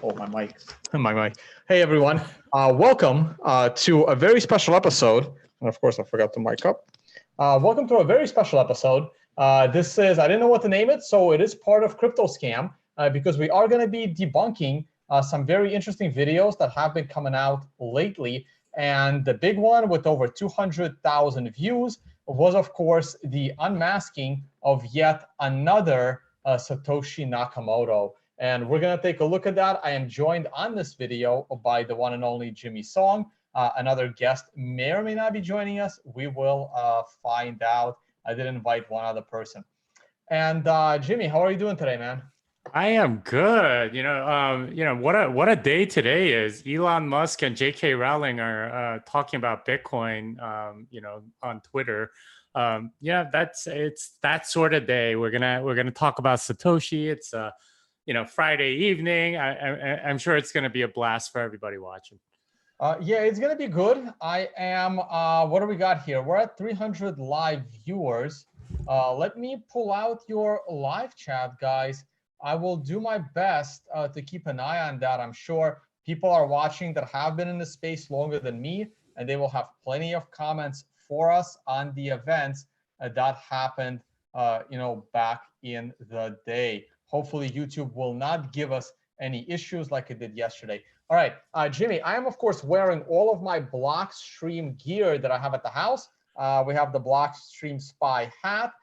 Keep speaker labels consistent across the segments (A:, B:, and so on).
A: Oh, my mic. My mic. Hey, everyone. Welcome to a very special episode. And of course, I forgot to mic up. Welcome to a very special episode. This is, I didn't know what to name it, so it is part of Crypto Scam because we are going to be debunking some very interesting videos that have been coming out lately. And the big one with over 200,000 views was, of course, the unmasking of yet another Satoshi Nakamoto. And we're going to take a look at that. I am joined on this video by the one and only Jimmy Song. Another guest may or may not be joining us. We will find out. I did invite one other person. And Jimmy, how are you doing today, man?
B: I am good. What a day today is. Elon Musk and J.K. Rowling are talking about Bitcoin, on Twitter. It's that sort of day. We're gonna talk about Satoshi. It's Friday evening. I'm sure it's gonna be a blast for everybody watching.
A: Yeah, it's gonna be good. I am. What do we got here? We're at 300 live viewers. Let me pull out your live chat, guys. I will do my best to keep an eye on that. I'm sure people are watching that have been in the space longer than me, and they will have plenty of comments for us on the events that happened, back in the day. Hopefully, YouTube will not give us any issues like it did yesterday. All right, Jimmy, I am, of course, wearing all of my Blockstream gear that I have at the house. We have the Blockstream Spy hat.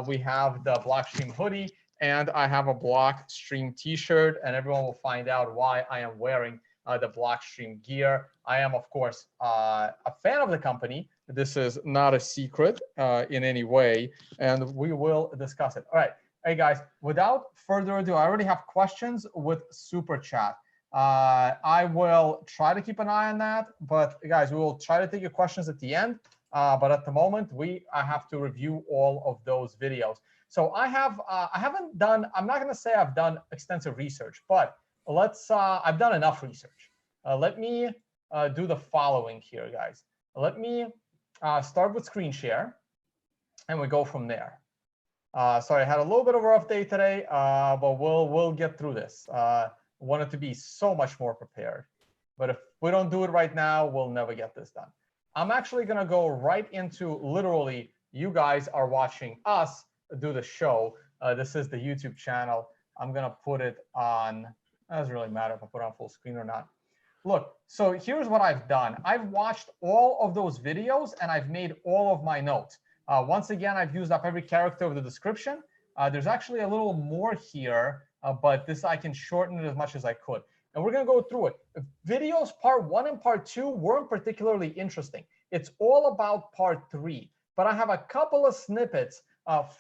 A: We have the Blockstream hoodie. And I have a Blockstream t-shirt, and everyone will find out why I am wearing the Blockstream gear. I am, of course, a fan of the company. This is not a secret in any way, and we will discuss it. All right. Hey, guys, without further ado, I already have questions with Super Chat. I will try to keep an eye on that, but guys, we will try to take your questions at the end. But at the moment, I have to review all of those videos. So I haven't done, I'm not going to say I've done extensive research, but I've done enough research. Let me do the following here, guys. Let me start with screen share, and we go from there. Sorry, I had a little bit of a rough day today, but we'll get through this. Wanted to be so much more prepared, but if we don't do it right now, we'll never get this done. I'm actually going to go right into literally, you guys are watching us do the show. This is the YouTube channel. I'm going to put it on. It doesn't really matter if I put it on full screen or not. Look, so here's what I've done. I've watched all of those videos and I've made all of my notes. Once again, I've used up every character of the description. There's actually a little more here, but this I can shorten it as much as I could. And we're going to go through it. Videos part 1 and part 2 weren't particularly interesting. It's all about part 3. But I have a couple of snippets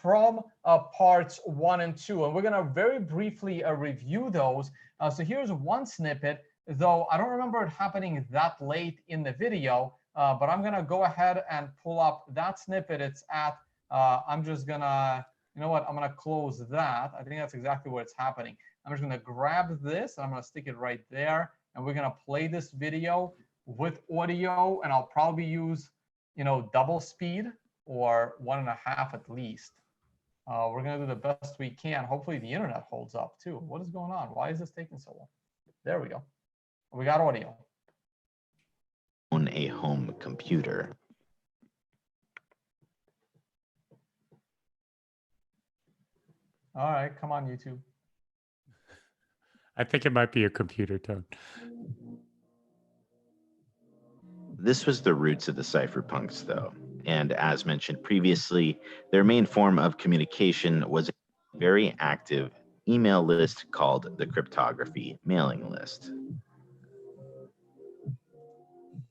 A: from parts 1 and 2. And we're going to very briefly review those. So here's one snippet, though I don't remember it happening that late in the video. But I'm going to go ahead and pull up that snippet. It's at, I'm just going to, you know what, I'm going to close that. I think that's exactly where it's happening. I'm just going to grab this, and I'm going to stick it right there. And we're going to play this video with audio, and I'll probably use, double speed or 1.5 at least. We're going to do the best we can. Hopefully the internet holds up too. What is going on? Why is this taking so long? There we go. We got audio.
C: On a home computer.
A: All right, come on, YouTube.
B: I think it might be a computer tone.
C: This was the roots of the cypherpunks, though. And as mentioned previously, their main form of communication was a very active email list called the Cryptography mailing list.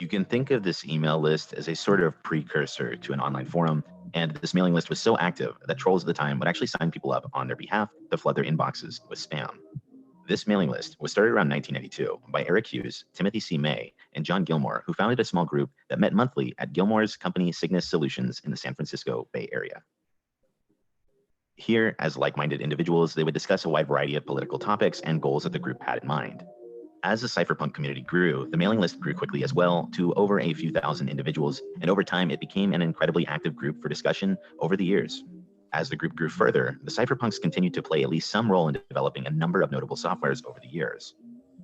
C: You can think of this email list as a sort of precursor to an online forum, and this mailing list was so active that trolls at the time would actually sign people up on their behalf to flood their inboxes with spam. This mailing list was started around 1992 by Eric Hughes, Timothy C. May, and John Gilmore, who founded a small group that met monthly at Gilmore's company Cygnus Solutions in the San Francisco Bay Area. Here, as like-minded individuals, they would discuss a wide variety of political topics and goals that the group had in mind. As the cypherpunk community grew, the mailing list grew quickly as well to over a few thousand individuals, and over time it became an incredibly active group for discussion over the years. As the group grew further, the cypherpunks continued to play at least some role in developing a number of notable softwares over the years.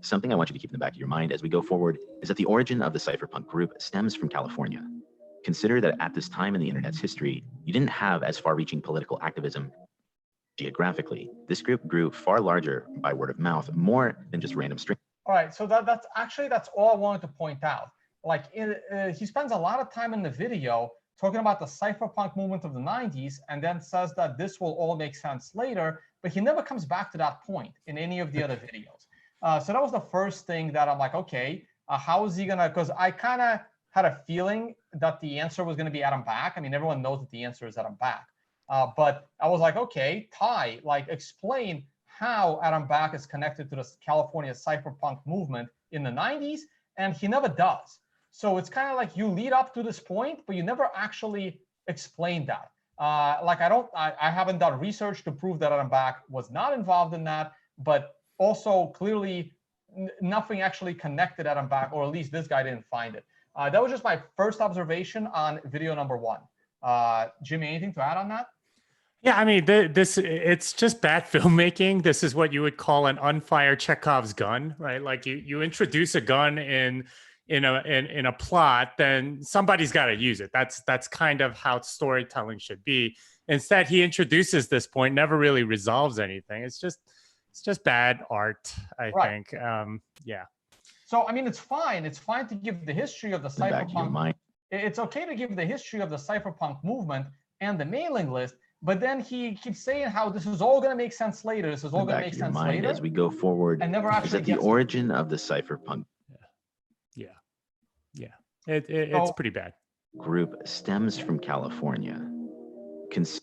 C: Something I want you to keep in the back of your mind as we go forward is that the origin of the cypherpunk group stems from California. Consider that at this time in the internet's history, you didn't have as far-reaching political activism. Geographically, this group grew far larger by word of mouth, more than just random strangers.
A: All right, so that's all I wanted to point out. Like he spends a lot of time in the video talking about the cypherpunk movement of the 90s, and then says that this will all make sense later, but he never comes back to that point in any of the other videos. So that was the first thing that I'm like, okay, how is he gonna? Because I kind of had a feeling that the answer was going to be Adam Back. I mean, everyone knows that the answer is Adam Back. But I was like, okay, Ty, like explain how Adam Back is connected to the California cypherpunk movement in the 90s, and he never does. So it's kind of like you lead up to this point, but you never actually explain that. Like I haven't done research to prove that Adam Back was not involved in that, but also clearly nothing actually connected Adam Back, or at least this guy didn't find it. That was just my first observation on video number 1. Jimmy, anything to add on that?
B: Yeah, I mean, it's just bad filmmaking. This is what you would call an unfired Chekhov's gun, right? Like you introduce a gun in a plot, then somebody's got to use it. That's kind of how storytelling should be. Instead, he introduces this point, never really resolves anything. It's just bad art, I think. Yeah.
A: So, I mean, it's fine. It's fine to give the history of the cypherpunk. It's okay to give the history of the cypherpunk movement and the mailing list, but then he keeps saying how this is all going to make sense later. This is all going to make sense later
C: as we go forward.
A: And never actually
C: is that the origin of the cypherpunk.
B: Yeah. It's pretty bad.
C: Group stems from California. Consider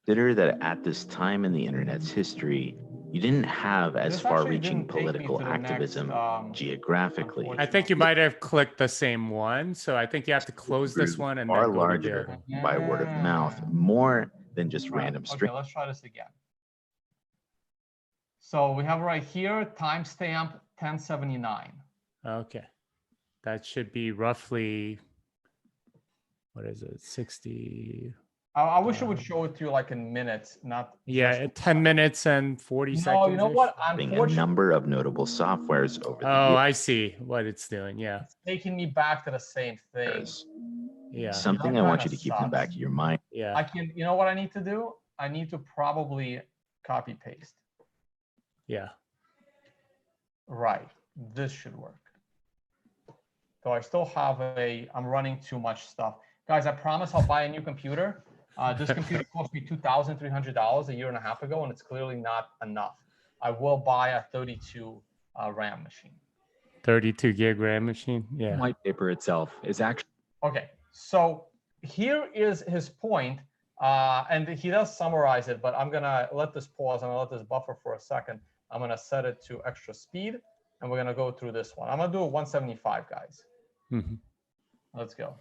C: that at this time in the internet's history, you didn't have as far-reaching political activism geographically.
B: I think you might have clicked the same one, so I think you have to close this one and
C: far
B: then go
C: larger by word of mouth, more than just random
A: Okay, let's try this again. So we have right here timestamp 1079.
B: Okay, that should be roughly, what is it, 60?
A: I wish it would show it to you like in minutes, not.
B: Yeah, 10 minutes and 40 seconds.
A: No, you know what?
C: A number of notable softwares over the
B: Oh,
C: years.
B: I see what it's doing. Yeah.
A: It's taking me back to the same thing.
B: Yeah.
C: Something I want you to keep in the back of your mind.
B: Yeah.
A: You know what I need to do? I need to probably copy paste.
B: Yeah.
A: Right. This should work. So I still have I'm running too much stuff. Guys, I promise I'll buy a new computer. This computer cost me $2,300 a year and a half ago, and it's clearly not enough. I will buy a 32 RAM machine.
B: 32 gig RAM machine. Yeah.
D: White paper itself is actually.
A: Okay, so here is his point, and he does summarize it, but I'm gonna let this pause. I'm gonna let this buffer for a second. I'm gonna set it to extra speed, and we're gonna go through this one. I'm gonna do a 175, guys.
B: Mm-hmm.
A: Let's go.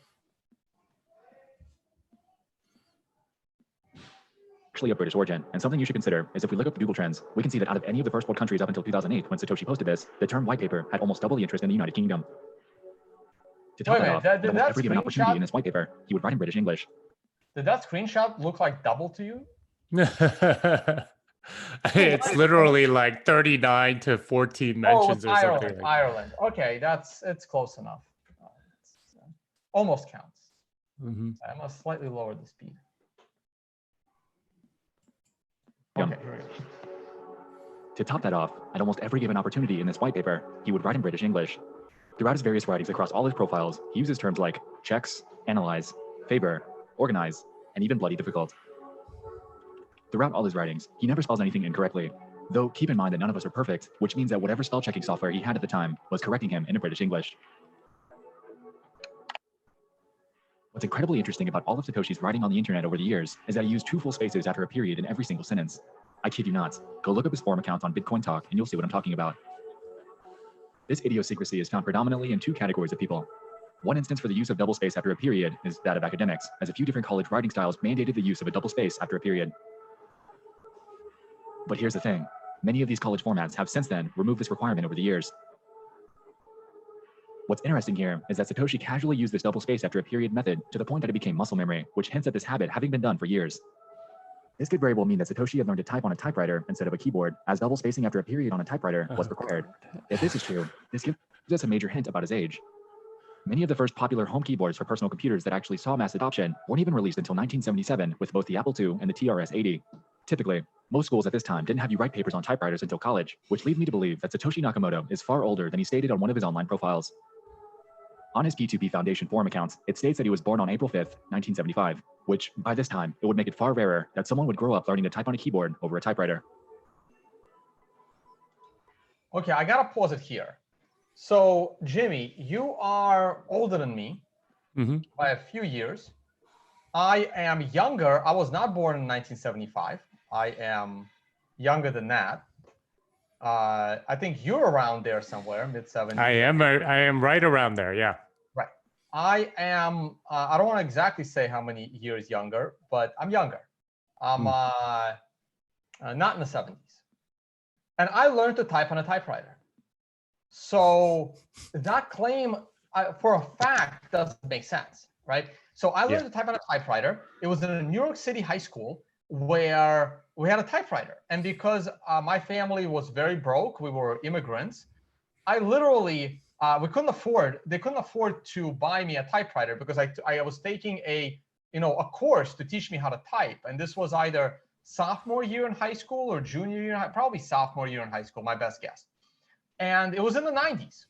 D: Actually of British origin, and something you should consider is if we look up Google Trends, we can see that out of any of the first world countries up until 2008, when Satoshi posted this, the term white paper had almost double the interest in the United Kingdom. To top that off, at almost every given opportunity in this white paper, he would write in British English.
A: Did that screenshot look like double to you?
B: It's literally like 39 to 14 mentions or
A: Ireland,
B: something. Like
A: Ireland. Okay, it's close enough. Almost counts.
B: Mm-hmm.
A: I must slightly lower the speed.
D: Yeah.
A: Okay.
D: To top that off, at almost every given opportunity in this white paper, he would write in British English. Throughout his various writings across all his profiles, he uses terms like checks, analyze, favor, organize, and even bloody difficult. Throughout all his writings, he never spells anything incorrectly, though keep in mind that none of us are perfect, which means that whatever spell checking software he had at the time was correcting him in British English. What's incredibly interesting about all of Satoshi's writing on the internet over the years is that he used 2 full spaces after a period in every single sentence. I kid you not. Go look up his forum account on Bitcoin Talk and you'll see what I'm talking about. This idiosyncrasy is found predominantly in 2 categories of people. One instance for the use of double space after a period is that of academics, as a few different college writing styles mandated the use of a double space after a period. But here's the thing. Many of these college formats have since then removed this requirement over the years. What's interesting here is that Satoshi casually used this double space after a period method to the point that it became muscle memory, which hints at this habit having been done for years. This could very well mean that Satoshi had learned to type on a typewriter instead of a keyboard, as double spacing after a period on a typewriter was required. If this is true, this gives us a major hint about his age. Many of the first popular home keyboards for personal computers that actually saw mass adoption weren't even released until 1977 with both the Apple II and the TRS-80. Typically, most schools at this time didn't have you write papers on typewriters until college, which leads me to believe that Satoshi Nakamoto is far older than he stated on one of his online profiles. On his P2P Foundation forum accounts, it states that he was born on April 5th, 1975, which, by this time, it would make it far rarer that someone would grow up learning to type on a keyboard over a typewriter.
A: Okay, I gotta pause it here. So, Jimmy, you are older than me by a few years. I am younger. I was not born in 1975. I am younger than that. I think you're around there somewhere, mid-70s.
B: I am right around there, yeah.
A: Right. I am, I don't want to exactly say how many years younger, but I'm younger. I'm not in the 70s. And I learned to type on a typewriter. So that claim, for a fact, doesn't make sense, right? So I learned to type on a typewriter. It was in a New York City high school where we had a typewriter. And because my family was very broke, we were immigrants, I literally, they couldn't afford to buy me a typewriter because I was taking a course to teach me how to type. And this was either sophomore year in high school or junior year, probably sophomore year in high school, my best guess. And it was in the 90s.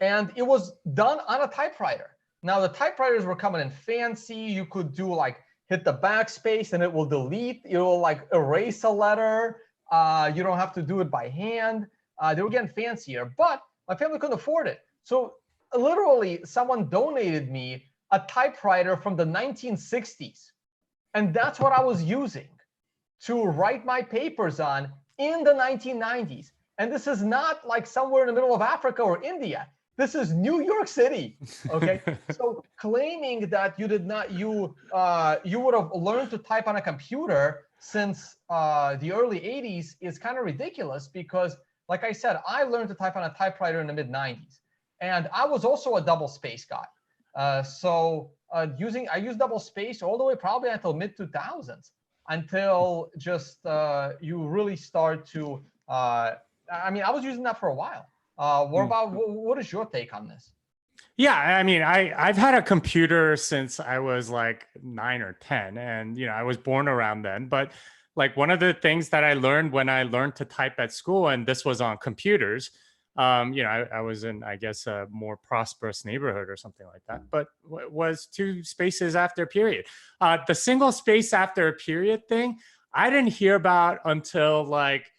A: And it was done on a typewriter. Now the typewriters were coming in fancy. You could do like hit the backspace and it will delete, it will like erase a letter. You don't have to do it by hand. They were getting fancier, but my family couldn't afford it. So literally someone donated me a typewriter from the 1960s. And that's what I was using to write my papers on in the 1990s. And this is not like somewhere in the middle of Africa or India. This is New York City, okay? So claiming that you did not, you would have learned to type on a computer since the early 80s is kind of ridiculous because, like I said, I learned to type on a typewriter in the mid-90s. And I was also a double space guy. I used double space all the way probably until mid-2000s, until just you really start to, I mean, I was using that for a while. What is your take on this?
B: Yeah, I mean, I've had a computer since I was like 9 or 10, and I was born around then. But like one of the things that I learned when I learned to type at school, and this was on computers, I was in, I guess, a more prosperous neighborhood or something like that, but was 2 spaces after a period. The single space after a period thing, I didn't hear about until like,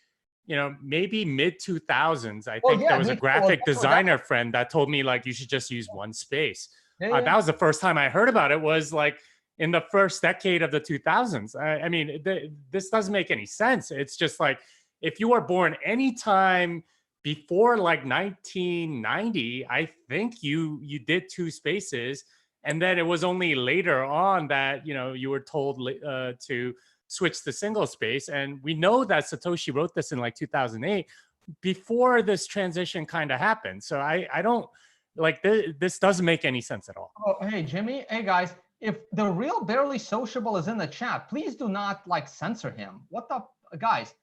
B: maybe mid 2000s. I think there was a graphic designer friend that told me like, you should just use 1 space. That was the first time I heard about it, was like in the first decade of the 2000s. I mean, this doesn't make any sense. It's just like, if you were born anytime before like 1990, I think you did 2 spaces. And then it was only later on that, you were told to switch to single space. And we know that Satoshi wrote this in like 2008 before this transition kind of happened. So I don't like this doesn't make any sense at all.
A: Oh, hey, Jimmy. Hey, guys, if the real Barely Sociable is in the chat, please do not like censor him. What the guys?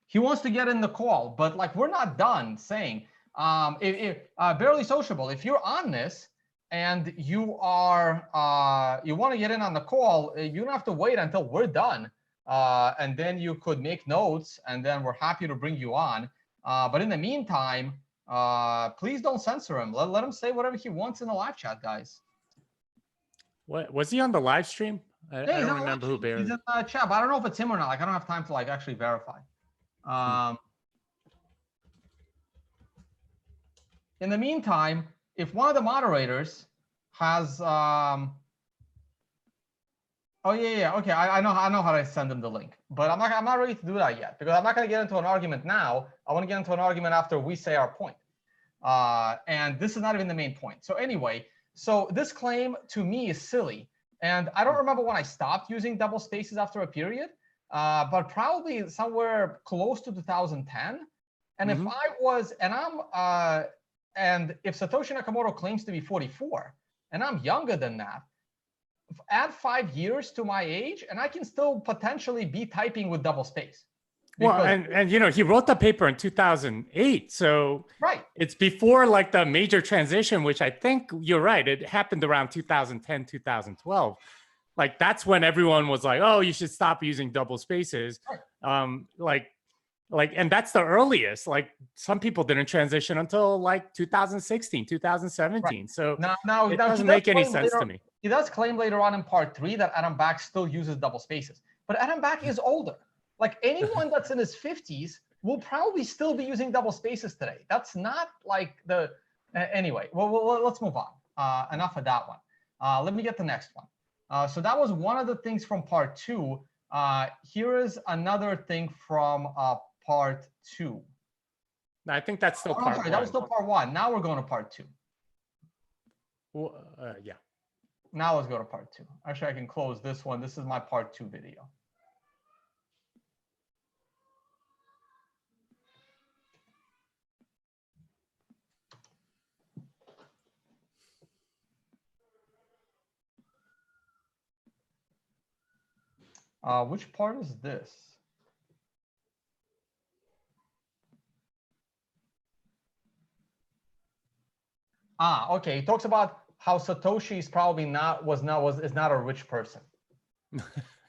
A: He wants to get in the call, but like, we're not done saying, Barely Sociable, if you're on this, and you want to get in on the call, you don't have to wait until we're done. And then you could make notes, and then we're happy to bring you on. But in the meantime, please don't censor him. Let him say whatever he wants in the live chat, guys.
B: What was he on the live stream? I don't remember who Barely.
A: He's in the chat, but I don't know if it's him or not. Like, I don't have time to like actually verify. In the meantime, if one of the moderators has, okay, I know how to send them the link, but I'm not ready to do that yet because I'm not going to get into an argument now. I want to get into an argument after we say our point, and this is not even the main point. So anyway, so this claim to me is silly, and I don't remember when I stopped using double spaces after a period, but probably somewhere close to 2010. And if I was, and if Satoshi Nakamoto claims to be 44, and I'm younger than that, add 5 years to my age, and I can still potentially be typing with double space.
B: Well,
A: Because-
B: and you know, he wrote the paper in 2008, so
A: right.
B: it's before like the major transition, which I think you're right. It happened around 2010, 2012. Like that's when everyone was like, "Oh, you should stop using double spaces." And that's the earliest. Like some people didn't transition until like 2016, 2017.
A: Right.
B: So
A: Now
B: it
A: he
B: doesn't
A: does
B: make any
A: claim
B: sense
A: later-
B: to me.
A: He does claim later on in part 3 that Adam Back still uses double spaces, but Adam Back is older. Like anyone that's in his 50s will probably still be using double spaces today. That's not like the anyway. Well, let's move on. Enough of that one. Let me get the next one. So that was one of the things from part 2. Here is another thing from part 2.
B: I think that's still
A: Oh,
B: part
A: sorry,
B: one.
A: that was still part 1. Now we're going to part 2.
B: Well, yeah.
A: Now let's go to part 2. Actually, I can close this one. This is my part 2 video. Which part is this? Okay. He talks about how Satoshi is probably is not a rich person.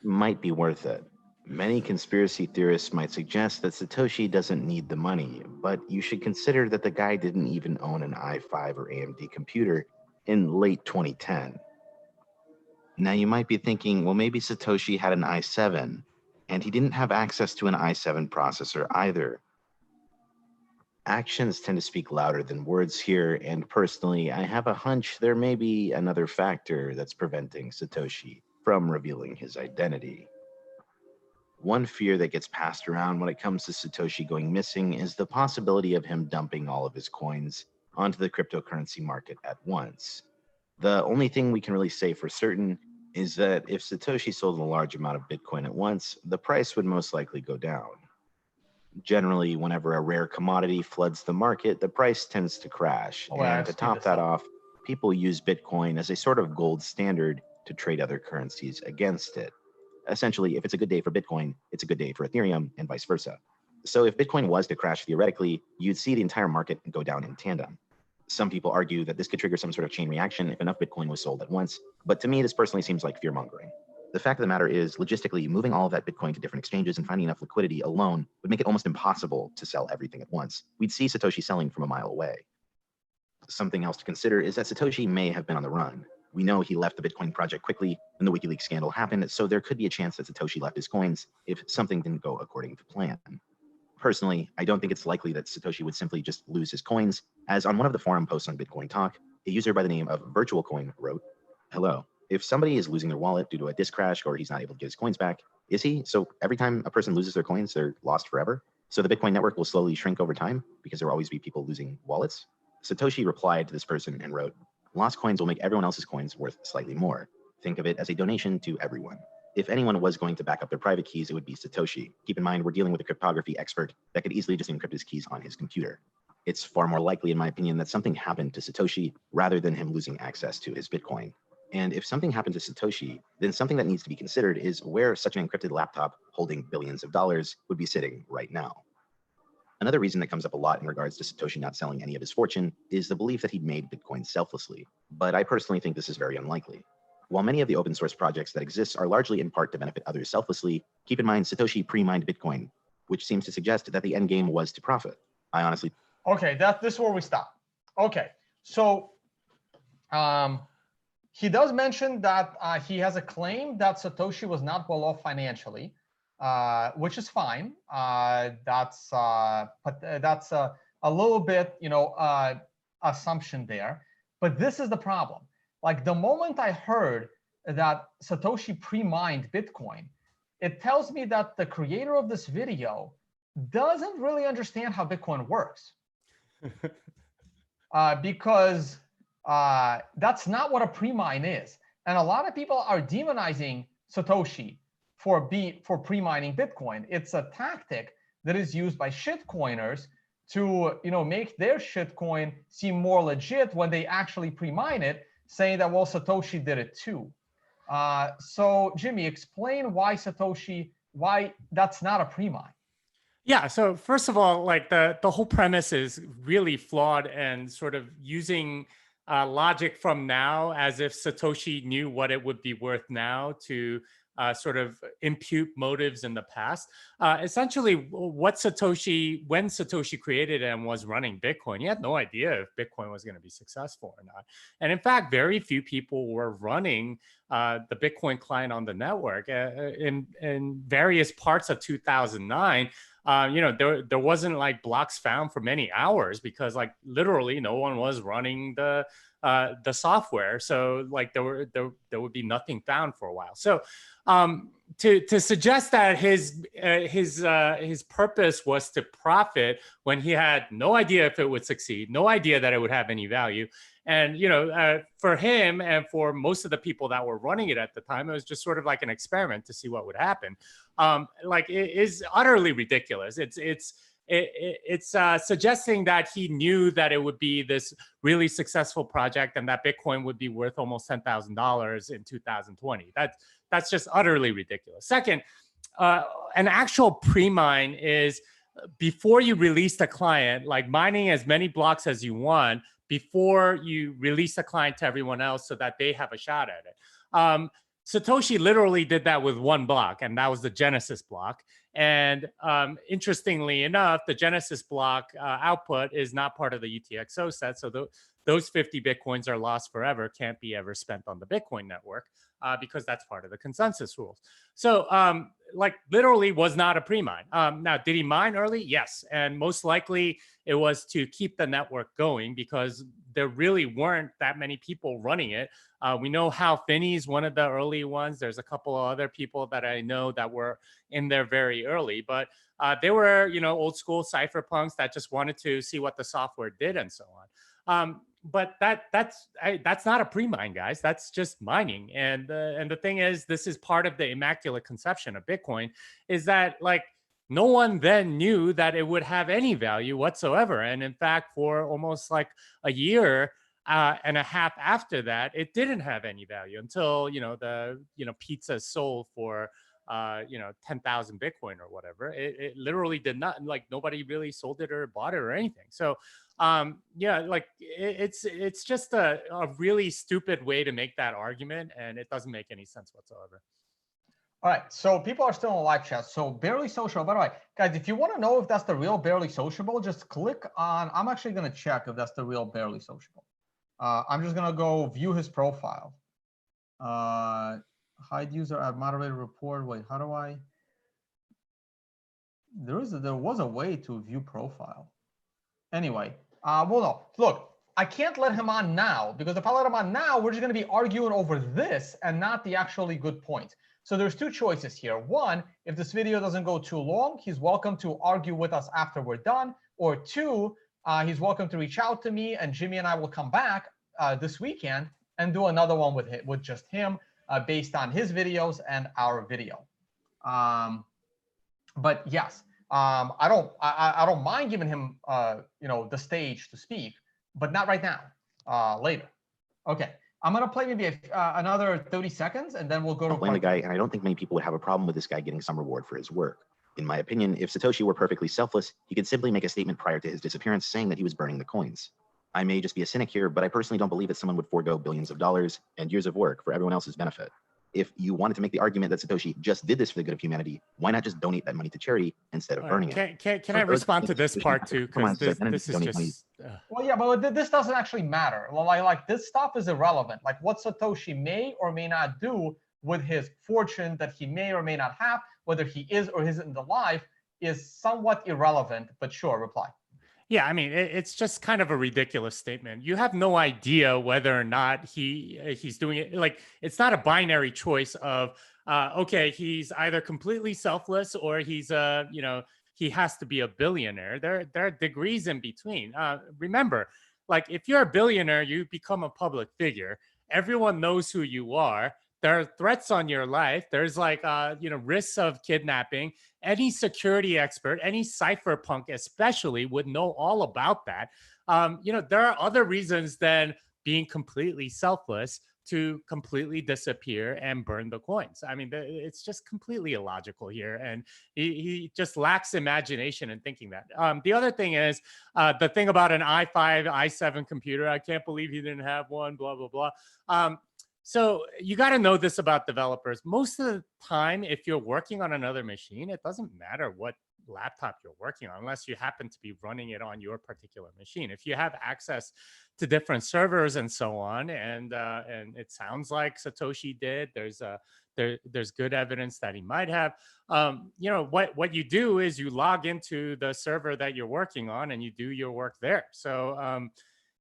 C: Might be worth it. Many conspiracy theorists might suggest that Satoshi doesn't need the money, but you should consider that the guy didn't even own an i5 or AMD computer in late 2010. Now you might be thinking, well, maybe Satoshi had an i7, and he didn't have access to an i7 processor either. Actions tend to speak louder than words here, and personally, I have a hunch there may be another factor that's preventing Satoshi from revealing his identity. One fear that gets passed around when it comes to Satoshi going missing is the possibility of him dumping all of his coins onto the cryptocurrency market at once. The only thing we can really say for certain is that if Satoshi sold a large amount of Bitcoin at once, the price would most likely go down. Generally, whenever a rare commodity floods the market, the price tends to crash.
A: Oh, wait, I
C: and to
A: speed
C: top
A: this
C: that
A: up.
C: off, people use Bitcoin as a sort of gold standard to trade other currencies against it. Essentially, if it's a good day for Bitcoin, it's a good day for Ethereum and vice versa. So if Bitcoin was to crash theoretically, you'd see the entire market go down in tandem. Some people argue that this could trigger some sort of chain reaction if enough Bitcoin was sold at once, but to me, this personally seems like fear-mongering. The fact of the matter is, logistically, moving all of that Bitcoin to different exchanges and finding enough liquidity alone would make it almost impossible to sell everything at once. We'd see Satoshi selling from a mile away. Something else to consider is that Satoshi may have been on the run. We know he left the Bitcoin project quickly when the WikiLeaks scandal happened, so there could be a chance that Satoshi left his coins if something didn't go according to plan. Personally, I don't think it's likely that Satoshi would simply just lose his coins, as on one of the forum posts on Bitcoin Talk, a user by the name of VirtualCoin wrote, "Hello. If somebody is losing their wallet due to a disk crash or he's not able to get his coins back, is he? So every time a person loses their coins, they're lost forever? So the Bitcoin network will slowly shrink over time because there will always be people losing wallets?" Satoshi replied to this person and wrote, "Lost coins will make everyone else's coins worth slightly more. Think of it as a donation to everyone. If anyone was going to back up their private keys, it would be Satoshi. Keep in mind, we're dealing with a cryptography expert that could easily just encrypt his keys on his computer. It's far more likely, in my opinion, that something happened to Satoshi rather than him losing access to his Bitcoin. And if something happened to Satoshi, then something that needs to be considered is where such an encrypted laptop holding billions of dollars would be sitting right now." Another reason that comes up a lot in regards to Satoshi not selling any of his fortune is the belief that he made Bitcoin selflessly. But I personally think this is very unlikely. While many of the open source projects that exist are largely in part to benefit others selflessly, keep in mind Satoshi pre-mined Bitcoin, which seems to suggest that the end game was to profit. I honestly...
A: Okay, this is where we stop. Okay, so he does mention that he has a claim that Satoshi was not well off financially, which is fine. That's a little bit, assumption there. But this is the problem. Like the moment I heard that Satoshi pre-mined Bitcoin, it tells me that the creator of this video doesn't really understand how Bitcoin works. Because that's not what a pre-mine is. And a lot of people are demonizing Satoshi for pre-mining Bitcoin. It's a tactic that is used by shitcoiners to make their shitcoin seem more legit when they actually pre-mine it, saying that, well, Satoshi did it too. So Jimmy, explain why Satoshi, why that's not a pre-mine.
B: Yeah. So first of all, like the whole premise is really flawed and sort of using logic from now as if Satoshi knew what it would be worth now to sort of impute motives in the past. Essentially, when Satoshi created and was running Bitcoin, he had no idea if Bitcoin was going to be successful or not. And in fact, very few people were running the Bitcoin client on the network. In various parts of 2009, there wasn't like blocks found for many hours because like literally no one was running the software. So like there would be nothing found for a while. So to suggest that his purpose was to profit when he had no idea if it would succeed, no idea that it would have any value. And, for him and for most of the people that were running it at the time, it was just sort of like an experiment to see what would happen. Like it is utterly ridiculous. It's suggesting that he knew that it would be this really successful project and that Bitcoin would be worth almost $10,000 in 2020. That's just utterly ridiculous. Second, an actual pre-mine is before you release the client, like mining as many blocks as you want before you release the client to everyone else so that they have a shot at it. Satoshi literally did that with one block, and that was the Genesis block. And interestingly enough, the Genesis block output is not part of the UTXO set. So those 50 Bitcoins are lost forever, can't be ever spent on the Bitcoin network because that's part of the consensus rules. So like literally was not a pre-mine. Now, did he mine early? Yes. And most likely it was to keep the network going because there really weren't that many people running it. We know Hal Finney's one of the early ones. There's a couple of other people that I know that were in there very early, but they were, old school cypherpunks that just wanted to see what the software did and so on. But that's not a pre-mine, guys. That's just mining. And the thing is, this is part of the immaculate conception of Bitcoin, is that like no one then knew that it would have any value whatsoever. And in fact, for almost like a year and a half after that, it didn't have any value until the pizza sold for 10,000 Bitcoin or whatever. It literally did not, like nobody really sold it or bought it or anything. So yeah, like it's just a really stupid way to make that argument, and it doesn't make any sense whatsoever.
A: All right, so people are still in live chat. So barely sociable. By the way, guys, if you want to know if that's the real barely sociable, just click on. I'm actually going to check if that's the real barely sociable. I'm just going to go view his profile. Hide user, add moderator report. Wait, how do I? There was a way to view profile. Anyway, well, no, look, I can't let him on now because if I let him on now, we're just going to be arguing over this and not the actually good point. So there's two choices here. One, if this video doesn't go too long, he's welcome to argue with us after we're done. Or two, he's welcome to reach out to me and Jimmy and I will come back this weekend and do another one with just him based on his videos and our video. But yes, I don't mind giving him the stage to speak, but not right now. Later. Okay. I'm going to play maybe another 30 seconds, and then we'll go to
C: blame the guy, and I don't think many people would have a problem with this guy getting some reward for his work. In my opinion, if Satoshi were perfectly selfless, he could simply make a statement prior to his disappearance saying that he was burning the coins. I may just be a cynic here, but I personally don't believe that someone would forego billions of dollars and years of work for everyone else's benefit. If you wanted to make the argument that Satoshi just did this for the good of humanity, why not just donate that money to charity instead of burning it?
B: Can I respond to this part too? Because this is just...
A: Well, yeah, but this doesn't actually matter. Well, like this stuff is irrelevant. Like what Satoshi may or may not do with his fortune that he may or may not have, whether he is or isn't alive, is somewhat irrelevant. But sure, reply.
B: Yeah, I mean, it's just kind of a ridiculous statement. You have no idea whether or not he's doing it. Like, it's not a binary choice of, okay, he's either completely selfless or he's, he has to be a billionaire. There are degrees in between. Remember, like, if you're a billionaire, you become a public figure. Everyone knows who you are. There are threats on your life. There's like, risks of kidnapping. Any security expert, any cypherpunk especially would know all about that. There are other reasons than being completely selfless to completely disappear and burn the coins. I mean, it's just completely illogical here. And he just lacks imagination in thinking that. The other thing is the thing about an i5, i7 computer. I can't believe he didn't have one, blah, blah, blah. So you got to know this about developers. Most of the time, if you're working on another machine, it doesn't matter what laptop you're working on unless you happen to be running it on your particular machine. If you have access to different servers and so on, and it sounds like Satoshi did, there's good evidence that he might have. You know, what you do is you log into the server that you're working on and you do your work there. So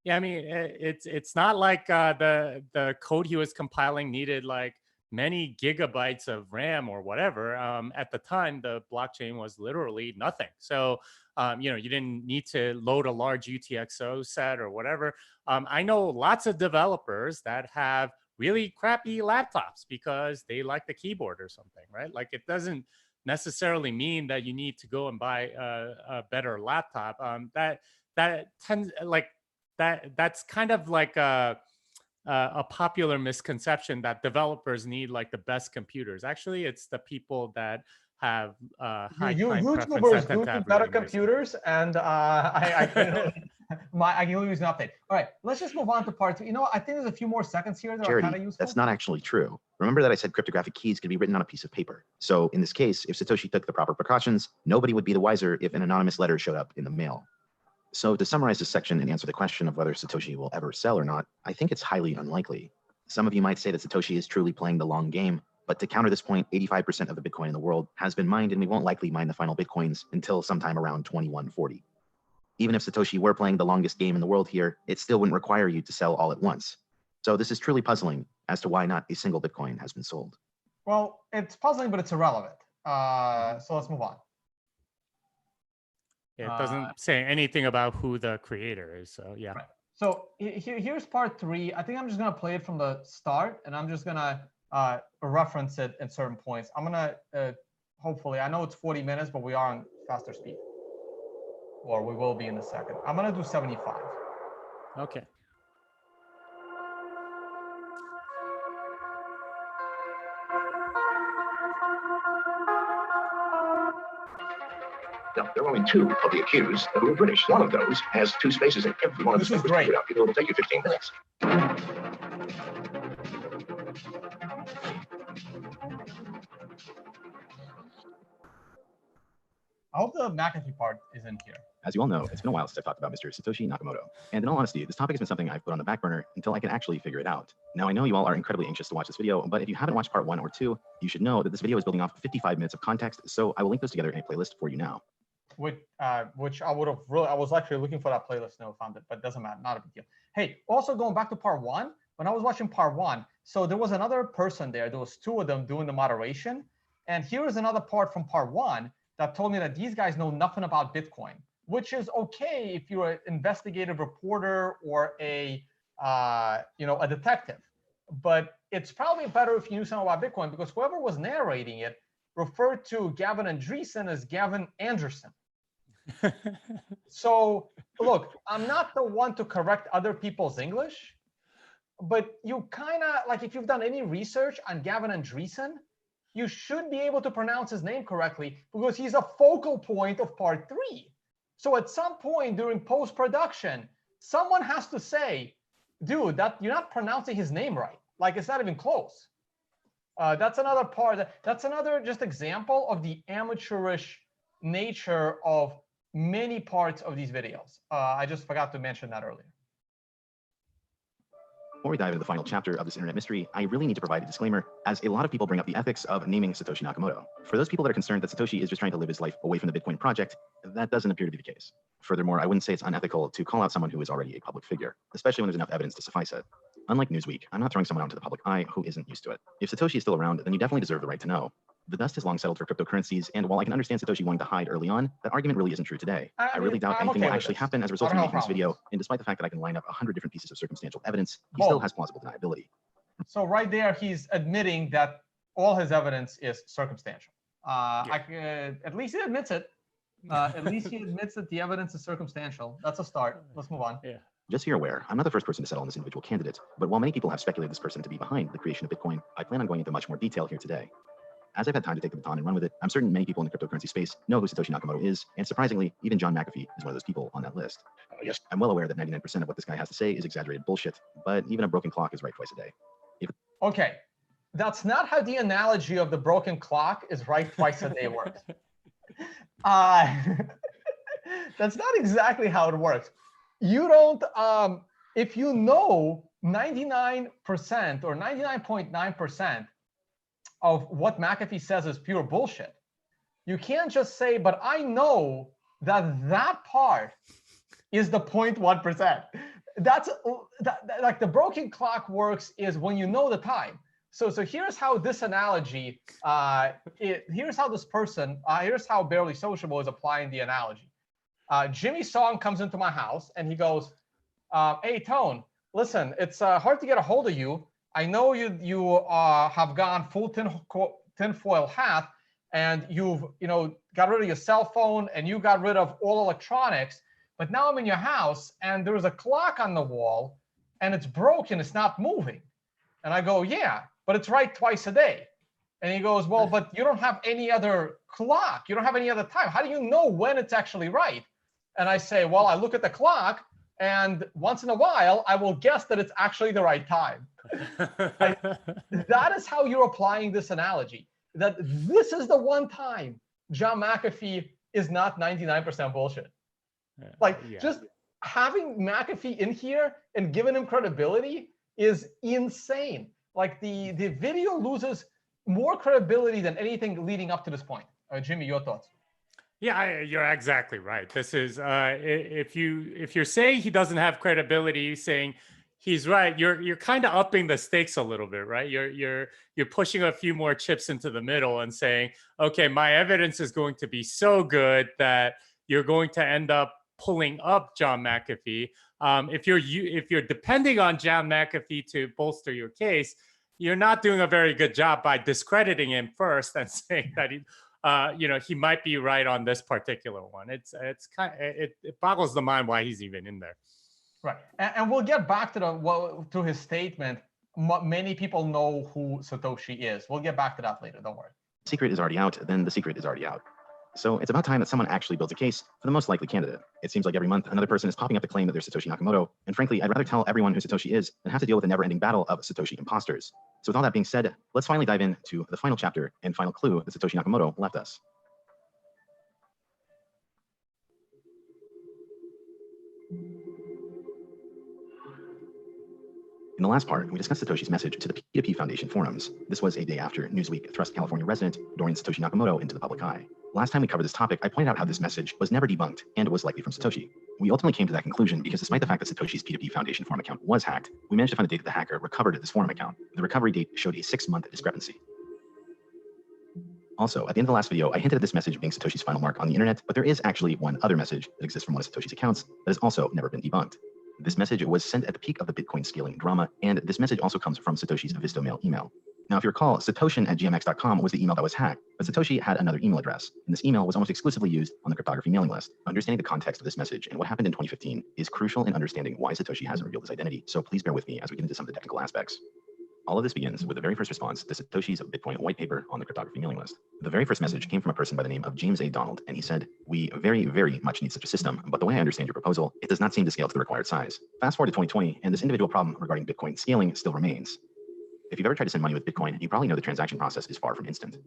B: yeah, I mean, it's not like the code he was compiling needed like many gigabytes of RAM or whatever. At the time, the blockchain was literally nothing. So, you know, you didn't need to load a large UTXO set or whatever. I know lots of developers that have really crappy laptops because they like the keyboard or something, right? Like it doesn't necessarily mean that you need to go and buy a better laptop. That tends like that's kind of like a popular misconception that developers need like the best computers. Actually, it's the people that have high time preference
A: YouTubers
B: that
A: do
B: have
A: need better
B: really nice
A: computers, and I can only use an update. All right, let's just move on to part two. You know, I think there's a few more seconds here that are kind of
C: Charity,
A: useful.
C: that's not actually true. Remember that I said cryptographic keys could be written on a piece of paper. So in this case, if Satoshi took the proper precautions, nobody would be the wiser if an anonymous letter showed up in the mail. So to summarize this section and answer the question of whether Satoshi will ever sell or not, I think it's highly unlikely. Some of you might say that Satoshi is truly playing the long game, but to counter this point, 85% of the Bitcoin in the world has been mined, and we won't likely mine the final Bitcoins until sometime around 2140. Even if Satoshi were playing the longest game in the world here, it still wouldn't require you to sell all at once. So this is truly puzzling as to why not a single Bitcoin has been sold.
A: Well, it's puzzling, but it's irrelevant. So let's move on.
B: It doesn't say anything about who the creator is. So yeah.
A: Right. So here's part three. I think I'm just going to play it from the start, and I'm just going to reference it at certain points. I'm going to, hopefully, I know it's 40 minutes, but we are on faster speed. Or we will be in a second. I'm going to do 75.
B: Okay.
E: Now, there are only two of the accused who are British. One of those has two spaces in every one of the
A: This is
E: spaces.
A: great.
E: It will take you 15 minutes.
A: I hope the McAfee part is in here.
C: As you all know, it's been a while since I've talked about Mr. Satoshi Nakamoto. And in all honesty, this topic has been something I've put on the back burner until I can actually figure it out. Now, I know you all are incredibly anxious to watch this video, but if you haven't watched part 1 or 2, you should know that this video is building off 55 minutes of context, so I will link those together in a playlist for you now.
A: Which I would have really, I was actually looking for that playlist, never found it, but it doesn't matter, not a big deal. Hey, also going back to part 1, when I was watching part 1, so there was another person there was two of them doing the moderation. And here is another part from part 1 that told me that these guys know nothing about Bitcoin, which is okay if you're an investigative reporter or a a detective. But it's probably better if you knew something about Bitcoin, because whoever was narrating it referred to Gavin Andresen as Gavin Anderson. So look, I'm not the one to correct other people's English, but you kind of, like, if you've done any research on Gavin Andresen, you should be able to pronounce his name correctly, because he's a focal point of part 3. So at some point during post-production, someone has to say, dude, that you're not pronouncing his name right. Like, it's not even close. That's another part. That's another just example of the amateurish nature of many parts of these videos. I just forgot to mention that earlier.
C: Before we dive into the final chapter of this internet mystery, I really need to provide a disclaimer, as a lot of people bring up the ethics of naming Satoshi Nakamoto. For those people that are concerned that Satoshi is just trying to live his life away from the Bitcoin project, that doesn't appear to be the case. Furthermore, I wouldn't say it's unethical to call out someone who is already a public figure, especially when there's enough evidence to suffice it. Unlike Newsweek, I'm not throwing someone out into the public eye who isn't used to it. If Satoshi is still around, then you definitely deserve the right to know. The dust has long settled for cryptocurrencies, and while I can understand Satoshi wanting to hide early on, that argument really isn't true today. I really doubt anything will actually happen as a result of making this video, and despite the fact that I can line up 100 different pieces of circumstantial evidence, he still has plausible deniability.
A: So right there, he's admitting that all his evidence is circumstantial. At least he admits it. At least he admits that the evidence is circumstantial. That's a start. Let's move on.
B: Yeah.
C: Just so you're aware, I'm not the first person to settle on this individual candidate, but while many people have speculated this person to be behind the creation of Bitcoin, I plan on going into much more detail here today. As I've had time to take the baton and run with it, I'm certain many people in the cryptocurrency space know who Satoshi Nakamoto is, and surprisingly, even John McAfee is one of those people on that list.
E: Yes.
C: I'm well aware that 99% of what this guy has to say is exaggerated bullshit, but even a broken clock is right twice a day.
A: Okay, that's not how the analogy of the broken clock is right twice a day works. That's not exactly how it works. You don't, if you know 99% or 99.9% of what McAfee says is pure bullshit, you can't just say, but I know that that part is the 0.1%. That's like the broken clock works is when you know the time. So here's how this analogy, here's how this person, here's how Barely Sociable is applying the analogy. Jimmy Song comes into my house and he goes, hey, Tone, listen, it's hard to get a hold of you. I know you have gone full tinfoil hat and you've got rid of your cell phone and you got rid of all electronics. But now I'm in your house and there's a clock on the wall and it's broken. It's not moving. And I go, yeah, but it's right twice a day. And he goes, well, but you don't have any other clock. You don't have any other time. How do you know when it's actually right? And I say, well, I look at the clock and once in a while, I will guess that it's actually the right time. That is how you're applying this analogy, that this is the one time John McAfee is not 99% bullshit. Just having McAfee in here and giving him credibility is insane. Like the video loses more credibility than anything leading up to this point. Jimmy, your thoughts?
B: Yeah, you're exactly right. This is if you're saying he doesn't have credibility, saying he's right, you're kind of upping the stakes a little bit, right? You're pushing a few more chips into the middle and saying, okay, my evidence is going to be so good that you're going to end up pulling up John McAfee. If you're depending on John McAfee to bolster your case, you're not doing a very good job by discrediting him first and saying that he might be right on this particular one. It boggles the mind why he's even in there.
A: Right, and we'll get back to his statement. Many people know who Satoshi is. We'll get back to that later. Don't worry.
C: Secret is already out, then the secret is already out. So it's about time that someone actually builds a case for the most likely candidate. It seems like every month another person is popping up to claim that they're Satoshi Nakamoto. And frankly, I'd rather tell everyone who Satoshi is than have to deal with a never-ending battle of Satoshi imposters. So with all that being said, let's finally dive into the final chapter and final clue that Satoshi Nakamoto left us. In the last part, we discussed Satoshi's message to the P2P Foundation forums. This was a day after Newsweek thrust California resident Dorian Satoshi Nakamoto into the public eye. Last time we covered this topic, I pointed out how this message was never debunked and was likely from Satoshi. We ultimately came to that conclusion because despite the fact that Satoshi's P2P Foundation forum account was hacked, we managed to find the date that the hacker recovered this forum account. The recovery date showed a 6-month discrepancy. Also, at the end of the last video, I hinted at this message being Satoshi's final mark on the internet, but there is actually one other message that exists from one of Satoshi's accounts that has also never been debunked. This message was sent at the peak of the Bitcoin scaling drama, and this message also comes from Satoshi's Vistomail email. Now, if you recall, Satoshin@gmx.com was the email that was hacked, but Satoshi had another email address, and this email was almost exclusively used on the cryptography mailing list. Understanding the context of this message and what happened in 2015 is crucial in understanding why Satoshi hasn't revealed his identity, so please bear with me as we get into some of the technical aspects. All of this begins with the very first response to Satoshi's Bitcoin white paper on the cryptography mailing list. The very first message came from a person by the name of James A. Donald, and he said, "We very, very much need such a system, but the way I understand your proposal, it does not seem to scale to the required size." Fast forward to 2020, and this individual problem regarding Bitcoin scaling still remains. If you've ever tried to send money with Bitcoin, you probably know the transaction process is far from instant.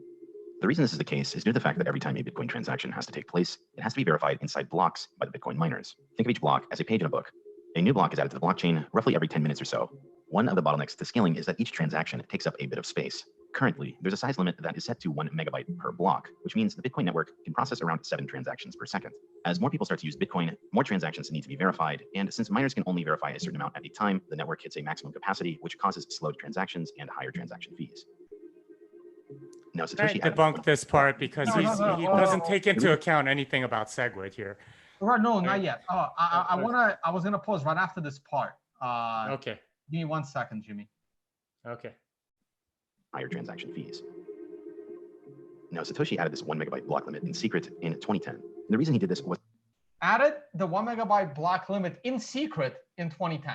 C: The reason this is the case is due to the fact that every time a Bitcoin transaction has to take place, it has to be verified inside blocks by the Bitcoin miners. Think of each block as a page in a book. A new block is added to the blockchain roughly every 10 minutes or so. One of the bottlenecks to scaling is that each transaction takes up a bit of space. Currently, there's a size limit that is set to 1 megabyte per block, which means the Bitcoin network can process around 7 transactions per second. As more people start to use Bitcoin, more transactions need to be verified, and since miners can only verify a certain amount at a time, the network hits a maximum capacity, which causes slowed transactions and higher transaction fees. Now, Satoshi
B: debunked this part because he doesn't take into account anything about SegWit here.
A: Right, no, not yet. I was gonna pause right after this part.
B: Okay.
A: Give me 1 second, Jimmy.
B: Okay.
C: Higher transaction fees. Now, Satoshi added this 1 megabyte block limit in secret in 2010. And the reason he did this was
A: added the 1 megabyte block limit in secret in 2010.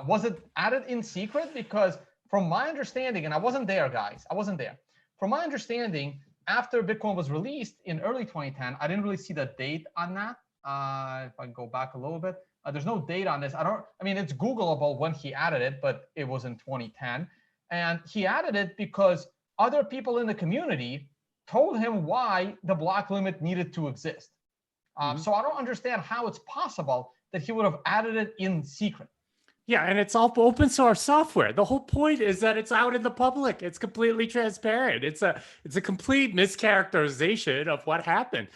A: Was it added in secret? Because from my understanding, and I wasn't there, guys, I wasn't there. From my understanding, after Bitcoin was released in early 2010, I didn't really see the date on that. If I go back a little bit, there's no date on this. I mean, it's Googleable when he added it, but it was in 2010. And he added it because other people in the community told him why the block limit needed to exist. So I don't understand how it's possible that he would have added it in secret.
B: Yeah, and it's all open source software. The whole point is that it's out in the public. It's completely transparent. It's a complete mischaracterization of what happened.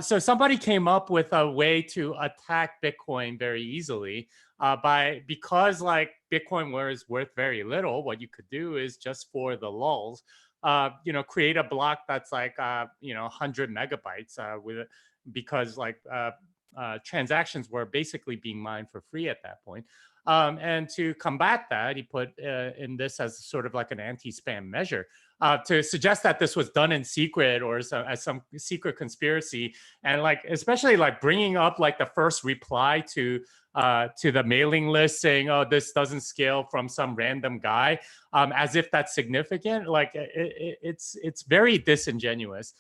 B: So somebody came up with a way to attack Bitcoin very easily because like Bitcoin was worth very little. What you could do is just for the lulz, create a block that's like 100 megabytes because like transactions were basically being mined for free at that point. And to combat that, he put in this as sort of like an anti-spam measure to suggest that this was done in secret or as some secret conspiracy. And like, especially like bringing up like the first reply to the mailing list saying, oh, this doesn't scale from some random guy, as if that's significant. Like it's very disingenuous.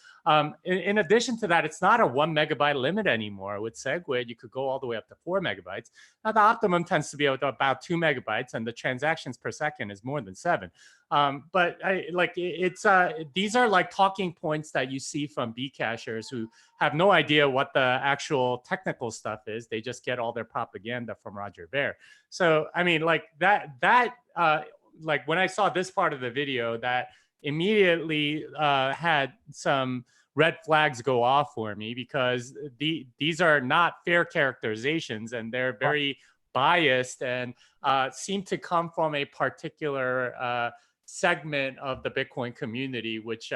B: In addition to that, it's not a 1 megabyte limit anymore. With SegWit, you could go all the way up to 4 megabytes. Now, the optimum tends to be about 2 megabytes, and the transactions per second is more than 7. But these are like talking points that you see from Bcashers who have no idea what the actual technical stuff is. They just get all their propaganda from Roger Ver. So, I mean, like like when I saw this part of the video, that immediately had some red flags go off for me, because these are not fair characterizations, and they're very biased and seem to come from a particular segment of the Bitcoin community, which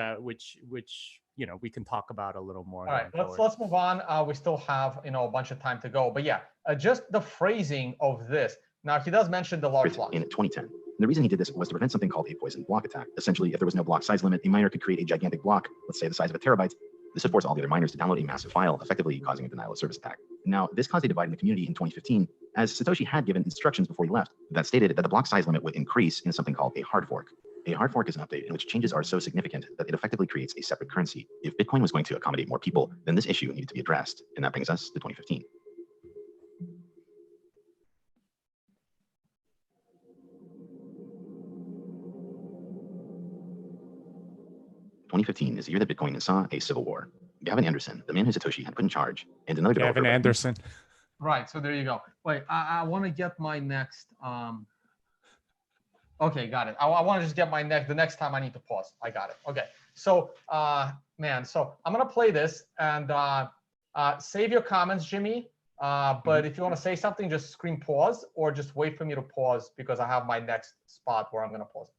B: we can talk about a little more.
A: All right, let's move on. We still have a bunch of time to go, but yeah, just the phrasing of this. Now he does mention the large blocks.
C: In 2010. The reason he did this was to prevent something called a poison block attack. Essentially, if there was no block size limit, a miner could create a gigantic block, let's say the size of a terabyte. This would force all the other miners to download a massive file, effectively causing a denial of service attack. Now, this caused a divide in the community in 2015, as Satoshi had given instructions before he left that stated that the block size limit would increase in something called a hard fork. A hard fork is an update in which changes are so significant that it effectively creates a separate currency. If Bitcoin was going to accommodate more people, then this issue needed to be addressed, and that brings us to 2015. 2015 is the year that Bitcoin saw a civil war. Gavin Anderson, the man who Satoshi had put in charge, and another developer.
B: Gavin Anderson.
A: Right. So there you go. Wait, I want to get my next. Okay, got it. I want to just get the next time I need to pause. I got it. Okay. So, so I'm gonna play this and save your comments, Jimmy. But if you want to say something, just scream pause or just wait for me to pause, because I have my next spot where I'm gonna pause.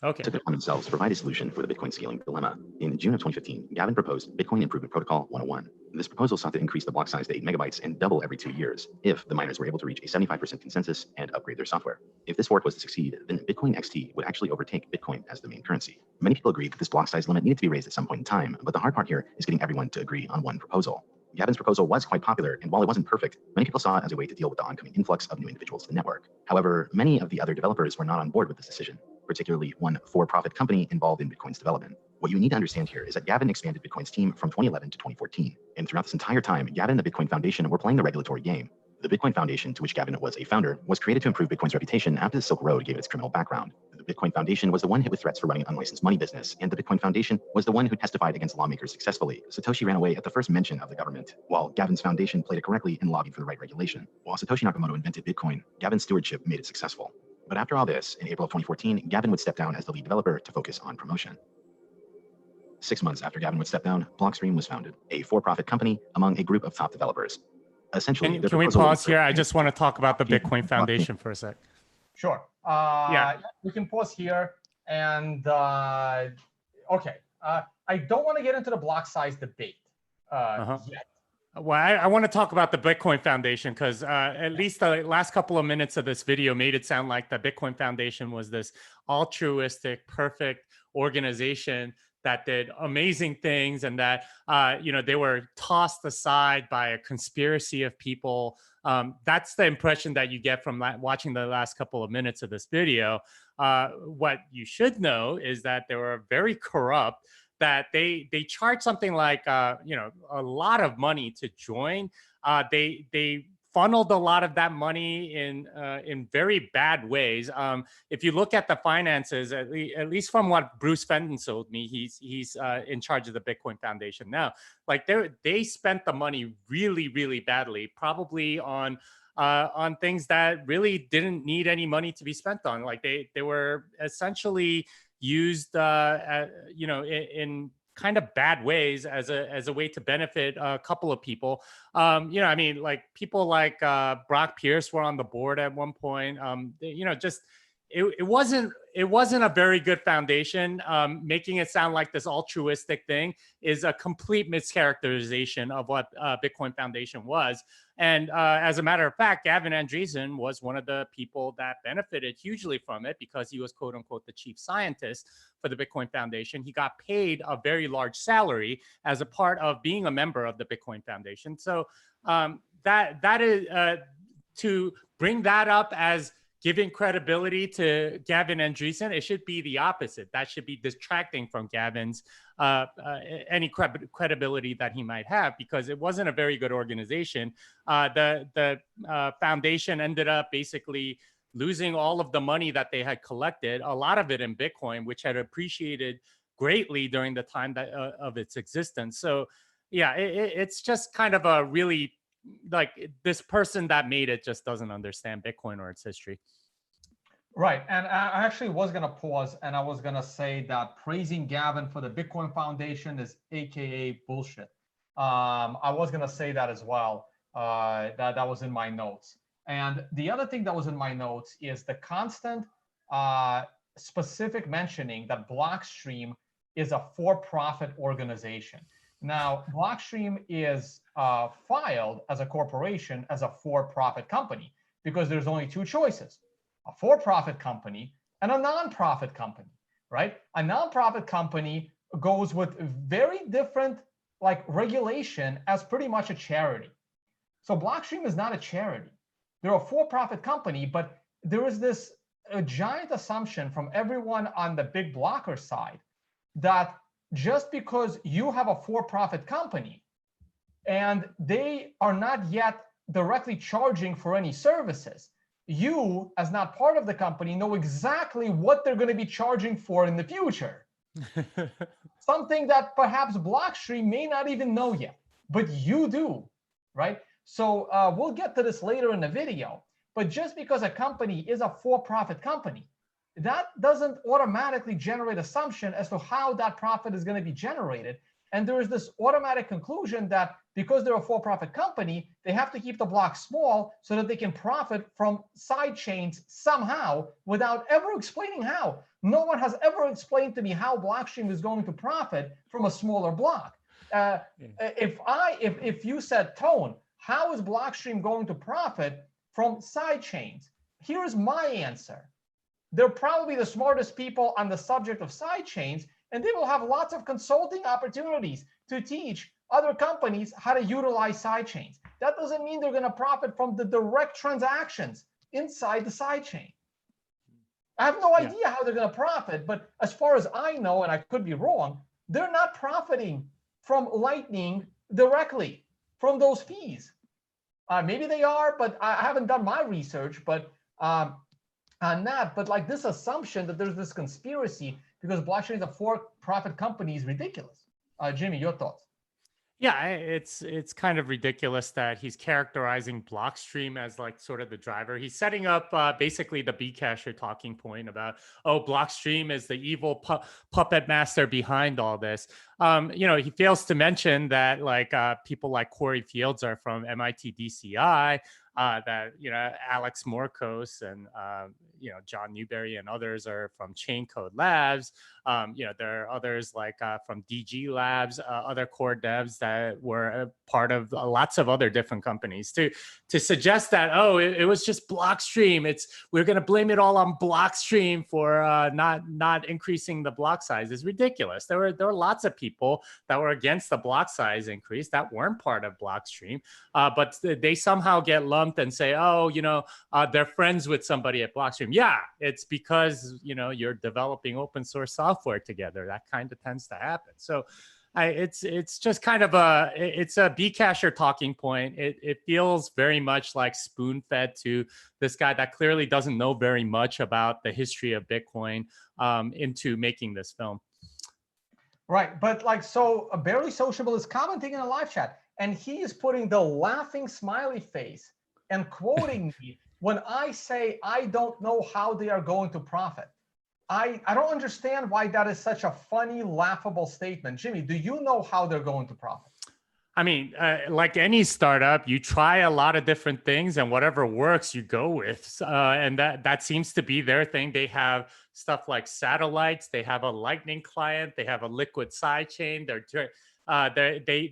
B: Okay.
C: Took it upon themselves to provide a solution for the Bitcoin scaling dilemma. In June of 2015, Gavin proposed Bitcoin Improvement Protocol 101. This proposal sought to increase the block size to 8 megabytes and double every 2 years if the miners were able to reach a 75% consensus and upgrade their software. If this fork was to succeed, then Bitcoin XT would actually overtake Bitcoin as the main currency. Many people agreed that this block size limit needed to be raised at some point in time, but the hard part here is getting everyone to agree on one proposal. Gavin's proposal was quite popular, and while it wasn't perfect, many people saw it as a way to deal with the oncoming influx of new individuals to the network. However, many of the other developers were not on board with this decision, particularly one for-profit company involved in Bitcoin's development. What you need to understand here is that Gavin expanded Bitcoin's team from 2011 to 2014, and throughout this entire time, Gavin and the Bitcoin Foundation were playing the regulatory game. The Bitcoin Foundation, to which Gavin was a founder, was created to improve Bitcoin's reputation after the Silk Road gave it its criminal background. The Bitcoin Foundation was the one hit with threats for running an unlicensed money business, and the Bitcoin Foundation was the one who testified against lawmakers successfully. Satoshi ran away at the first mention of the government, while Gavin's foundation played it correctly and lobbied for the right regulation. While Satoshi Nakamoto invented Bitcoin, Gavin's stewardship made it successful. But after all this, in April of 2014, Gavin would step down as the lead developer to focus on promotion. 6 months after Gavin would step down, Blockstream was founded, a for-profit company among a group of top developers. Essentially,
B: can we pause here? I just want to talk about the Bitcoin Foundation for a sec.
A: Sure. We can pause here. And okay, I don't want to get into the block size debate yet.
B: Well, I want to talk about the Bitcoin Foundation, because at least the last couple of minutes of this video made it sound like the Bitcoin Foundation was this altruistic, perfect organization that did amazing things, and that they were tossed aside by a conspiracy of people. That's the impression that you get from watching the last couple of minutes of this video. What you should know is that they were very corrupt, that they charge something like a lot of money to join. They funneled a lot of that money in very bad ways. If you look at the finances, at least from what Bruce Fenton told me, he's in charge of the Bitcoin Foundation now. Like they spent the money really, really badly, probably on things that really didn't need any money to be spent on. Like they were essentially used, in kind of bad ways as a way to benefit a couple of people. Like people like Brock Pierce were on the board at one point. It wasn't a very good foundation. Making it sound like this altruistic thing is a complete mischaracterization of what Bitcoin Foundation was. And as a matter of fact, Gavin Andreessen was one of the people that benefited hugely from it, because he was, quote unquote, the chief scientist for the Bitcoin Foundation. He got paid a very large salary as a part of being a member of the Bitcoin Foundation. So that is to bring that up as giving credibility to Gavin Andreessen, it should be the opposite. That should be detracting from Gavin's any credibility that he might have, because it wasn't a very good organization. The foundation ended up basically losing all of the money that they had collected, a lot of it in Bitcoin, which had appreciated greatly during the time of its existence. So yeah, it's just kind of a really, like, this person that made it just doesn't understand Bitcoin or its history.
A: Right. And I actually was going to pause, and I was going to say that praising Gavin for the Bitcoin Foundation is AKA bullshit. I was going to say that as well. That was in my notes. And the other thing that was in my notes is the constant specific mentioning that Blockstream is a for-profit organization. Now, Blockstream is filed as a corporation, as a for-profit company, because there's only two choices: a for-profit company and a non-profit company, right? A non-profit company goes with very different regulation as pretty much a charity. So Blockstream is not a charity. They're a for-profit company, but there is this giant assumption from everyone on the big blocker side that just because you have a for-profit company and they are not yet directly charging for any services, you, as not part of the company, know exactly what they're going to be charging for in the future. Something that perhaps Blockstream may not even know yet, but you do, right? So we'll get to this later in the video, but just because a company is a for-profit company, that doesn't automatically generate assumption as to how that profit is going to be generated. And there is this automatic conclusion that because they're a for-profit company, they have to keep the block small so that they can profit from side chains somehow, without ever explaining how. No one has ever explained to me how Blockstream is going to profit from a smaller block. If you said, Tone, how is Blockstream going to profit from side chains? Here's my answer. They're probably the smartest people on the subject of side chains, and they will have lots of consulting opportunities to teach other companies how to utilize side chains. That doesn't mean they're going to profit from the direct transactions inside the side chain. I have no idea how they're going to profit, but as far as I know, and I could be wrong, they're not profiting from Lightning directly from those fees. Maybe they are, but I haven't done my research, but on that. But like this assumption that there's this conspiracy because Blockstream is a for-profit company is ridiculous. Jimmy, your thoughts?
B: Yeah, it's kind of ridiculous that he's characterizing Blockstream as like sort of the driver. He's setting up basically the Bcasher talking point about, oh, Blockstream is the evil puppet master behind all this. He fails to mention that like people like Corey Fields are from MIT DCI, that Alex Morkos and John Newberry and others are from Chain Code Labs. There are others like from DG Labs, other core devs that were a part of lots of other different companies. To suggest that, oh, it was just Blockstream, we're going to blame it all on Blockstream for not increasing the block size is ridiculous. There were lots of people that were against the block size increase that weren't part of Blockstream, but they somehow get lumped and say, oh, they're friends with somebody at Blockstream. Yeah, it's because you're developing open source software together. That kind of tends to happen. So it's just kind of a Bcacher talking point. It feels very much like spoon fed to this guy that clearly doesn't know very much about the history of Bitcoin into making this film.
A: Right, but so Barely Sociable is commenting in a live chat, and he is putting the laughing smiley face and quoting me when I say I don't know how they are going to profit. I don't understand why that is such a funny, laughable statement. Jimmy, do you know how they're going to profit?
B: I mean, like any startup, you try a lot of different things, and whatever works, you go with. And that seems to be their thing. They have stuff like satellites. They have a Lightning client. They have a Liquid sidechain.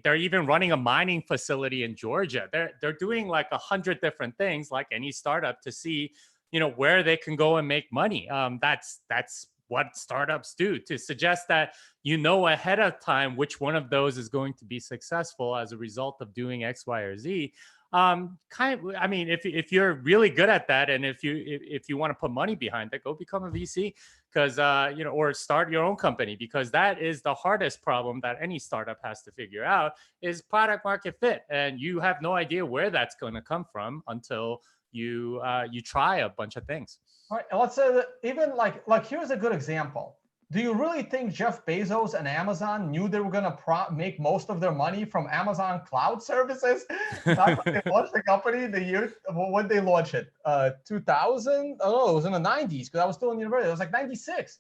B: They're even running a mining facility in Georgia. They're doing like 100 different things, like any startup, to see where they can go and make money. That's what startups do. To suggest that ahead of time which one of those is going to be successful as a result of doing X, Y, or Z. If you're really good at that, and if you want to put money behind it, go become a VC, because or start your own company, because that is the hardest problem that any startup has to figure out, is product market fit, and you have no idea where that's going to come from until you try a bunch of things.
A: All right, let's say that even like here's a good example. Do you really think Jeff Bezos and Amazon knew they were going to make most of their money from Amazon cloud services? That's when they launched the company, the year when they launched it, 2000? Oh, it was in the 90s, because I was still in university. It was like 96.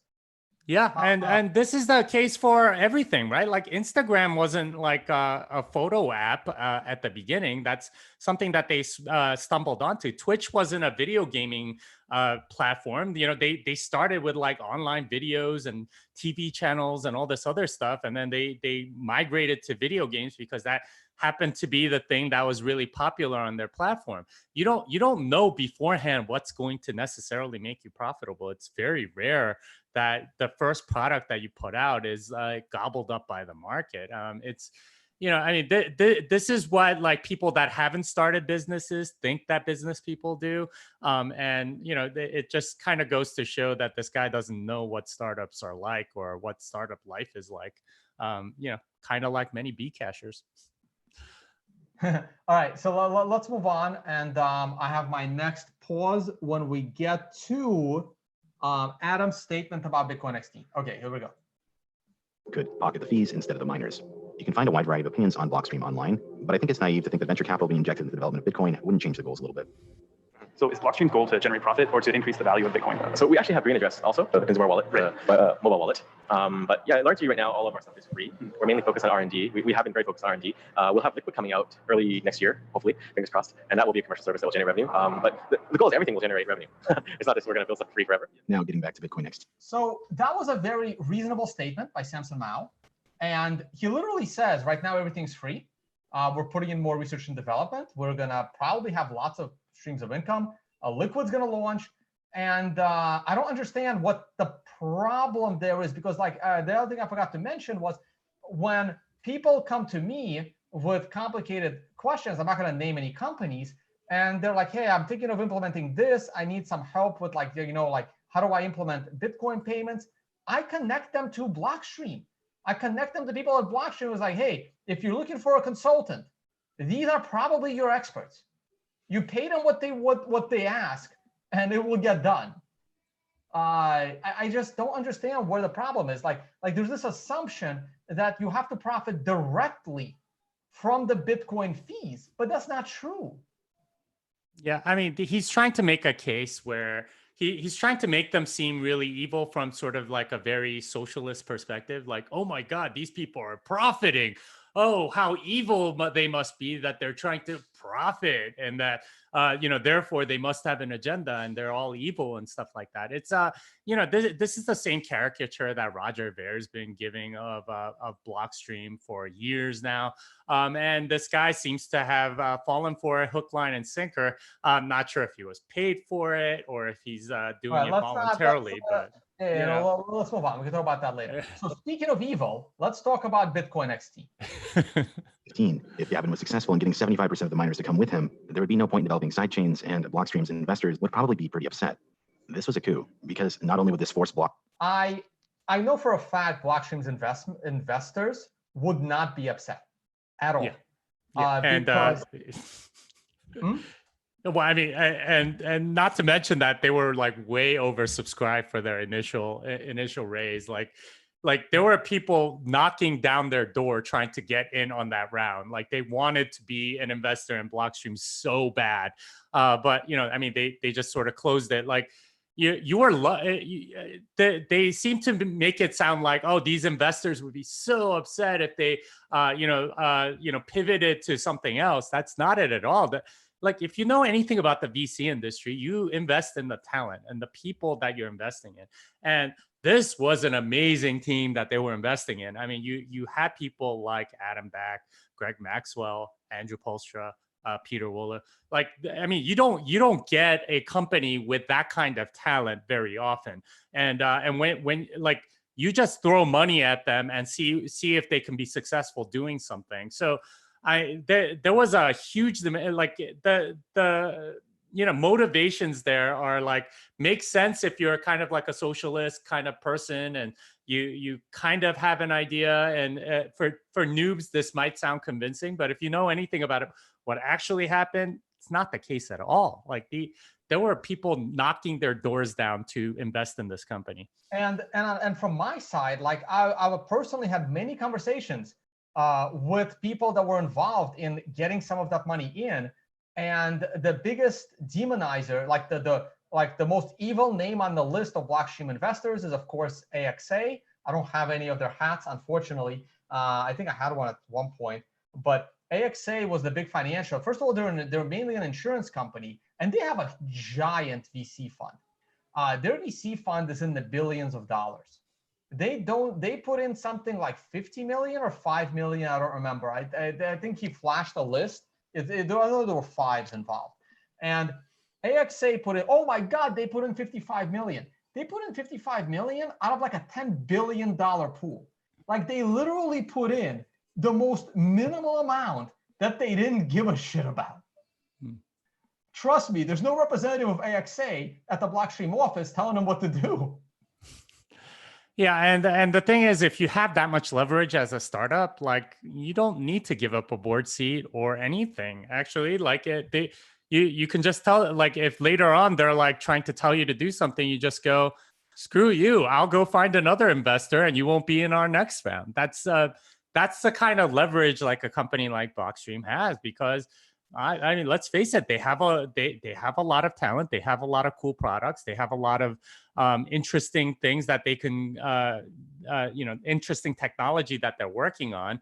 B: Yeah, and this is the case for everything, right? Like Instagram wasn't like a photo app at the beginning. That's something that they stumbled onto. Twitch wasn't a video gaming platform. They started with like online videos and TV channels and all this other stuff, and then they migrated to video games because that happened to be the thing that was really popular on their platform. You don't know beforehand what's going to necessarily make you profitable. It's very rare that the first product that you put out is gobbled up by the market. This is what like people that haven't started businesses think that business people do. It just kind of goes to show that this guy doesn't know what startups are like or what startup life is like. Kind of like many Bcachers.
A: All right, so let's move on. And I have my next pause when we get to Adam's statement about Bitcoin XT. Okay, here we go.
C: Could pocket the fees instead of the miners. You can find a wide variety of opinions on Blockstream online, but I think it's naive to think that venture capital being injected into the development of Bitcoin wouldn't change the goals a little bit.
F: So is Blockstream's goal to generate profit or to increase the value of Bitcoin? So we actually have green address also, the consumer wallet, mobile wallet. But yeah, largely right now, all of our stuff is free. We're mainly focused on R&D. We have been very focused on R&D. We'll have Liquid coming out early next year, hopefully, fingers crossed. And that will be a commercial service that will generate revenue. But the goal is everything will generate revenue. It's not just we're going to build stuff free forever.
C: Now getting back to Bitcoin next.
A: So that was a very reasonable statement by Samson Mao. And he literally says, right now, everything's free. We're putting in more research and development. We're going to probably have lots of streams of income. Liquid's going to launch. And I don't understand what the problem there is, because the other thing I forgot to mention was when people come to me with complicated questions, I'm not going to name any companies, and they're like, hey, I'm thinking of implementing this. I need some help with how do I implement Bitcoin payments? I connect them to Blockstream. I connect them to people at Blockstream who's like, hey, if you're looking for a consultant, these are probably your experts. You pay them what they ask, and it will get done. I just don't understand where the problem is. Like there's this assumption that you have to profit directly from the Bitcoin fees, but that's not true.
B: Yeah, I mean, he's trying to make a case where he's trying to make them seem really evil from sort of like a very socialist perspective. Like, oh my God, these people are profiting. oh, how evil they must be that they're trying to profit, and that therefore they must have an agenda and they're all evil and stuff like that. It's this is the same caricature that Roger Ver's been giving of Blockstream for years now, and this guy seems to have fallen for it hook, line, and sinker. I'm not sure if he was paid for it or if he's doing it voluntarily, but
A: let's move on. We can talk about that later. So speaking of evil, let's talk about Bitcoin XT.
C: 15. If Gavin was successful in getting 75% of the miners to come with him, there would be no point in developing sidechains, and Blockstream's investors would probably be pretty upset. This was a coup because not only would this force block.
A: I know for a fact Blockstream's investors would not be upset at all.
B: Because, well, I mean, and not to mention that they were like way oversubscribed for their initial raise. Like there were people knocking down their door trying to get in on that round. Like they wanted to be an investor in Blockstream so bad, but I mean, they just sort of closed it. Like they seem to make it sound like, oh, these investors would be so upset if they pivoted to something else. That's not it at all. Like if you know anything about the VC industry, you invest in the talent and the people that you're investing in. And this was an amazing team that they were investing in. I mean, you had people like Adam Back, Greg Maxwell, Andrew Polstra, Peter Wohler. Like, I mean, you don't get a company with that kind of talent very often. And when like you just throw money at them and see if they can be successful doing something. So there was a huge demand. Like the motivations there are like make sense if you're kind of like a socialist kind of person and you kind of have an idea, and for noobs this might sound convincing, but if you know anything about it, what actually happened, it's not the case at all. Like there were people knocking their doors down to invest in this company.
A: And from my side, like I personally had many conversations with people that were involved in getting some of that money in. And the biggest demonizer, like the most evil name on the list of Blockstream investors is, of course, AXA. I don't have any of their hats, unfortunately. I think I had one at one point, but AXA was the big financial. First of all, they're mainly an insurance company, and they have a giant VC fund. Their VC fund is in the billions of dollars. They put in something like 50 million or 5 million. I don't remember. I think he flashed a list. I know there were fives involved. And AXA put in, oh my God, they put in 55 million. They put in 55 million out of like a $10 billion pool. Like they literally put in the most minimal amount that they didn't give a shit about. Trust me, there's no representative of AXA at the Blockstream office telling them what to do.
B: Yeah, and the thing is, if you have that much leverage as a startup, like you don't need to give up a board seat or anything. Actually, like you can just tell, like if later on they're like trying to tell you to do something, you just go, screw you, I'll go find another investor and you won't be in our next round. That's the kind of leverage like a company like Blockstream has, because I mean, let's face it, they have a lot of talent, they have a lot of cool products, they have a lot of interesting things that they can interesting technology that they're working on.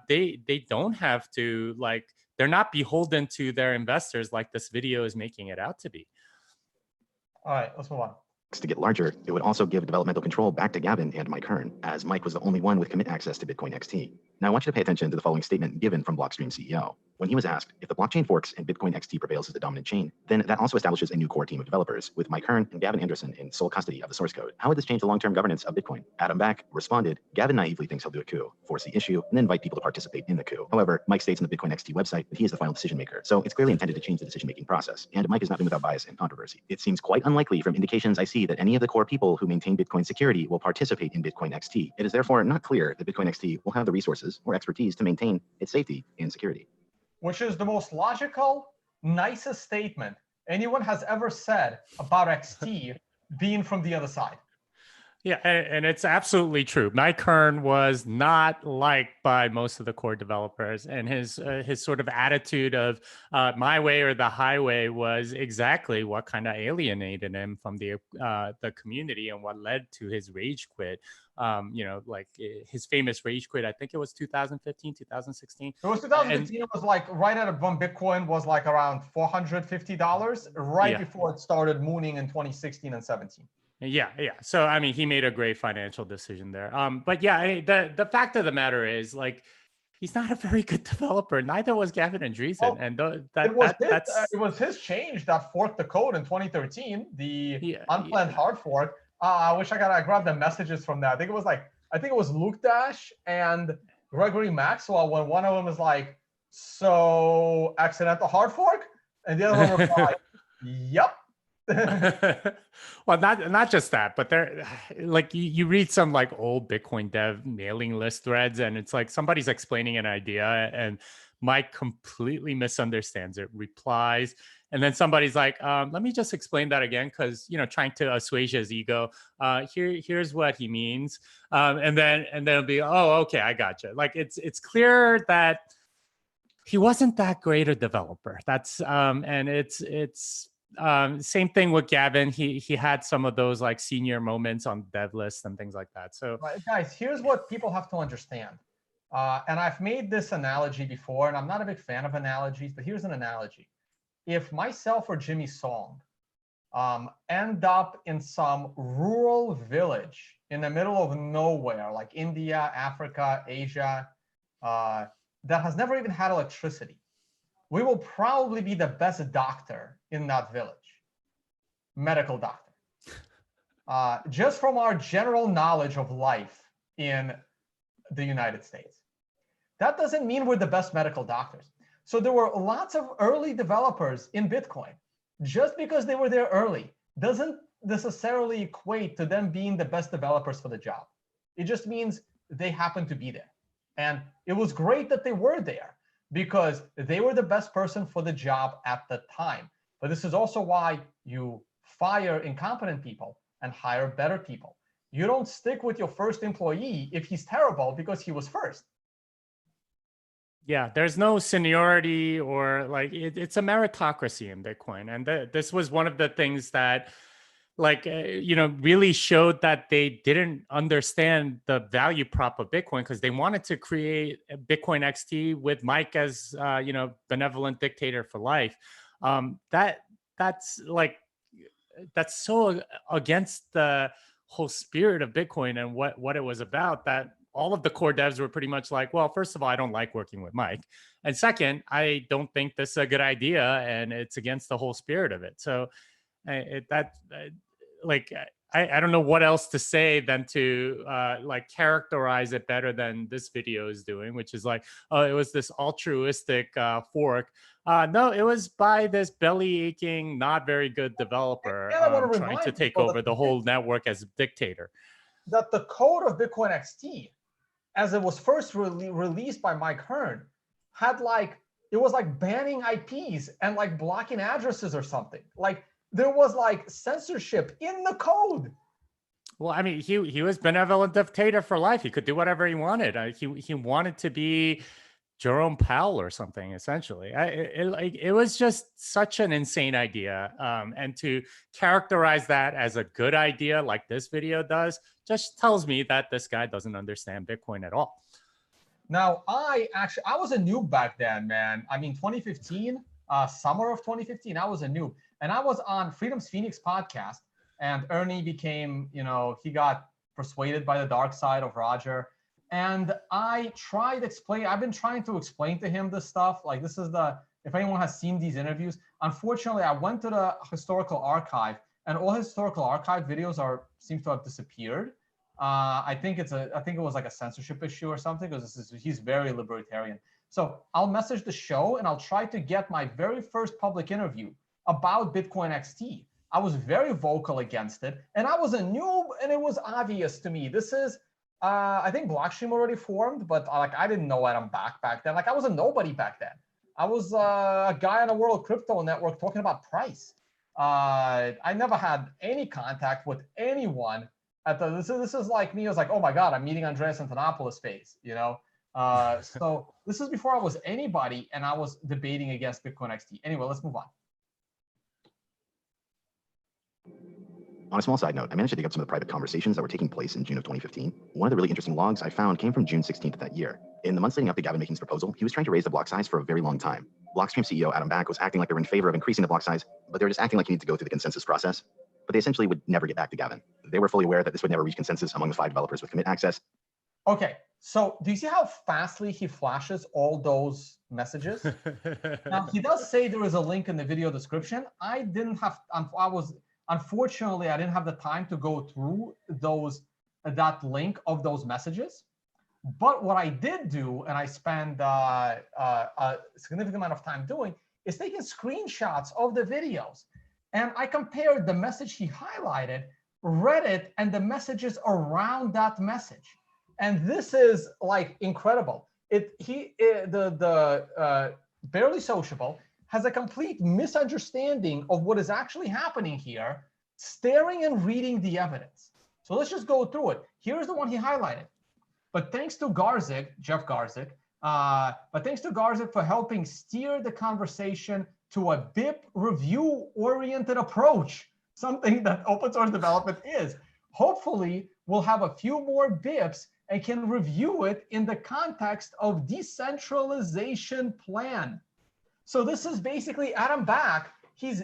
B: They don't have to, like, they're not beholden to their investors like this video is making it out to be.
A: All right, let's move on.
C: To get larger, it would also give developmental control back to Gavin and Mike Hearn, as Mike was the only one with commit access to Bitcoin XT. Now I want you to pay attention to the following statement given from Blockstream CEO. When he was asked if the blockchain forks and Bitcoin XT prevails as the dominant chain, then that also establishes a new core team of developers with Mike Hearn and Gavin Anderson in sole custody of the source code. How would this change the long-term governance of Bitcoin? Adam Back responded, Gavin naively thinks he'll do a coup, force the issue, and then invite people to participate in the coup. However, Mike states in the Bitcoin XT website that he is the final decision maker, so it's clearly intended to change the decision-making process, and Mike has not been without bias and controversy. It seems quite unlikely from indications I see that any of the core people who maintain Bitcoin security will participate in Bitcoin XT. It is therefore not clear that Bitcoin XT will have the resources or expertise to maintain its safety and security.
A: Which is the most logical, nicest statement anyone has ever said about XT being from the other side.
B: Yeah, and it's absolutely true. Mike Hearn was not liked by most of the core developers, and his sort of attitude of my way or the highway was exactly what kind of alienated him from the community and what led to his rage quit. You know, like his famous rage quit. I think it was 2015, 2016.
A: It was 2015. It was like right at when Bitcoin was like around $450, right before it started mooning in 2016 and 17.
B: Yeah. So I mean, he made a great financial decision there. But yeah, the fact of the matter is, like, he's not a very good developer. Neither was Gavin Andreessen,
A: Well,
B: and
A: it was his change that forked the code in 2013, the unplanned hard fork. I wish I grabbed the messages from that. I think it was Luke Dash and Gregory Maxwell when one of them was like, "So accidental hard fork," and the other one replied, "Yep."
B: Well, not just that, but there, like, you read some like old Bitcoin dev mailing list threads, and it's like somebody's explaining an idea and Mike completely misunderstands it, replies, and then somebody's like, let me just explain that again, because, you know, trying to assuage his ego. Here's what he means, and then it'll be, oh, okay, I gotcha. Like, it's clear that he wasn't that great a developer. That's and it's same thing with Gavin. He had some of those like senior moments on dev lists and things like that. So
A: guys, here's what people have to understand. And I've made this analogy before, and I'm not a big fan of analogies, but here's an analogy. If myself or Jimmy Song end up in some rural village in the middle of nowhere, like India, Africa, Asia, that has never even had electricity, we will probably be the best doctor in that village, medical doctor. Just from our general knowledge of life in the United States. That doesn't mean we're the best medical doctors. So there were lots of early developers in Bitcoin. Just because they were there early doesn't necessarily equate to them being the best developers for the job. It just means they happen to be there. And it was great that they were there, because they were the best person for the job at the time. But this is also why you fire incompetent people and hire better people. You don't stick with your first employee if he's terrible because he was first.
B: Yeah, there's no seniority or like it's a meritocracy in Bitcoin. And this was one of the things that, like, you know, really showed that they didn't understand the value prop of Bitcoin, because they wanted to create Bitcoin XT with Mike as, you know, benevolent dictator for life. That's so against the whole spirit of Bitcoin and what it was about, that all of the core devs were pretty much like, well, first of all, I don't like working with Mike. And second, I don't think this is a good idea, and it's against the whole spirit of it. So I don't know what else to say than to like characterize it better than this video is doing, which is like, oh, it was this altruistic fork. No, it was by this belly aching, not very good developer trying to take over the whole network as a dictator.
A: That the code of Bitcoin XT, as it was first released by Mike Hearn, had like, it was like banning IPs and like blocking addresses or something. Like, there was like censorship in the code.
B: Well, I mean, he was benevolent dictator for life. He could do whatever he wanted. He wanted to be Jerome Powell or something, essentially. It was just such an insane idea. And to characterize that as a good idea, like this video does, just tells me that this guy doesn't understand Bitcoin at all.
A: Now, I was a noob back then, man. I mean, 2015, summer of 2015, I was a noob. And I was on Freedom's Phoenix podcast, and Ernie became, you know, he got persuaded by the dark side of Roger. And I've been trying to explain to him this stuff. Like, this is if anyone has seen these interviews, unfortunately, I went to the historical archive, and all historical archive videos seem to have disappeared. I think it was like a censorship issue or something, because he's very libertarian. So I'll message the show and I'll try to get my very first public interview about Bitcoin XT. I was very vocal against it, and I was a noob, and it was obvious to me. This is, I think Blockstream already formed, but like, I didn't know Adam back then. Like, I was a nobody back then. I was a guy on a World Crypto Network talking about price. I never had any contact with anyone This is like me. I was like, oh my god, I'm meeting Andreas Antonopoulos phase, you know. So this is before I was anybody, and I was debating against Bitcoin XT. Anyway, let's move on.
C: On a small side note, I managed to dig up some of the private conversations that were taking place in June of 2015. One of the really interesting logs I found came from June 16th of that year. In the months leading up to Gavin making his proposal, he was trying to raise the block size for a very long time. Blockstream CEO Adam Back was acting like they were in favor of increasing the block size, but they were just acting like you need to go through the consensus process. But they essentially would never get back to Gavin. They were fully aware that this would never reach consensus among the 5 developers with commit access.
A: Okay, so do you see how fastly he flashes all those messages? Now, he does say there is a link in the video description. Unfortunately, I didn't have the time to go through that link of those messages. But what I did do, and I spent a significant amount of time doing, is taking screenshots of the videos. And I compared the message he highlighted, read it, and the messages around that message. And this is like incredible. Barely Sociable has a complete misunderstanding of what is actually happening here, staring and reading the evidence. So let's just go through it. Here's the one he highlighted. But thanks to Garzik, Jeff Garzik, but thanks to Garzik for helping steer the conversation to a BIP review-oriented approach, something that open source development is. Hopefully, we'll have a few more BIPs and can review it in the context of decentralization plan. So this is basically Adam Back. He's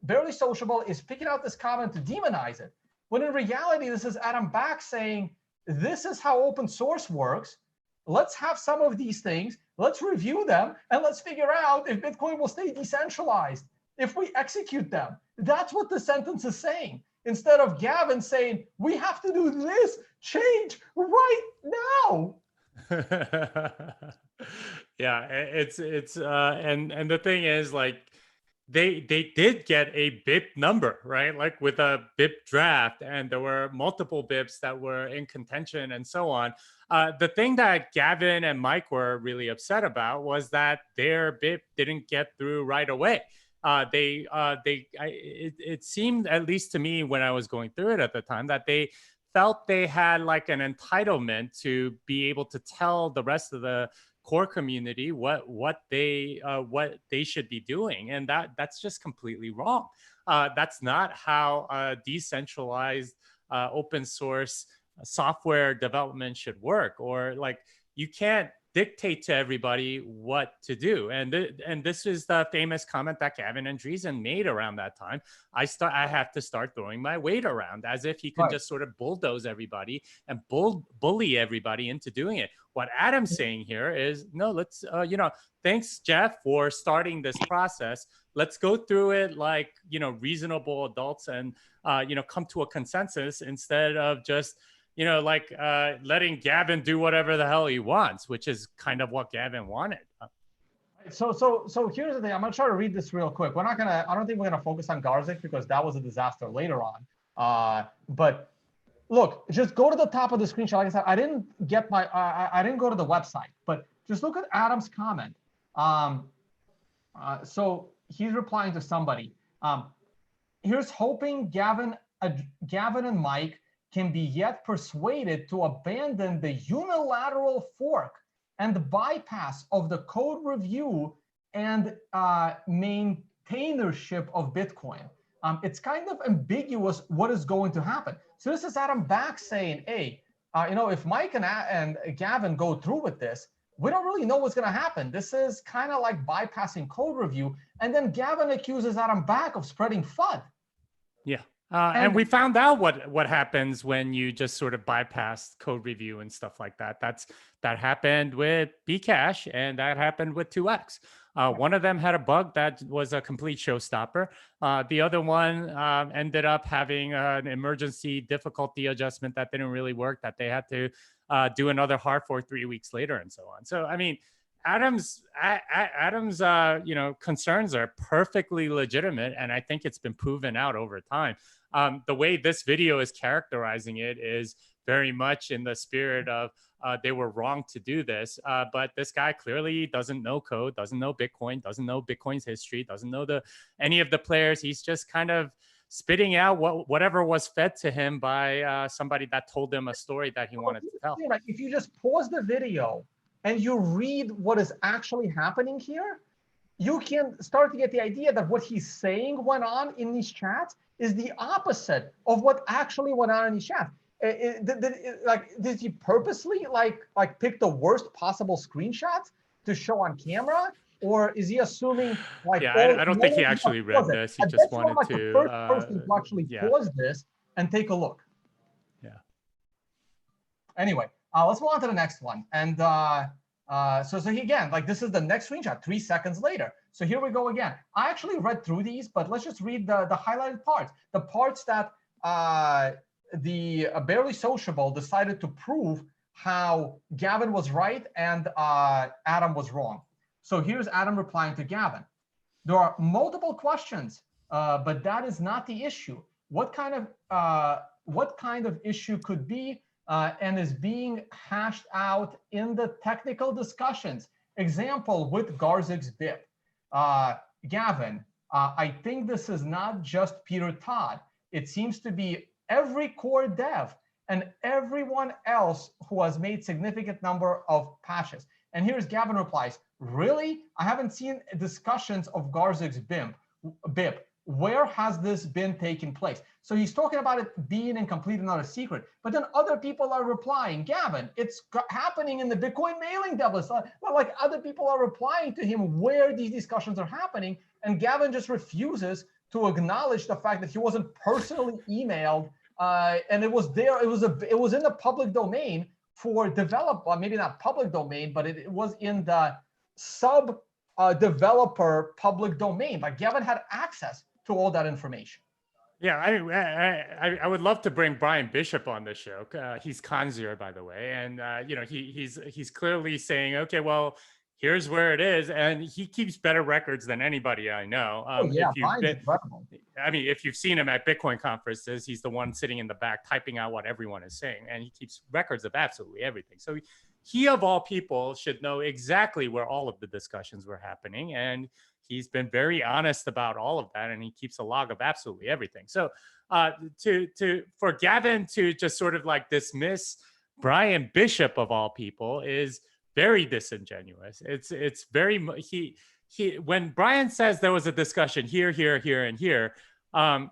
A: Barely Sociable is picking out this comment to demonize it. When in reality, this is Adam Back saying, this is how open source works. Let's have some of these things. Let's review them. And let's figure out if Bitcoin will stay decentralized if we execute them. That's what the sentence is saying. Instead of Gavin saying, we have to do this change right now.
B: Yeah, and the thing is, like, they did get a BIP number, right? Like with a BIP draft, and there were multiple BIPs that were in contention and so on. The thing that Gavin and Mike were really upset about was that their BIP didn't get through right away. It seemed, at least to me when I was going through it at the time, that they felt they had like an entitlement to be able to tell the rest of the core community what they should be doing, and that's just completely wrong. That's not how decentralized open source software development should work. Or like, you can't dictate to everybody what to do. And this is the famous comment that Gavin Andreessen made around that time. I have to start throwing my weight around, as if he can just sort of bulldoze everybody and bully everybody into doing it. What Adam's saying here is, no, let's, thanks, Jeff, for starting this process. Let's go through it like, reasonable adults and, come to a consensus instead of just, letting Gavin do whatever the hell he wants, which is kind of what Gavin wanted.
A: So here's the thing. I'm gonna try to read this real quick. I don't think we're gonna focus on Garzik because that was a disaster later on. But look, just go to the top of the screenshot. Like I said, I didn't go to the website, but just look at Adam's comment. So he's replying to somebody. Here's hoping Gavin and Mike can be yet persuaded to abandon the unilateral fork and the bypass of the code review and maintainership of Bitcoin. It's kind of ambiguous what is going to happen. So this is Adam Back saying, hey, if Mike and Gavin go through with this, we don't really know what's going to happen. This is kind of like bypassing code review. And then Gavin accuses Adam Back of spreading FUD.
B: Yeah. And we found out what happens when you just sort of bypass code review and stuff like that. That happened with Bcash, and that happened with 2x. One of them had a bug that was a complete showstopper. The other one ended up having an emergency difficulty adjustment that didn't really work, that they had to do another hard fork 3 weeks later and so on. So, I mean, Adam's concerns are perfectly legitimate, and I think it's been proven out over time. The way this video is characterizing it is very much in the spirit of they were wrong to do this, but this guy clearly doesn't know code, doesn't know Bitcoin, doesn't know Bitcoin's history, doesn't know any of the players. He's just kind of spitting out whatever was fed to him by somebody that told him a story that he wanted to tell.
A: Like, if you just pause the video and you read what is actually happening here, you can start to get the idea that what he's saying went on in these chats is the opposite of what actually went on in these chats. Did he purposely like pick the worst possible screenshots to show on camera, or is he assuming like?
B: Yeah, I don't think he actually read this. He just wanted
A: like
B: to.
A: The first person to actually pause this and take a look.
B: Yeah.
A: Anyway, let's move on to the next one. And so again, like this is the next screenshot 3 seconds later. So here we go again. I actually read through these, but let's just read the highlighted parts. The parts that the Barely Sociable decided to prove how Gavin was right and Adam was wrong. So here's Adam replying to Gavin. There are multiple questions, but that is not the issue. What kind of issue could be and is being hashed out in the technical discussions? Example with Garzig's BIP. Gavin, I think this is not just Peter Todd. It seems to be every core dev and everyone else who has made significant number of patches. And here's Gavin replies, really? I haven't seen discussions of Garzig's BIP. Where has this been taking place? So he's talking about it being in complete and utter secret, but then other people are replying, Gavin, it's happening in the Bitcoin mailing dev list. Like other people are replying to him where these discussions are happening, and Gavin just refuses to acknowledge the fact that he wasn't personally emailed, and it was there. It was in the public domain for maybe not public domain, but it was in the sub developer public domain. Like Gavin had access to all that information.
B: Yeah, I would love to bring Brian Bishop on the show. He's Conzir, by the way, and he's clearly saying, okay, well, here's where it is, and he keeps better records than anybody I know.
A: Brian's incredible.
B: I mean, if you've seen him at Bitcoin conferences, he's the one sitting in the back typing out what everyone is saying, and he keeps records of absolutely everything. So he, of all people, should know exactly where all of the discussions were happening, and he's been very honest about all of that, and he keeps a log of absolutely everything. So for Gavin to just sort of like dismiss Brian Bishop, of all people, is very disingenuous. It's very when Brian says there was a discussion here, and here,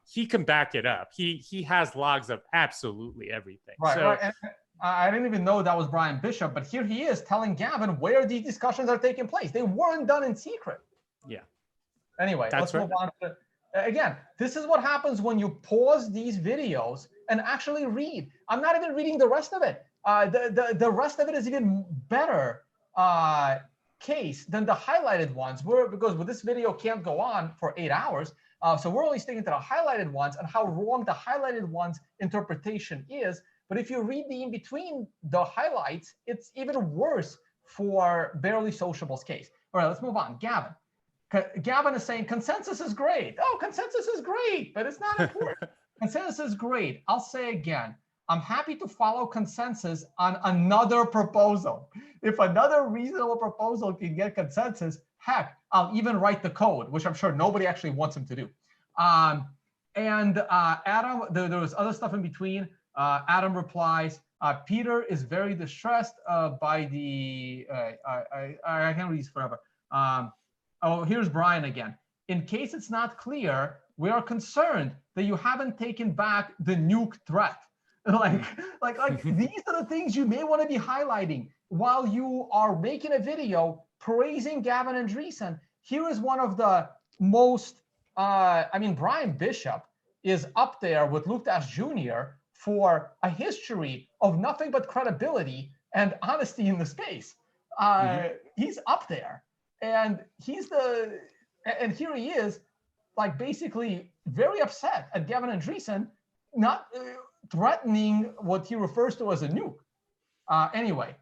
B: he can back it up. He has logs of absolutely everything.
A: Right. And I didn't even know that was Brian Bishop, but here he is telling Gavin where these discussions are taking place. They weren't done in secret.
B: Yeah.
A: Anyway, let's move on to, again, this is what happens when you pause these videos and actually read. I'm not even reading the rest of it. The rest of it is even better case than the highlighted ones, because this video can't go on for 8 hours. So we're only sticking to the highlighted ones and how wrong the highlighted ones interpretation is. But if you read the in between the highlights, it's even worse for Barely Sociable's case. All right, let's move on. Gavin is saying consensus is great. Oh, consensus is great, but it's not important. Consensus is great. I'll say again, I'm happy to follow consensus on another proposal. If another reasonable proposal can get consensus, heck, I'll even write the code, which I'm sure nobody actually wants him to do. Adam, there was other stuff in between. Adam replies, Peter is very distressed by the, I can't read these forever. Oh, here's Brian again. In case it's not clear, we are concerned that you haven't taken back the nuke threat. Like these are the things you may want to be highlighting while you are making a video praising Gavin Andreessen. Here is one of the most, Brian Bishop is up there with Luke Dash Jr. for a history of nothing but credibility and honesty in the space. He's up there. And and here he is, like basically very upset at Gavin Andreessen not threatening what he refers to as a nuke. Anyway,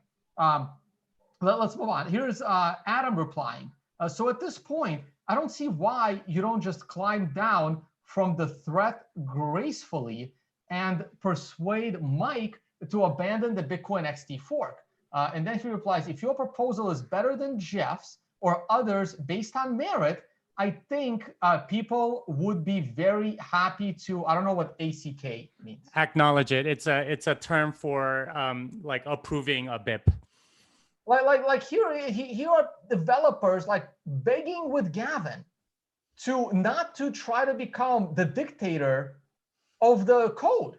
A: let's move on. Here's Adam replying. So at this point, I don't see why you don't just climb down from the threat gracefully and persuade Mike to abandon the Bitcoin XT fork. And then he replies, if your proposal is better than Jeff's or others based on merit, I think people would be very happy to, I don't know what ACK means.
B: Acknowledge it. It's a term for like approving a BIP.
A: Like here are developers like begging with Gavin to not to try to become the dictator of the code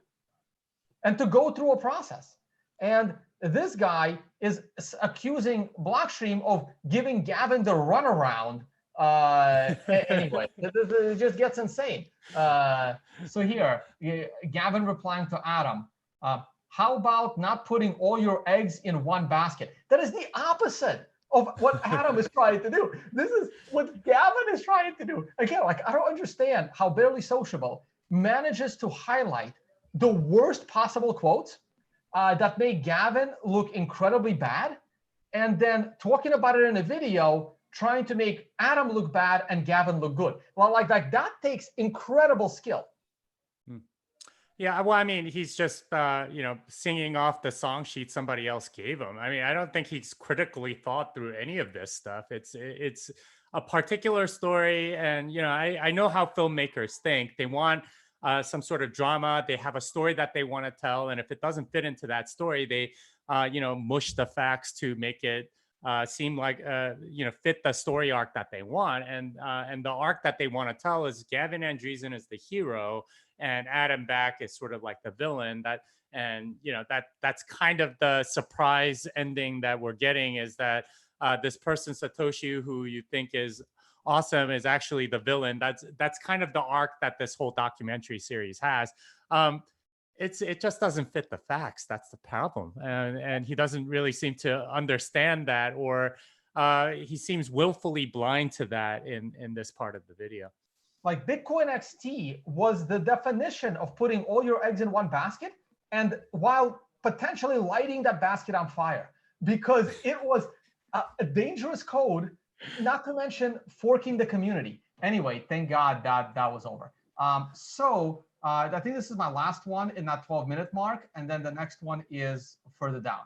A: and to go through a process. And this guy is accusing Blockstream of giving Gavin the runaround. Anyway, it just gets insane. So here, Gavin replying to Adam, how about not putting all your eggs in one basket? That is the opposite of what Adam is trying to do. This is what Gavin is trying to do. Again, like, I don't understand how Barely Sociable manages to highlight the worst possible quotes that make Gavin look incredibly bad, and then talking about it in a video, trying to make Adam look bad and Gavin look good. Well, like that takes incredible skill.
B: Yeah, well, I mean, he's just, singing off the song sheet somebody else gave him. I mean, I don't think he's critically thought through any of this stuff. It's a particular story. And, I know how filmmakers think. They want some sort of drama. They have a story that they want to tell. And if it doesn't fit into that story, they, mush the facts to make it seem like, fit the story arc that they want. And the arc that they want to tell is Gavin Andreessen is the hero, and Adam Back is sort of like the villain. That's kind of the surprise ending that we're getting, is that this person Satoshi, who you think is awesome, is actually the villain. That's kind of the arc that this whole documentary series has. It just doesn't fit the facts. That's the problem, and he doesn't really seem to understand that, or he seems willfully blind to that in this part of the video.
A: Like Bitcoin XT was the definition of putting all your eggs in one basket, and while potentially lighting that basket on fire, because it was a dangerous code, not to mention forking the community. Anyway, thank God that was over. So I think this is my last one in that 12-minute mark, and then the next one is further down.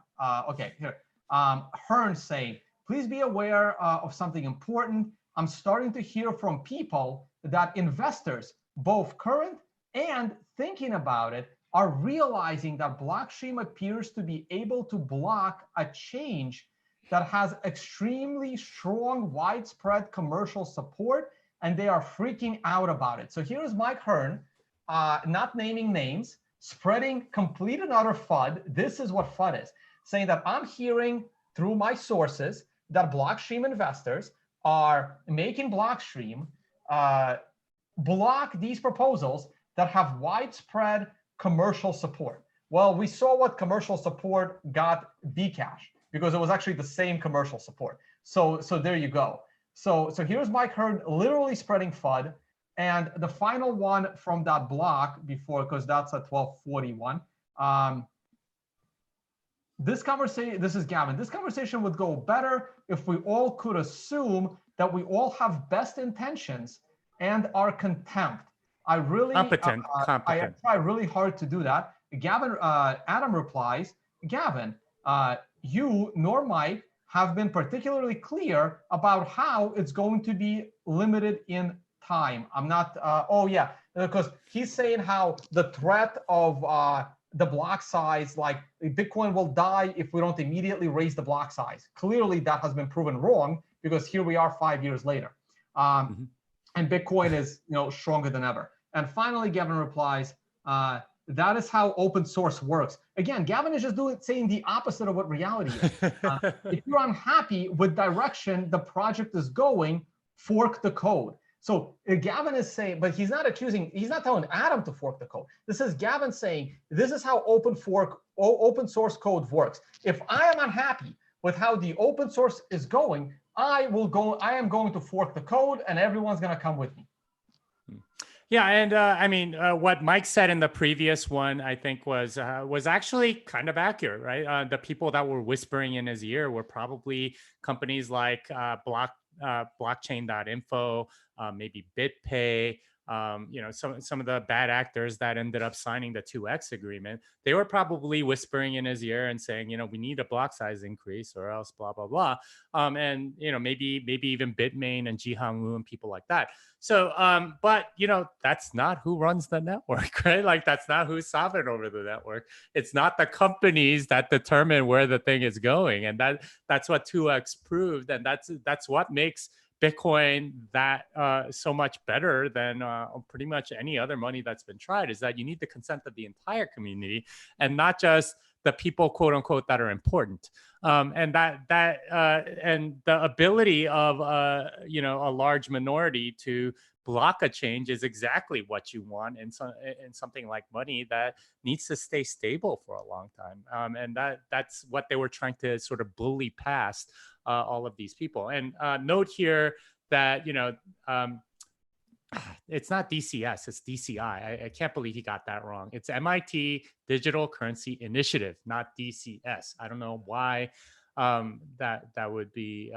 A: Okay, here. Hearn saying, please be aware of something important. I'm starting to hear from people that investors, both current and thinking about it, are realizing that Blockstream appears to be able to block a change that has extremely strong, widespread commercial support, and they are freaking out about it. So here's Mike Hearn, not naming names, spreading complete and utter FUD. This is what FUD is, saying that I'm hearing through my sources that Blockstream investors are making Blockstream block these proposals that have widespread commercial support. Well, we saw what commercial support got Bcash, because it was actually the same commercial support. So there you go. So here's Mike Hearn literally spreading FUD. And the final one from that block before, because that's at 12:41. This is Gavin. This conversation would go better if we all could assume that we all have best intentions and are contempt. I really,
B: competent.
A: I try really hard to do that. Gavin, Adam replies, Gavin, you nor Mike have been particularly clear about how it's going to be limited in time. I'm not, oh yeah, because he's saying how the threat of the block size, like Bitcoin will die if we don't immediately raise the block size. Clearly that has been proven wrong, because here we are 5 years later. And Bitcoin is stronger than ever. And finally, Gavin replies, that is how open source works. Again, Gavin is just saying the opposite of what reality is. If you're unhappy with direction the project is going, fork the code. So Gavin is saying, but he's not telling Adam to fork the code. This is Gavin saying, this is how open source code works. If I am unhappy with how the open source is going, I am going to fork the code, and everyone's going to come with me.
B: Yeah, and I mean, what Mike said in the previous one, I think, was actually kind of accurate, right? The people that were whispering in his ear were probably companies like blockchain.info, maybe BitPay, you know, some of the bad actors that ended up signing the 2x agreement, they were probably whispering in his ear and saying, you know, we need a block size increase or else blah blah blah. And you know, maybe even Bitmain and Jihan Wu and people like that. So but you know, that's not who runs the network, right? Like that's not who's sovereign over the network. It's not the companies that determine where the thing is going, and that's what 2x proved, and that's what makes Bitcoin that so much better than pretty much any other money that's been tried, is that you need the consent of the entire community and not just the people, quote unquote, that are important. And and the ability of you know, a large minority to block a change is exactly what you want in something like money that needs to stay stable for a long time. And that's what they were trying to sort of bully past all of these people. And note here that, you know, it's not DCS, it's DCI. I can't believe he got that wrong. It's MIT Digital Currency Initiative, not DCS. I don't know why that would be.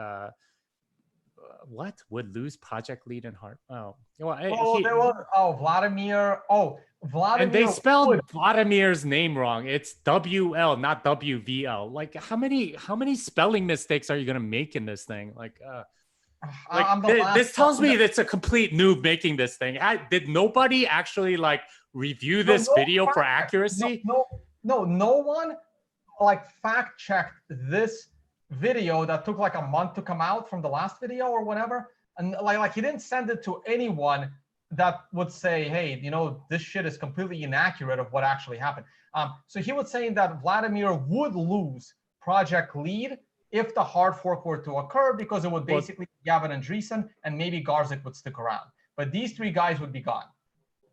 B: What would lose project lead and heart? Oh, well,
A: Vladimir. Oh, Vladimir.
B: And they spelled Vladimir's name wrong. It's WL, not WVL. Like, how many spelling mistakes are you gonna make in this thing? Like, this tells me that's a complete noob making this thing. Did nobody actually like review this video for accuracy?
A: No one like fact checked this video that took like a month to come out from the last video or whatever, and like he didn't send it to anyone that would say, hey, you know, this shit is completely inaccurate of what actually happened. So he was saying that Vladimir would lose project lead if the hard fork were to occur, because it would basically be Gavin Andresen and maybe Garzik would stick around, but these three guys would be gone.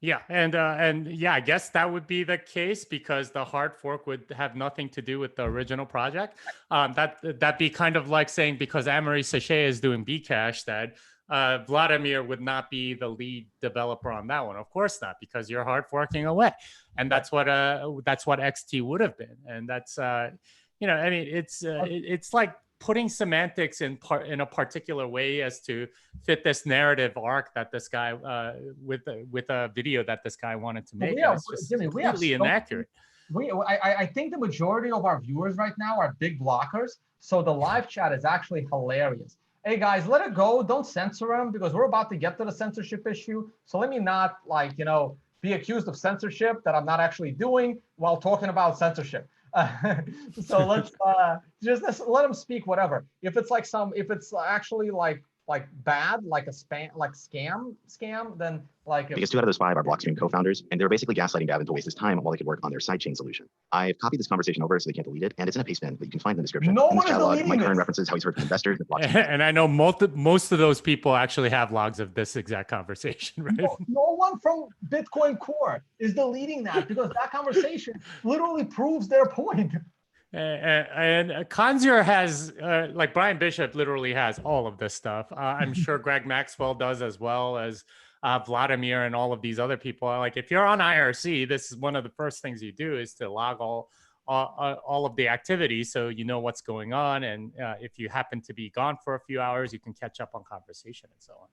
B: Yeah, and yeah, I guess that would be the case because the hard fork would have nothing to do with the original project. That'd be kind of like saying because Amory Sachet is doing Bcash that Vladimir would not be the lead developer on that one. Of course not, because you're hard forking away, and that's what XT would have been. And that's you know, I mean, it's like putting semantics in a particular way as to fit this narrative arc that this guy with a video that this guy wanted to make. It's just completely inaccurate.
A: I think the majority of our viewers right now are big blockers, so the live chat is actually hilarious. Hey guys, let it go. Don't censor him, because we're about to get to the censorship issue. So let me not, like, you know, be accused of censorship that I'm not actually doing while talking about censorship. So let's just let him speak whatever. If it's like if it's actually like bad, like a scam, then like.
C: Because 2 out of those 5 are Blockstream co-founders, and they were basically gaslighting Gavin to waste his time while they could work on their sidechain solution. I've copied this conversation over so they can't delete it, and it's in a paste bin that you can find in the description.
A: No
C: in
A: one
C: this
A: is
C: chat log,
A: deleting
C: Mike Hearn
A: this.
C: references how he's heard from investors.
B: And I know most of those people actually have logs of this exact conversation, right?
A: No one from Bitcoin Core is deleting that, because that conversation literally proves their point.
B: And Conzier has, like Brian Bishop literally has all of this stuff. I'm sure Greg Maxwell does, as well as Vladimir and all of these other people. Like, if you're on IRC, this is one of the first things you do is to log all of the activity, so you know what's going on. And if you happen to be gone for a few hours, you can catch up on conversation and so on.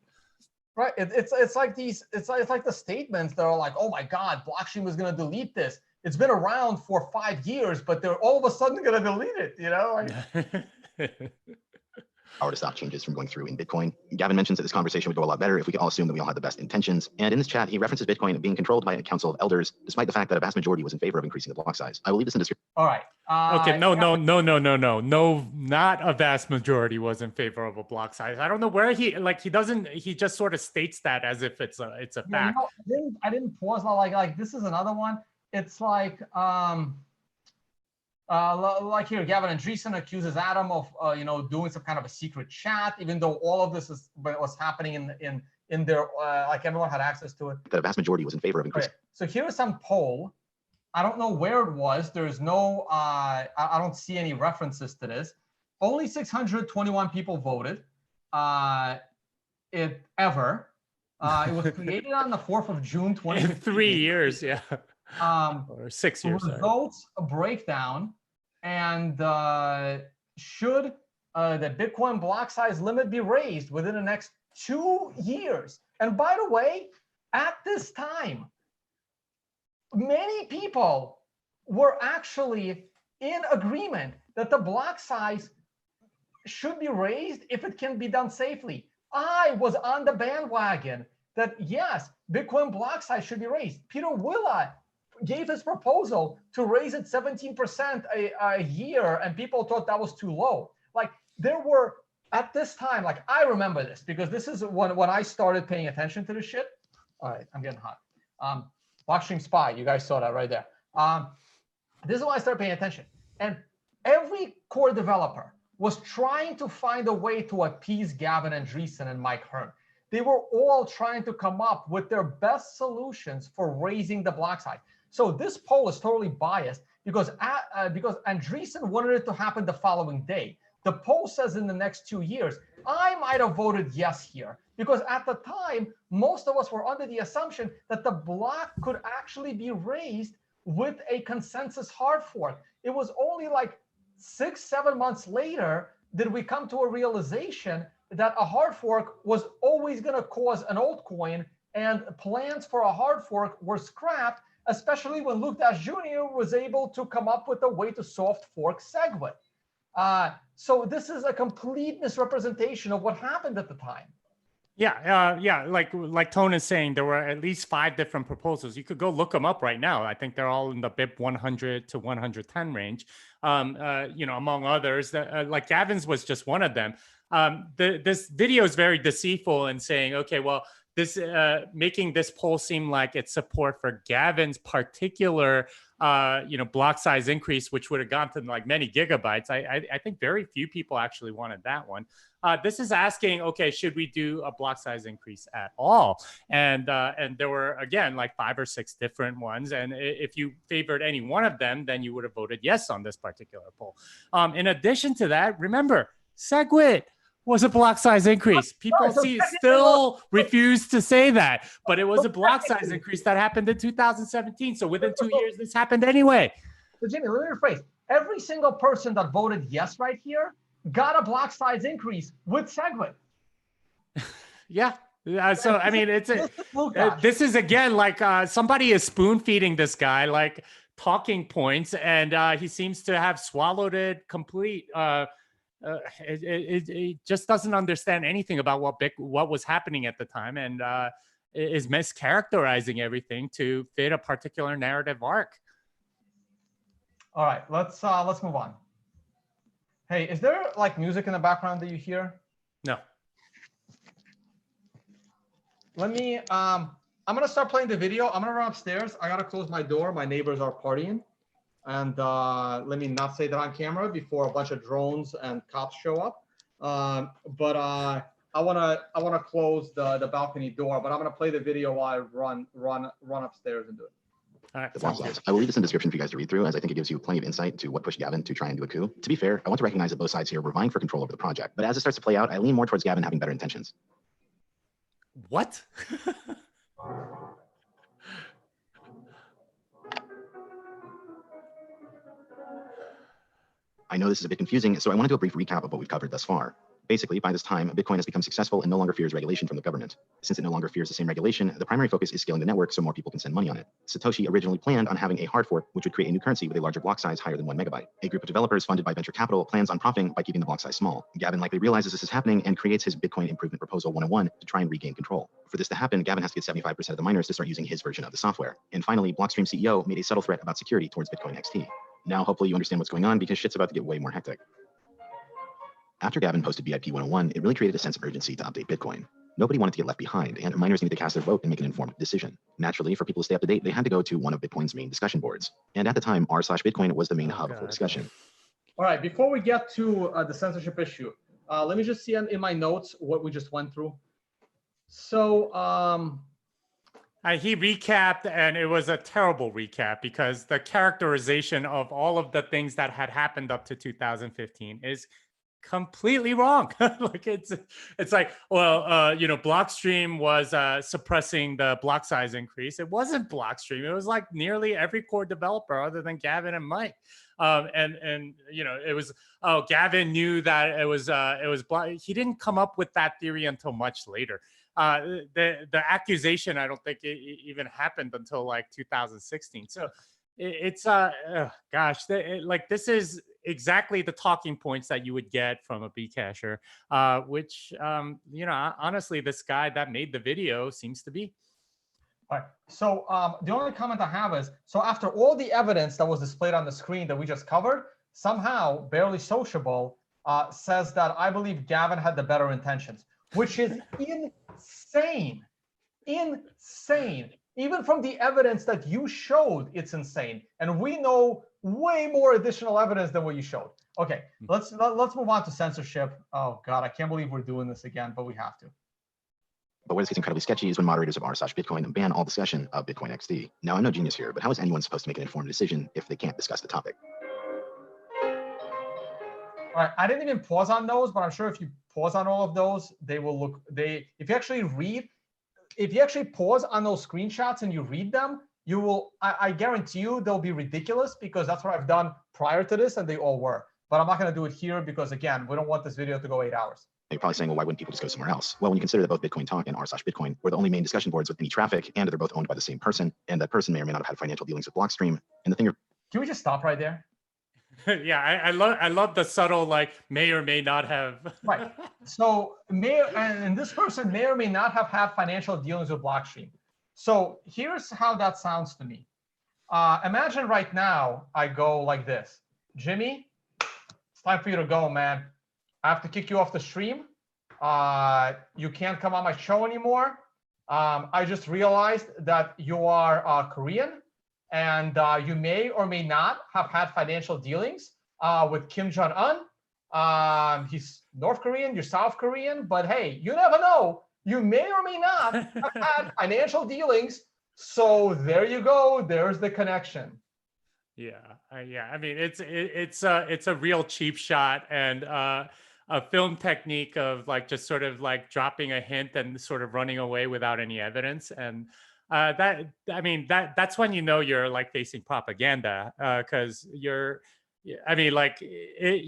A: Right. It's like the statements that are like, oh my God, blockchain was going to delete this. It's been around for 5 years, but they're all of a sudden going to delete it, you know?
C: Power to stop changes from going through in Bitcoin. Gavin mentions that this conversation would go a lot better if we could all assume that we all had the best intentions. And in this chat, he references Bitcoin being controlled by a council of elders, despite the fact that a vast majority was in favor of increasing the block size. I will leave this in description.
A: All right.
B: Okay, no, not a vast majority was in favor of a block size. I don't know where he just sort of states that as if it's a fact.
A: You know, I didn't pause. Like this is another one. It's like here, Gavin Andresen accuses Adam of you know, doing some kind of a secret chat, even though all of this was happening in their like everyone had access to it.
C: The vast majority was in favor of increasing.
A: Okay. So here's some poll. I don't know where it was. There's no I don't see any references to this. Only 621 people voted. It was created on the 4th of June 2015.
B: In 3 years, yeah. Or 6 years.
A: Results breakdown, and should the Bitcoin block size limit be raised within the next 2 years? And by the way, At this time, many people were actually in agreement that the block size should be raised if it can be done safely. I was on the bandwagon that yes, Bitcoin block size should be raised. Peter Willa gave his proposal to raise it 17% a year, and people thought that was too low. Like there were, at this time, like I remember this because this is when I started paying attention to this shit. All right, I'm getting hot. Blockstream Spy, you guys saw that right there. This is when I started paying attention. And every core developer was trying to find a way to appease Gavin Andreessen and Mike Hearn. They were all trying to come up with their best solutions for raising the block size. So this poll is totally biased because Andreessen wanted it to happen the following day. The poll says in the next 2 years. I might have voted yes here because at the time, most of us were under the assumption that the block could actually be raised with a consensus hard fork. It was only like 6-7 months later did we come to a realization that a hard fork was always going to cause an altcoin, and plans for a hard fork were scrapped, especially when Luke Dash Jr. was able to come up with a way to soft fork SegWit. So this is a complete misrepresentation of what happened at the time.
B: Yeah, like Tone is saying, there were at least 5 different proposals. You could go look them up right now. I think they're all in the BIP 100 to 110 range. Among others, like Gavin's was just one of them. This video is very deceitful in saying, okay, well, this making this poll seem like it's support for Gavin's particular block size increase, which would have gone to like many gigabytes. I think very few people actually wanted that one. This is asking, okay, should we do a block size increase at all? And there were, again, like 5 or 6 different ones. And if you favored any one of them, then you would have voted yes on this particular poll. In addition to that, remember, SegWit was a block size increase. People still refuse to say that, but it was a block size increase that happened in 2017. So within 2 years, this happened anyway.
A: So Jimmy, let me rephrase. Every single person that voted yes right here got a block size increase with SegWit.
B: Yeah. So, I mean, this is, again, like somebody is spoon feeding this guy like talking points, and he seems to have swallowed it complete. It just doesn't understand anything about what was happening at the time, and is mischaracterizing everything to fit a particular narrative arc.
A: All right, let's move on. Hey, is there like music in the background that you hear?
B: No.
A: Let me. I'm gonna start playing the video. I'm gonna run upstairs. I gotta close my door. My neighbors are partying. And let me not say that on camera before a bunch of drones and cops show up. But I wanna close the balcony door. But I'm gonna play the video while I run upstairs and do it.
B: All right.
C: The block size. I will leave this in the description for you guys to read through, as I think it gives you plenty of insight to what pushed Gavin to try and do a coup. To be fair, I want to recognize that both sides here were vying for control over the project. But as it starts to play out, I lean more towards Gavin having better intentions.
B: What?
C: I know this is a bit confusing, so I want to do a brief recap of what we've covered thus far. Basically, by this time, Bitcoin has become successful and no longer fears regulation from the government. Since it no longer fears the same regulation, the primary focus is scaling the network so more people can send money on it. Satoshi originally planned on having a hard fork, which would create a new currency with a larger block size higher than 1 megabyte. A group of developers funded by venture capital plans on profiting by keeping the block size small. Gavin likely realizes this is happening and creates his Bitcoin Improvement Proposal 101 to try and regain control. For this to happen, Gavin has to get 75% of the miners to start using his version of the software. And finally, Blockstream CEO made a subtle threat about security towards Bitcoin XT. Now, hopefully you understand what's going on because shit's about to get way more hectic. After Gavin posted BIP 101, it really created a sense of urgency to update Bitcoin. Nobody wanted to get left behind, and miners needed to cast their vote and make an informed decision. Naturally, for people to stay up to date, they had to go to one of Bitcoin's main discussion boards. And at the time, r/Bitcoin was the main hub for discussion.
A: All right, before we get to the censorship issue, let me just see in my notes what we just went through. So
B: he recapped, and it was a terrible recap because the characterization of all of the things that had happened up to 2015 is completely wrong. Like it's like, well, you know, Blockstream was suppressing the block size increase. It wasn't Blockstream. It was like nearly every core developer other than Gavin and Mike. And you know, it was, oh, Gavin knew that it was he didn't come up with that theory until much later. The accusation, I don't think it even happened until like 2016. So it's gosh, like this is exactly the talking points that you would get from a Bcasher, which you know, honestly, this guy that made the video seems to be.
A: All right. So the only comment I have is, so after all the evidence that was displayed on the screen that we just covered, somehow Barely Sociable says that I believe Gavin had the better intentions, which is insane. Insane. Even from the evidence that you showed, it's insane. And we know way more additional evidence than what you showed. Okay, let's move on to censorship. Oh God, I can't believe we're doing this again, but we have to.
C: But what gets incredibly sketchy is when moderators of r/Bitcoin ban all discussion of Bitcoin XD. Now, I'm no genius here, but how is anyone supposed to make an informed decision if they can't discuss the topic?
A: All right, I didn't even pause on those, but I'm sure if you pause on all of those, they will look, if you actually pause on those screenshots and you read them, you will, I guarantee you they'll be ridiculous, because that's what I've done prior to this and they all were. But I'm not going to do it here because, again, we don't want this video to go 8 hours.
C: You're probably saying, well, why wouldn't people just go somewhere else? Well, when you consider that both Bitcoin Talk and r/Bitcoin were the only main discussion boards with any traffic, and they're both owned by the same person, and that person may or may not have had financial dealings with Blockstream, and the thing you're...
A: Can we just stop right there?
B: Yeah, I love the subtle, like, may or may not have.
A: Right. So and this person may or may not have had financial dealings with Blockstream. So here's how that sounds to me. Imagine right now I go like this. Jimmy, it's time for you to go, man. I have to kick you off the stream. You can't come on my show anymore. I just realized that you are Korean, and you may or may not have had financial dealings with Kim Jong-un. He's North Korean, you're South Korean, but hey, you never know. You may or may not have had financial dealings. So there you go. There's the connection.
B: Yeah, yeah. I mean, it's a real cheap shot, and a film technique of like just sort of like dropping a hint and sort of running away without any evidence. And that's when you know you're like facing propaganda, because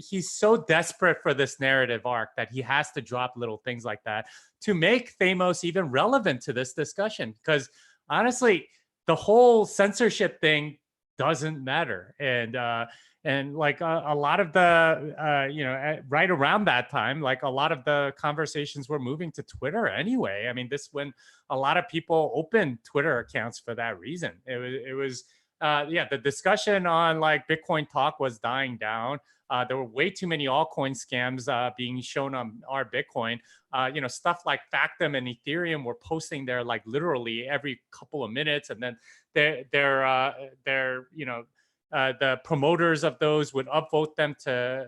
B: he's so desperate for this narrative arc that he has to drop little things like that to make Thamos even relevant to this discussion. Because honestly, the whole censorship thing doesn't matter. And like a lot of the, right around that time, like a lot of the conversations were moving to Twitter anyway. I mean, when a lot of people opened Twitter accounts for that reason. It was the discussion on like Bitcoin Talk was dying down. There were way too many altcoin scams being shown on our Bitcoin. Stuff like Factom and Ethereum were posting there like literally every couple of minutes, and then the promoters of those would upvote them to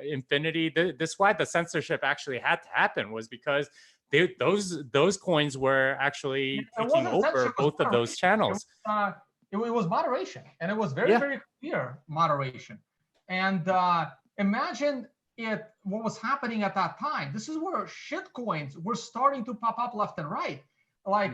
B: infinity. This is why the censorship actually had to happen, was because those coins were actually taking over both of those channels.
A: It was moderation, and it was very, very clear moderation. And imagine what was happening at that time. This is where shit coins were starting to pop up left and right. Like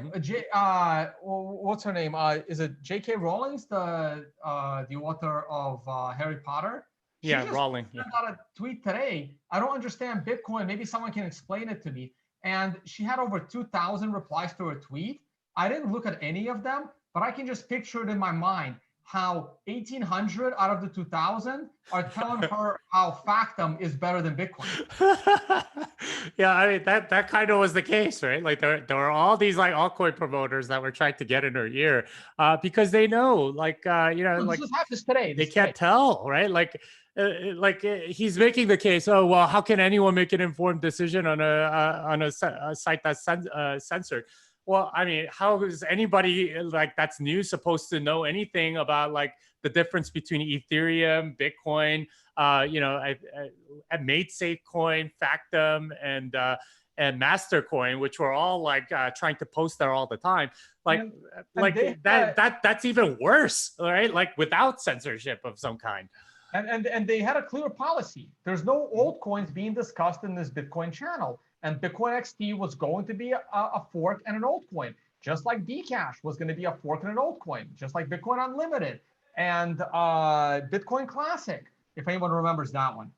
A: what's her name? Is it J.K. Rowling, the author of Harry Potter?
B: Rowling.
A: She got a tweet today. I don't understand Bitcoin. Maybe someone can explain it to me. And she had over 2,000 replies to her tweet. I didn't look at any of them, but I can just picture it in my mind how 1,800 out of the 2,000 are telling her how Factom is better than Bitcoin.
B: Yeah, I mean, that kind of was the case, right? Like there were all these like altcoin promoters that were trying to get in her ear because they know, like like
A: this happens today.
B: They can't tell, right? Like he's making the case. Oh well, how can anyone make an informed decision on a site that's censored? Well, I mean, how is anybody like that's new supposed to know anything about like the difference between Ethereum, Bitcoin, MaidSafe coin, Factom, and Mastercoin, which were all like trying to post there all the time. That's even worse, right? Like without censorship of some kind.
A: And they had a clear policy. There's no altcoins being discussed in this Bitcoin channel. And Bitcoin XT was going to be a fork and an altcoin, just like Bcash was going to be a fork and an altcoin, just like Bitcoin Unlimited and Bitcoin Classic, if anyone remembers that one.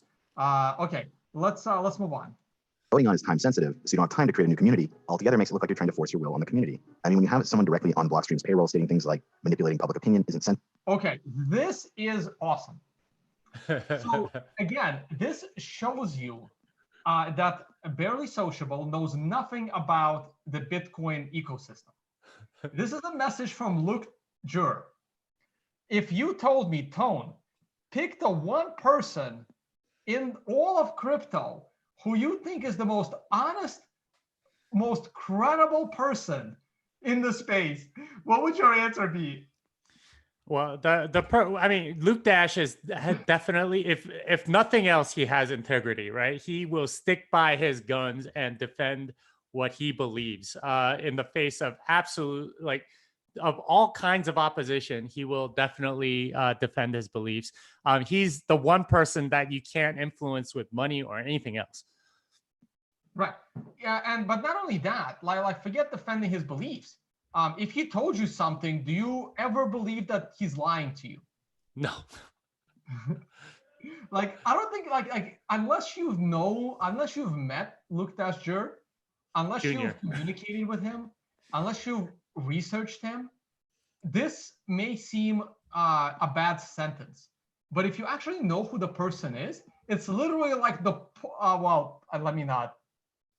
A: Okay, let's move on.
C: Voting on is time sensitive, so you don't have time to create a new community. Altogether makes it look like you're trying to force your will on the community. I mean, when you have someone directly on Blockstream's payroll stating things like manipulating public opinion isn't censorship.
A: Okay, this is awesome. So again, this shows you that Barely Sociable knows nothing about the Bitcoin ecosystem. This is a message from Luke Jur. If you told me, Tone, pick the one person in all of crypto who you think is the most honest, most credible person in the space, what would your answer be?
B: Well, I mean, Luke Dash is definitely, if nothing else, he has integrity, right? He will stick by his guns and defend what he believes in the face of absolute, like, of all kinds of opposition. He will definitely defend his beliefs. He's the one person that you can't influence with money or anything else.
A: Right. Yeah, but not only that, like forget defending his beliefs. If he told you something, do you ever believe that he's lying to you?
B: No.
A: Like, I don't think like unless you've met Luke Dash-Jur, unless you've communicated with him, unless you've researched him, this may seem a bad sentence. But if you actually know who the person is, it's literally like well, let me not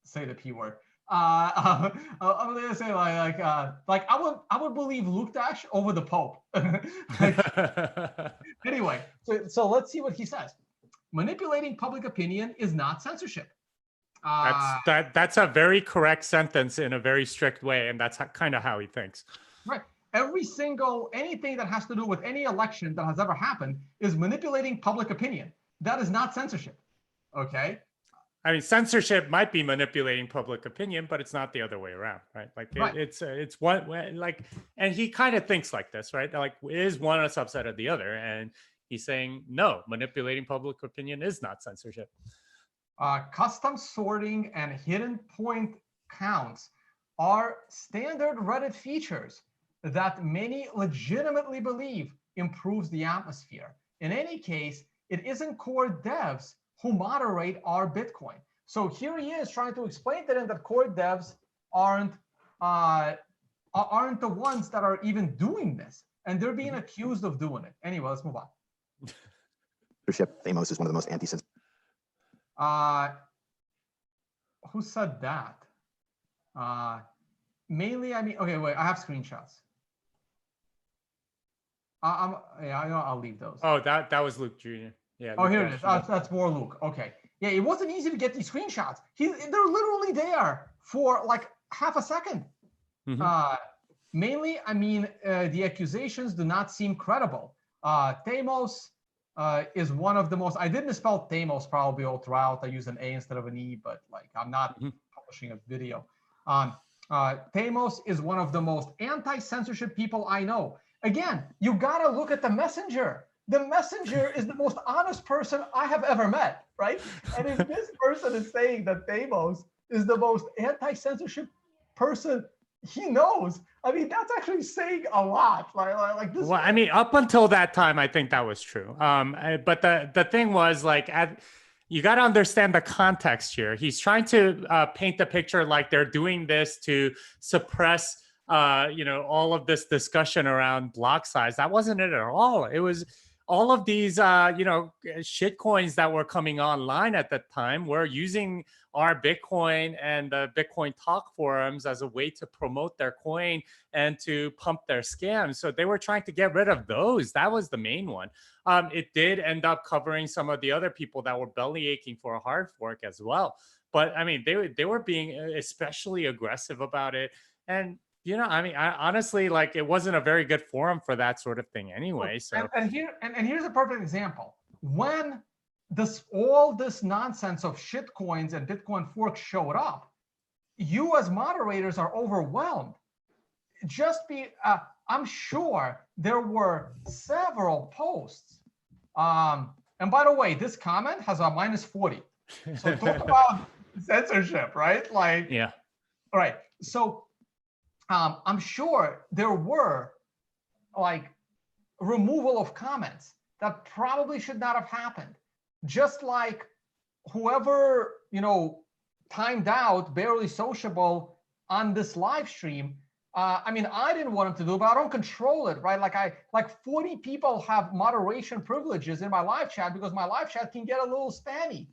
A: say the P word. I'm gonna say like I would believe Luke Dash over the Pope. Anyway, so let's see what he says. Manipulating public opinion is not censorship.
B: That's a very correct sentence in a very strict way, and that's kind of how he thinks.
A: Right. Anything that has to do with any election that has ever happened is manipulating public opinion. That is not censorship. Okay.
B: I mean, censorship might be manipulating public opinion, but it's not the other way around, right? Like right. It's one, like, and he kind of thinks like this, right? Like, is one a subset of the other? And he's saying, no, manipulating public opinion is not censorship.
A: Custom sorting and hidden point counts are standard Reddit features that many legitimately believe improves the atmosphere. In any case, it isn't core devs who moderate our Bitcoin. So here he is trying to explain to them that core devs aren't the ones that are even doing this, and they're being accused of doing it. Anyway, let's move on.
C: Vays is one of the most anti-censorship.
A: Who said that? Mainly, I mean, okay, wait, I have screenshots. I'll leave those.
B: Oh, that was Luke Jr. Yeah.
A: Oh, here it is. That's more Luke. Okay. Yeah, it wasn't easy to get these screenshots. They're literally there for like half a second. Mm-hmm. Mainly, I mean, the accusations do not seem credible. Thamos is one of the most. I did misspell Thamos probably all throughout. I used an A instead of an E, but like I'm not publishing a video. Thamos is one of the most anti-censorship people I know. Again, you gotta look at the messenger. The messenger is the most honest person I have ever met, right? And if this person is saying that Thamos is the most anti-censorship person he knows, I mean, that's actually saying a lot. Like this.
B: Well, I mean, up until that time, I think that was true. But the thing was, like, you got to understand the context here. He's trying to paint the picture like they're doing this to suppress all of this discussion around block size. That wasn't it at all. It was all of these, shit coins that were coming online at the time were using our Bitcoin and the Bitcoin talk forums as a way to promote their coin and to pump their scams. So they were trying to get rid of those. That was the main one. It did end up covering some of the other people that were belly aching for a hard fork as well. But I mean, they were being especially aggressive about it. And I mean, honestly, like, it wasn't a very good forum for that sort of thing anyway. So
A: and here's a perfect example. When all this nonsense of shit coins and Bitcoin forks showed up, you as moderators are overwhelmed. I'm sure there were several posts And by the way, this comment has a -40. So talk about censorship, right? Like,
B: Yeah.
A: All right. So I'm sure there were like removal of comments that probably should not have happened. Just like whoever, timed out Barely Sociable on this live stream. I mean, I didn't want him to do it, but I don't control it, right? Like 40 people have moderation privileges in my live chat because my live chat can get a little spammy.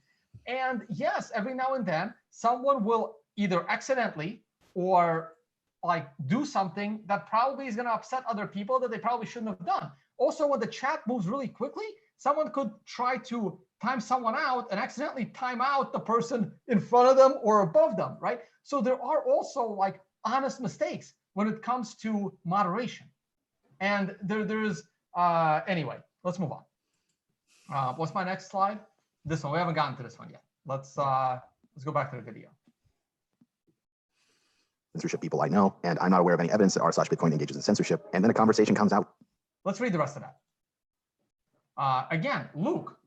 A: And yes, every now and then someone will either accidentally or like do something that probably is going to upset other people that they probably shouldn't have done. Also, when the chat moves really quickly, someone could try to time someone out and accidentally time out the person in front of them or above them, right? So there are also like honest mistakes when it comes to moderation. And there's anyway, let's move on. What's my next slide? This one. We haven't gotten to this one yet. Let's go back to the video.
C: Censorship people I know, and I'm not aware of any evidence that r/Bitcoin engages in censorship. And then a conversation comes out.
A: Let's read the rest of that. Again, Luke,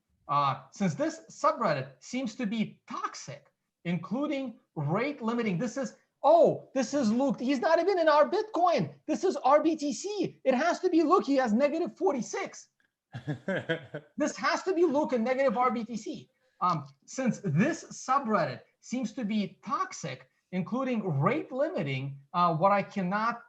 A: since this subreddit seems to be toxic, including rate limiting, this is Luke. He's not even in our Bitcoin. This is RBTC. It has to be Luke. He has -46. This has to be Luke and negative RBTC. Since this subreddit seems to be toxic, including rate limiting what I cannot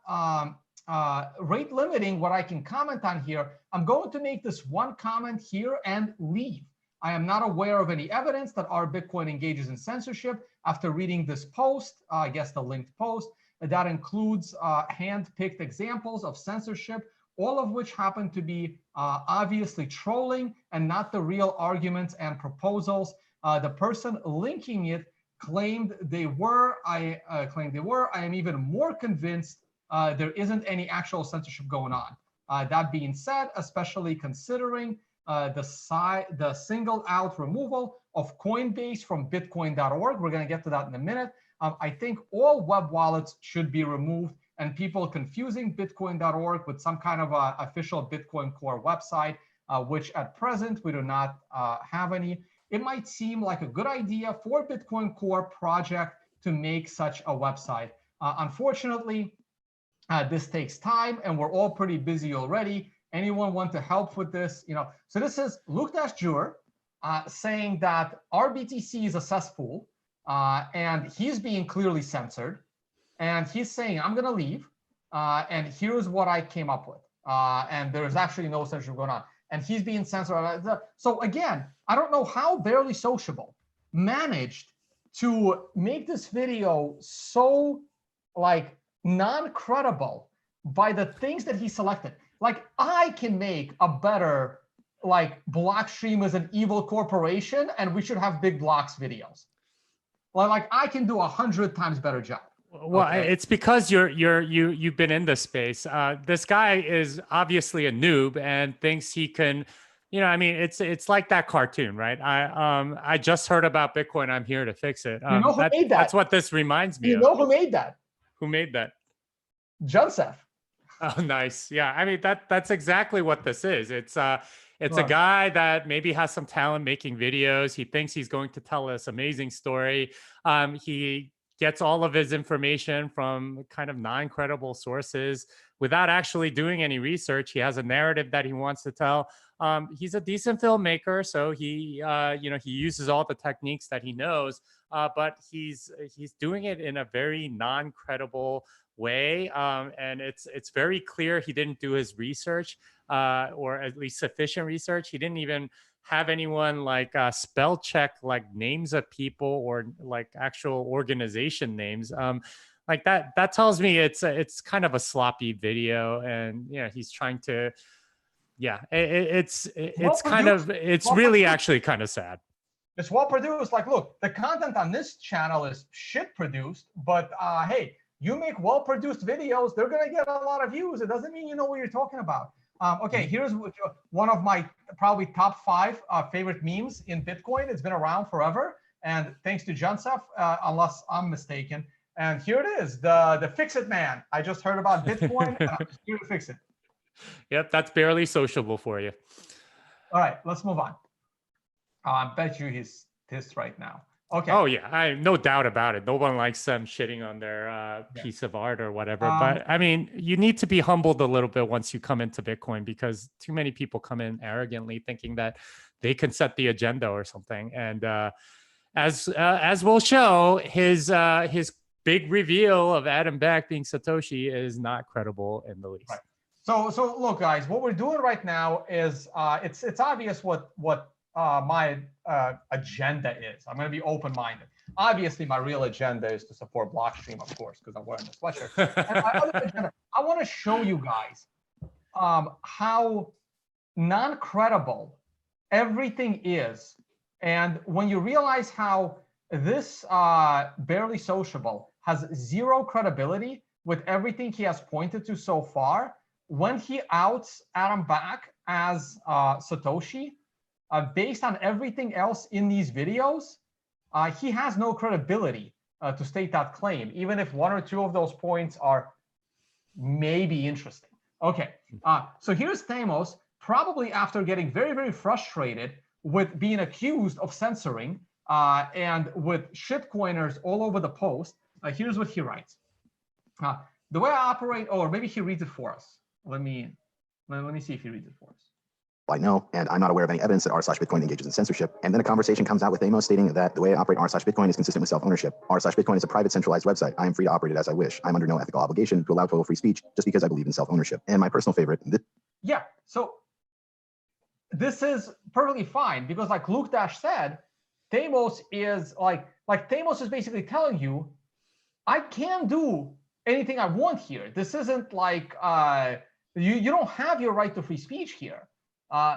A: rate limiting what I can comment on here, I'm going to make this one comment here and leave. I am not aware of any evidence that our Bitcoin engages in censorship. After reading this post, I guess the linked post, that includes hand-picked examples of censorship, all of which happen to be obviously trolling and not the real arguments and proposals. The person linking it claimed they were. I am even more convinced there isn't any actual censorship going on. That being said, especially considering the singled out removal of Coinbase from Bitcoin.org, we're going to get to that in a minute. I think all web wallets should be removed, and people confusing Bitcoin.org with some kind of official Bitcoin Core website, which at present we do not have any. It might seem like a good idea for Bitcoin Core project to make such a website. Unfortunately, this takes time, and we're all pretty busy already. Anyone want to help with this? So this is Luke Jur saying that RBTC is a cesspool, and he's being clearly censored. And he's saying, I'm going to leave, and here's what I came up with. And there's actually no censorship going on. And he's being censored. So again, I don't know how Barely Sociable managed to make this video so like non-credible by the things that he selected. Like, I can make a better like Blockstream is an evil corporation and we should have big blocks videos. Like I can do 100 times better job.
B: Well, okay. It's because you've been in this space. This guy is obviously a noob and thinks he can, I mean, it's like that cartoon, right? I just heard about Bitcoin. I'm here to fix it.
A: You know who made that?
B: That's what this reminds me of.
A: You know who made that?
B: Who made that?
A: Joseph.
B: Oh, nice. Yeah, I mean that's exactly what this is. It's a guy that maybe has some talent making videos. He thinks he's going to tell this amazing story. He gets all of his information from kind of non-credible sources without actually doing any research. He has a narrative that he wants to tell. He's a decent filmmaker, so he he uses all the techniques that he knows, but he's doing it in a very non-credible way, and it's very clear he didn't do his research, or at least sufficient research. He didn't even have anyone like spell check like names of people or like actual organization names. Like that tells me it's kind of a sloppy video, and he's trying to, it's really actually kind of sad.
A: It's well produced. Like, look, the content on this channel is shit produced, but hey, you make well-produced videos, they're gonna get a lot of views. It doesn't mean you know what you're talking about. Okay, here's one of my probably top 5 favorite memes in Bitcoin. It's been around forever, and thanks to Joseph, unless I'm mistaken. And here it is, the Fix-It Man. I just heard about Bitcoin, and I'm just here to fix it.
B: Yep, that's Barely Sociable for you.
A: All right, let's move on. I bet you he's pissed right now. Okay.
B: Oh yeah, I no doubt about it. No one likes them shitting on their piece of art or whatever. But I mean, you need to be humbled a little bit once you come into Bitcoin, because too many people come in arrogantly thinking that they can set the agenda or something. And as we'll show, his big reveal of Adam Back being Satoshi is not credible in the least.
A: Right. So look, guys, what we're doing right now is it's obvious what my agenda is. I'm going to be open-minded. Obviously, my real agenda is to support Blockstream, of course, because I'm wearing the sweatshirt. And my other agenda, I want to show you guys how non-credible everything is. And when you realize how this barely sociable has zero credibility with everything he has pointed to so far, when he outs Adam Back as Satoshi, based on everything else in these videos, he has no credibility to state that claim, even if one or two of those points are maybe interesting. Okay, so here's Thamos, probably after getting very, very frustrated with being accused of censoring and with shitcoiners all over the post. Here's what he writes. The way I operate, or maybe he reads it for us. Let me see if he reads it for us.
C: I know, and I'm not aware of any evidence that r/Bitcoin engages in censorship. And then a conversation comes out with Amos stating that the way I operate r/Bitcoin is consistent with self-ownership. r/Bitcoin is a private centralized website. I am free to operate it as I wish. I'm under no ethical obligation to allow total free speech just because I believe in self-ownership. And my personal favorite.
A: Yeah, so this is perfectly fine, because like Luke Dash said, Thamos is like Thamos is basically telling you, I can do anything I want here. This isn't like you don't have your right to free speech here.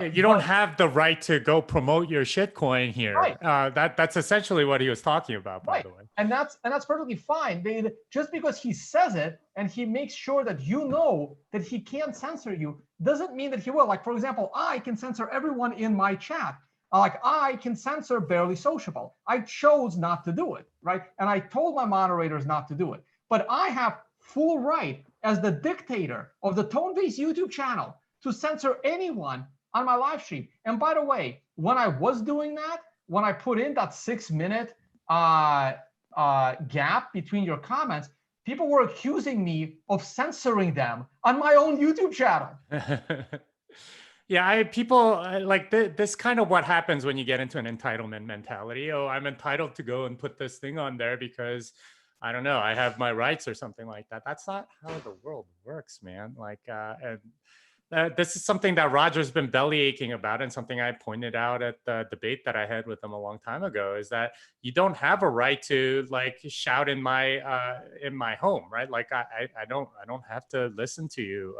B: You don't have the right to go promote your shitcoin here.
A: Right.
B: That's essentially what he was talking about, by the way.
A: And that's perfectly fine. Just because he says it and he makes sure that you know that he can't censor you doesn't mean that he will. Like, for example, I can censor everyone in my chat. Like, I can censor Barely Sociable. I chose not to do it, right? And I told my moderators not to do it. But I have full right as the dictator of the Tone-Based YouTube channel to censor anyone on my live stream. And by the way, when I was doing that, when I put in that 6-minute gap between your comments, people were accusing me of censoring them on my own YouTube channel.
B: Yeah, people like this kind of what happens when you get into an entitlement mentality. Oh, I'm entitled to go and put this thing on there because I don't know, I have my rights or something like that. That's not how the world works, man. Like, this is something that Roger's been belly aching about, and something I pointed out at the debate that I had with him a long time ago, is that you don't have a right to like shout in my home, right? Like I don't have to listen to you.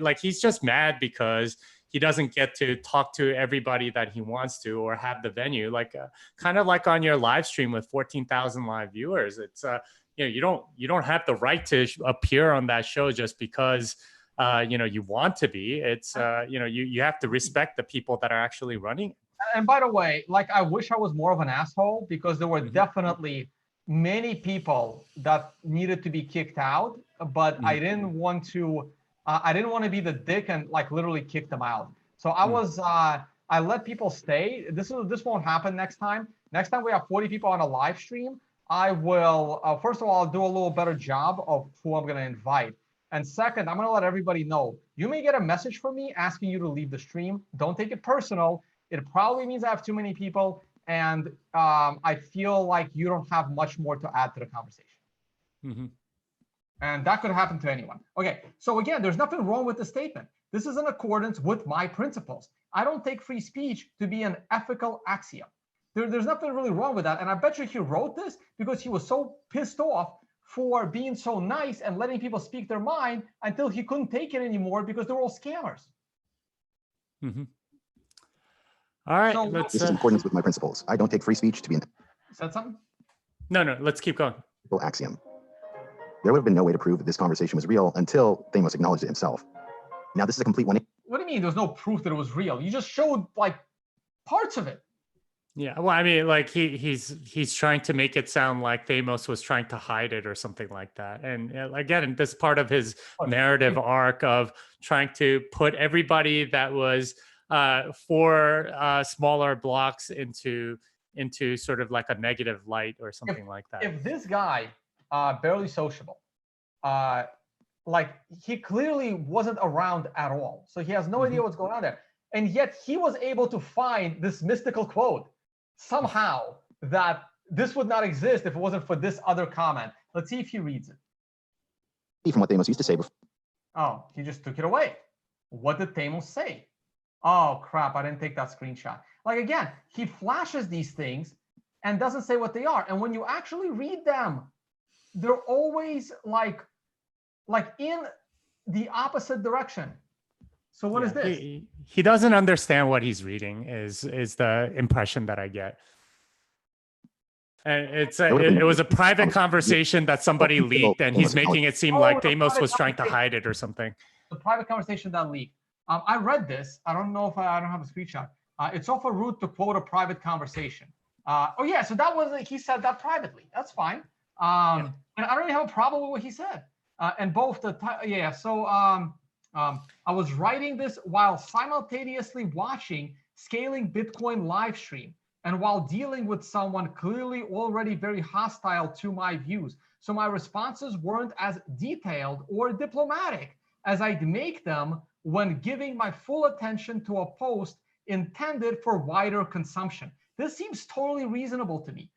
B: Like he's just mad because he doesn't get to talk to everybody that he wants to, or have the venue, like kind of like on your live stream with 14,000 live viewers. It's you don't have the right to appear on that show just because you want to be. It's you have to respect the people that are actually running.
A: And by the way, like, I wish I was more of an asshole, because there were definitely many people that needed to be kicked out, but I didn't want to be the dick and like literally kick them out. So I let people stay. This won't happen next time. Next time we have 40 people on a live stream, I will first of all, I'll do a little better job of who I'm going to invite. And second, I'm going to let everybody know, you may get a message from me asking you to leave the stream. Don't take it personal. It probably means I have too many people, and I feel like you don't have much more to add to the conversation. And that could happen to anyone. Okay, so again, there's nothing wrong with the statement. This is in accordance with my principles. I don't take free speech to be an ethical axiom. There's nothing really wrong with that. And I bet you he wrote this because he was so pissed off for being so nice and letting people speak their mind until he couldn't take it anymore because they were all scammers.
B: All right.
A: So,
C: this is in accordance with my principles. I don't take free speech to be an
A: said something?
B: No, let's keep going.
C: axiom. There would have been no way to prove that this conversation was real until Thamos acknowledged it himself. Now, this is a complete 180.
A: What do you mean there's no proof that it was real? You just showed like parts of it.
B: Yeah, well, I mean, like he's trying to make it sound like Thamos was trying to hide it or something like that. And again, this part of his narrative arc of trying to put everybody that was four smaller blocks into sort of like a negative light or something like that.
A: If this guy, barely sociable, like he clearly wasn't around at all, so he has no idea what's going on there, and yet he was able to find this mystical quote somehow that this would not exist if it wasn't for this other comment. Let's see if he reads it.
C: From what Thamos used to say before.
A: Oh, he just took it away. What did Thamos say? Oh, crap, I didn't take that screenshot. Like, again, he flashes these things and doesn't say what they are. And when you actually read them, they're always like in the opposite direction. So what is this?
B: He doesn't understand what he's reading is the impression that I get. And it was a private conversation that somebody leaked, and he's making it seem like Thamos was trying to hide it or something.
A: The private conversation that leaked. I read this. I don't know if I don't have a screenshot. It's awful rude to quote a private conversation. Oh yeah, so that was he said that privately. That's fine. And I don't really have a problem with what he said. And both the So I was writing this while simultaneously watching Scaling Bitcoin live stream, and while dealing with someone clearly already very hostile to my views. So my responses weren't as detailed or diplomatic as I'd make them when giving my full attention to a post intended for wider consumption. This seems totally reasonable to me.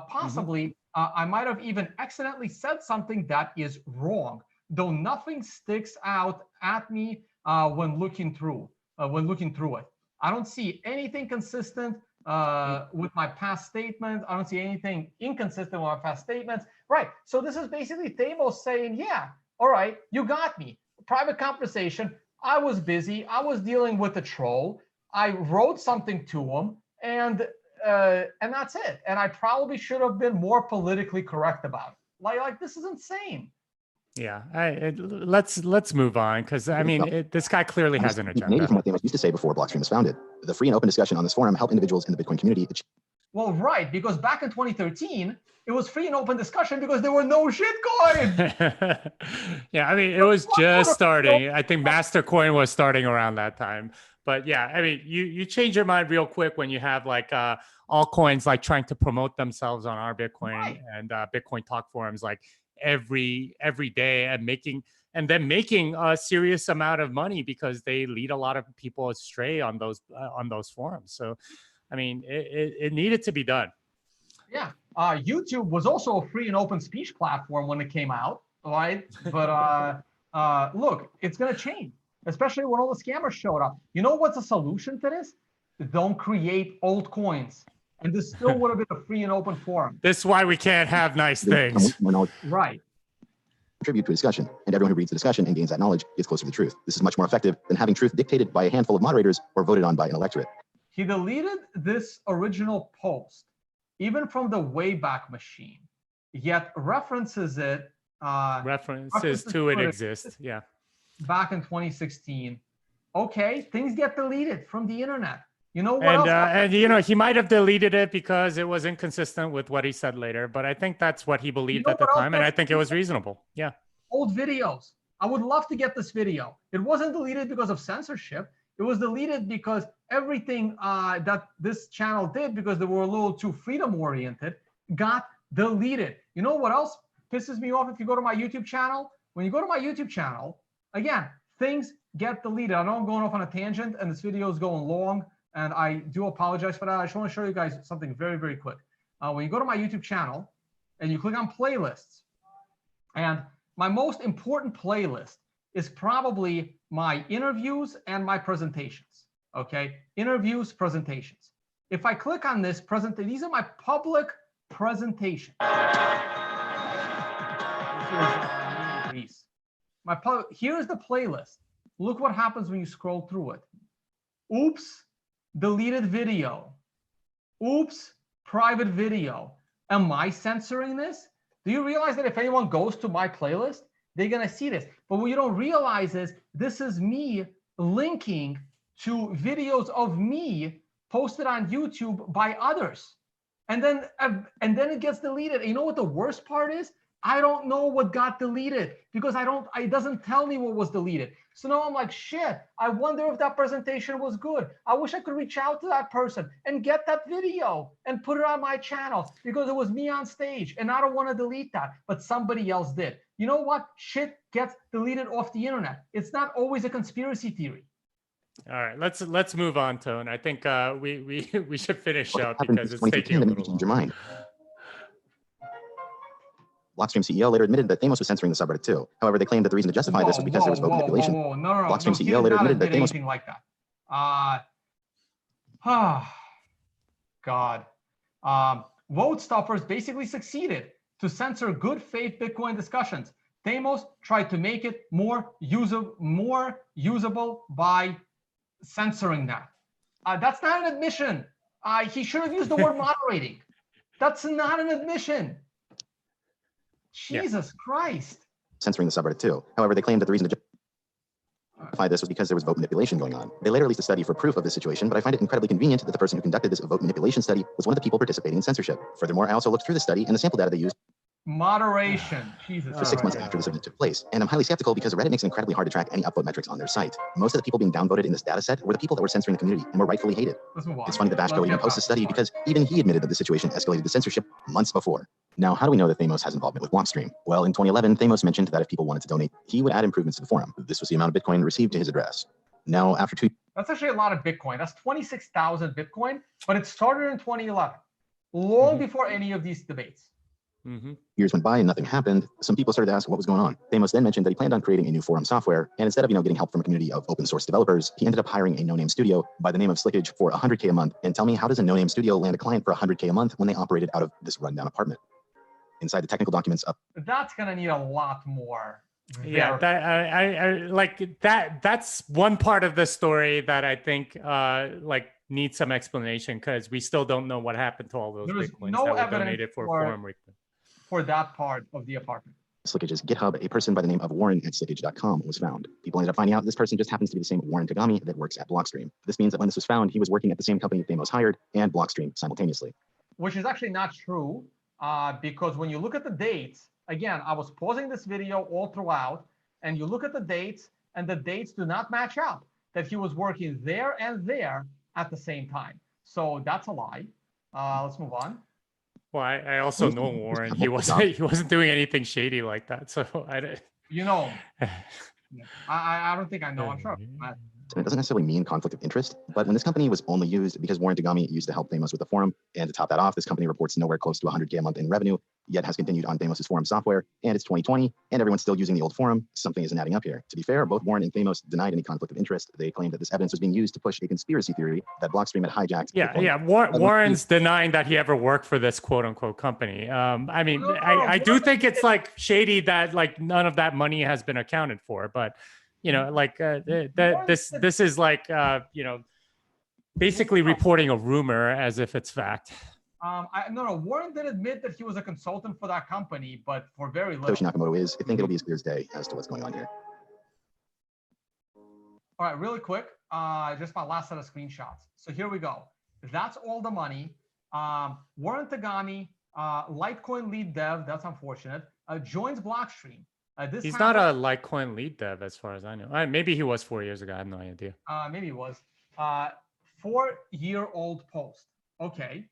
A: Possibly, I might have even accidentally said something that is wrong, though nothing sticks out at me when looking through it. I don't see anything consistent with my past statements. I don't see anything inconsistent with my past statements. Right. So this is basically Thamos saying, yeah, all right, you got me. Private conversation. I was busy. I was dealing with a troll. I wrote something to him, and that's it. And I probably should have been more politically correct about it. Like this is insane.
B: Yeah, let's move on, because I mean, this guy clearly has an agenda.
C: Maybe from what Thamos used to say before Blockstream was founded, the free and open discussion on this forum help individuals in the Bitcoin community.
A: Well, right, because back in 2013, it was free and open discussion because there were no shitcoin.
B: Yeah, I mean, it was just starting. I think Mastercoin was starting around that time. But yeah, I mean, you change your mind real quick when you have like altcoins like trying to promote themselves on our Bitcoin, right, and Bitcoin talk forums like every day, and then making a serious amount of money because they lead a lot of people astray on those forums. So, I mean, it needed to be done.
A: Yeah, YouTube was also a free and open speech platform when it came out, right? But look, it's going to change, especially when all the scammers showed up. You know what's the solution to this? Don't create altcoins. And this still would have been a free and open forum.
B: This is why we can't have nice things.
A: Right.
C: Contribute to a discussion, and everyone who reads the discussion and gains that knowledge gets closer to the truth. This is much more effective than having truth dictated by a handful of moderators or voted on by an electorate.
A: He deleted this original post, even from the Wayback Machine, yet references it.
B: References to it exist, yeah. Back
A: in 2016. Okay, things get deleted from the internet. You know what
B: and you know, he might have deleted it because it was inconsistent with what he said later, but I think that's what he believed at the time, and I think it was reasonable. Yeah.
A: Old videos. I would love to get this video. It wasn't deleted because of censorship. It was deleted because everything that this channel did, because they were a little too freedom oriented, got deleted. You know what else pisses me off if you go to my YouTube channel? When you go to my YouTube channel, again, things get deleted. I know I'm going off on a tangent and this video is going long, and I do apologize for that. I just want to show you guys something very, very quick. When you go to my YouTube channel and you click on playlists, and my most important playlist is probably my interviews and my presentations, okay? Interviews, presentations. If I click on this presentation, these are my public presentations. Here's the playlist. Look what happens when you scroll through it. Oops. Deleted video. Oops, private video. Am I censoring this? Do you realize that if anyone goes to my playlist, they're going to see this? But what you don't realize is this is me linking to videos of me posted on YouTube by others. And then it gets deleted. And you know what the worst part is? I don't know what got deleted because it doesn't tell me what was deleted. So now I'm like, shit, I wonder if that presentation was good. I wish I could reach out to that person and get that video and put it on my channel because it was me on stage and I don't want to delete that, but somebody else did. You know what? Shit gets deleted off the internet. It's not always a conspiracy theory.
B: All right, let's move on, Tone. I think we should finish up
C: happened
B: because
C: since
B: it's taking a
C: 2015 that made you
B: little
C: change your
B: long.
C: mind. Blockstream CEO later admitted that Thamos was censoring the subreddit too. However, they claimed that the reason to justify this was because there was vote manipulation.
A: No.
C: Blockstream
A: He
C: CEO
A: did
C: later
A: not
C: admitted that
A: admit
C: Thamos.
A: anything like that. God. Vote stuffers basically succeeded to censor good faith Bitcoin discussions. Thamos tried to make it more usable by censoring that. That's not an admission. He should have used the word moderating. That's not an admission. Jesus Christ.
C: Censoring the subreddit too. However, they claimed that the reason to justify this was because there was vote manipulation going on. They later released a study for proof of this situation, but I find it incredibly convenient that the person who conducted this vote manipulation study was one of the people participating in censorship. Furthermore, I also looked through the study and the sample data they used
A: Moderation. Jesus.
C: for 6 months after this event took place. And I'm highly skeptical because Reddit makes it incredibly hard to track any upvote metrics on their site. Most of the people being downvoted in this data set were the people that were censoring the community and were rightfully hated. It's funny that Bashko even posted a study because even he admitted that the situation escalated to censorship months before. Now, how do we know that Thamos has involvement with Blockstream? Well, in 2011, Thamos mentioned that if people wanted to donate, he would add improvements to the forum. This was the amount of Bitcoin received to his address. Now, after 2
A: That's actually a lot of Bitcoin. That's 26,000 Bitcoin, but it started in 2011, long before any of these debates.
C: years went by and nothing happened, some people started to ask what was going on. Thamos then mentioned that he planned on creating a new forum software, and instead of getting help from a community of open source developers, he ended up hiring a no-name studio by the name of Slickage for $100K a month. And tell me, how does a no-name studio land a client for $100K a month when they operated out of this rundown apartment? Inside the technical documents up.
A: That's gonna need a lot more.
B: Yeah, that I like that. That's one part of the story that I think needs some explanation because we still don't know what happened to all those Bitcoins
A: no
B: that were
A: evidence
B: donated for forum replay.
A: For that part of the apartment.
C: Slickage's GitHub, a person by the name of Warren at slickage.com was found. People ended up finding out this person just happens to be the same Warren Tagami that works at Blockstream. This means that when this was found, he was working at the same company Thamos hired and Blockstream simultaneously.
A: Which is actually not true, because when you look at the dates, again, I was pausing this video all throughout, and you look at the dates, and the dates do not match up, that he was working there and there at the same time. So that's a lie. Let's move on.
B: Well, I also know Warren. He wasn't doing anything shady like that. So I
A: don't think I know. I'm sure.
C: It doesn't necessarily mean conflict of interest, but when this company was only used because Warren Tagami used to help Thamos with the forum, and to top that off, this company reports nowhere close to 100K a month in revenue, yet has continued on Thamos' forum software, and it's 2020, and everyone's still using the old forum. Something isn't adding up here. To be fair, both Warren and Thamos denied any conflict of interest. They claimed that this evidence was being used to push a conspiracy theory that Blockstream had hijacked.
B: Warren's denying that he ever worked for this quote unquote company. I do think it's shady that none of that money has been accounted for, but this is basically reporting a rumor as if it's fact.
A: No, Warren did admit that he was a consultant for that company, but for very little.
C: Satoshi Nakamoto is. I think it'll be as clear as day as to what's going on here.
A: All right, really quick, just my last set of screenshots. So here we go. That's all the money. Warren Tagami, Litecoin lead dev, that's unfortunate, joins Blockstream.
B: He's not a Litecoin lead dev as far as I know. Maybe he was 4 years ago. I have no idea.
A: Maybe he was. 4-year-old post. Okay.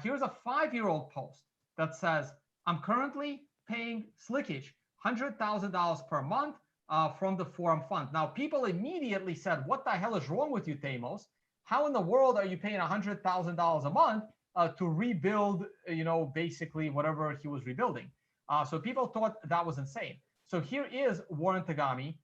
A: Here's a 5-year-old post that says, I'm currently paying Slickage $100,000 per month from the forum fund. Now, people immediately said, what the hell is wrong with you, Thamos? How in the world are you paying $100,000 a month to rebuild, basically whatever he was rebuilding? So people thought that was insane. So here is Warren Tagami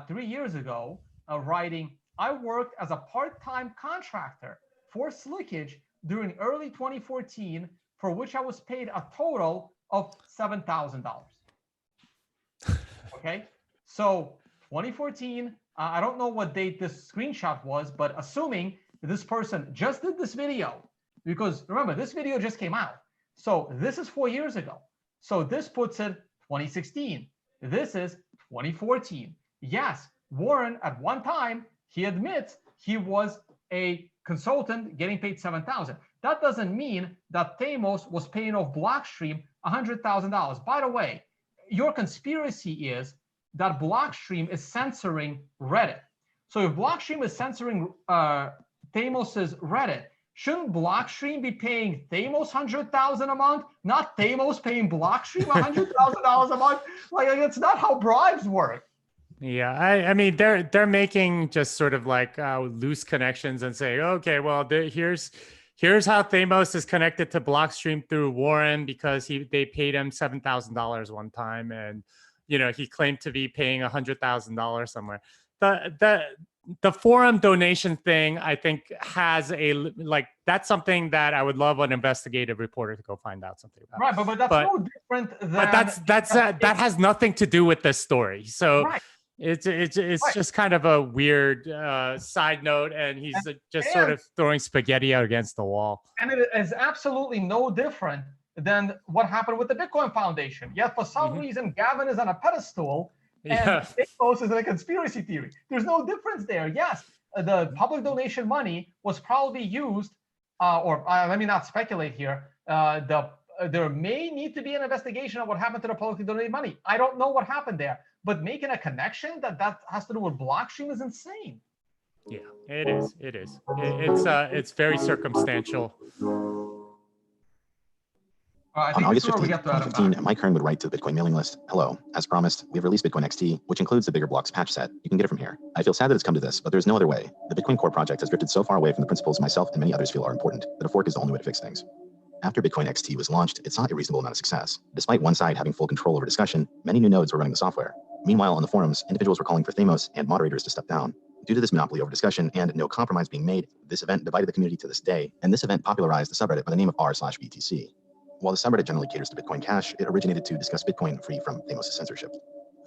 A: 3 years ago writing, I worked as a part-time contractor for Slickage during early 2014, for which I was paid a total of $7,000. Okay, so 2014, I don't know what date this screenshot was, but assuming this person just did this video, because remember, this video just came out. So this is 4 years ago. So this puts it 2016. This is 2014. Yes, Warren, at one time, he admits he was a consultant getting paid $7,000. That doesn't mean that Thamos was paying off Blockstream $100,000. By the way, your conspiracy is that Blockstream is censoring Reddit. So if Blockstream is censoring Thamos's Reddit, shouldn't Blockstream be paying Thamos $100,000 a month, not Thamos paying Blockstream $100,000 a month? Like, it's not how bribes work.
B: Yeah, I mean, they're making just sort of like loose connections and say, okay, well, here's how Thamos is connected to Blockstream through Warren because they paid him $7,000 one time, and he claimed to be paying $100,000 somewhere. The forum donation thing, I think, has that's something that I would love an investigative reporter to go find out something about.
A: Right, but that's no different than.
B: But that has nothing to do with this story. So. Right. It's right. Just kind of a weird side note, and he's just sort of throwing spaghetti out against the wall. And
A: it is absolutely no different than what happened with the Bitcoin Foundation. Yet for some reason, Gavin is on a pedestal, and Thamos is in a conspiracy theory. There's no difference there. Yes, the public donation money was probably used, let me not speculate here. There may need to be an investigation of what happened to the publicly donated money. I don't know what happened there. But making a connection that has to do with Blockstream is insane.
B: Yeah, it is. It's very circumstantial.
C: On August 15, 2015, Mike Hearn would write to the Bitcoin mailing list, "Hello, as promised, we've released Bitcoin XT, which includes the bigger blocks patch set. You can get it from here. I feel sad that it's come to this, but there's no other way. The Bitcoin Core project has drifted so far away from the principles myself and many others feel are important that a fork is the only way to fix things." After Bitcoin XT was launched, it saw a reasonable amount of success. Despite one side having full control over discussion, many new nodes were running the software. Meanwhile, on the forums, individuals were calling for Thamos and moderators to step down. Due to this monopoly over discussion and no compromise being made, this event divided the community to this day, and this event popularized the subreddit by the name of r/BTC. While the subreddit generally caters to Bitcoin Cash, it originated to discuss Bitcoin free from Thamos' censorship.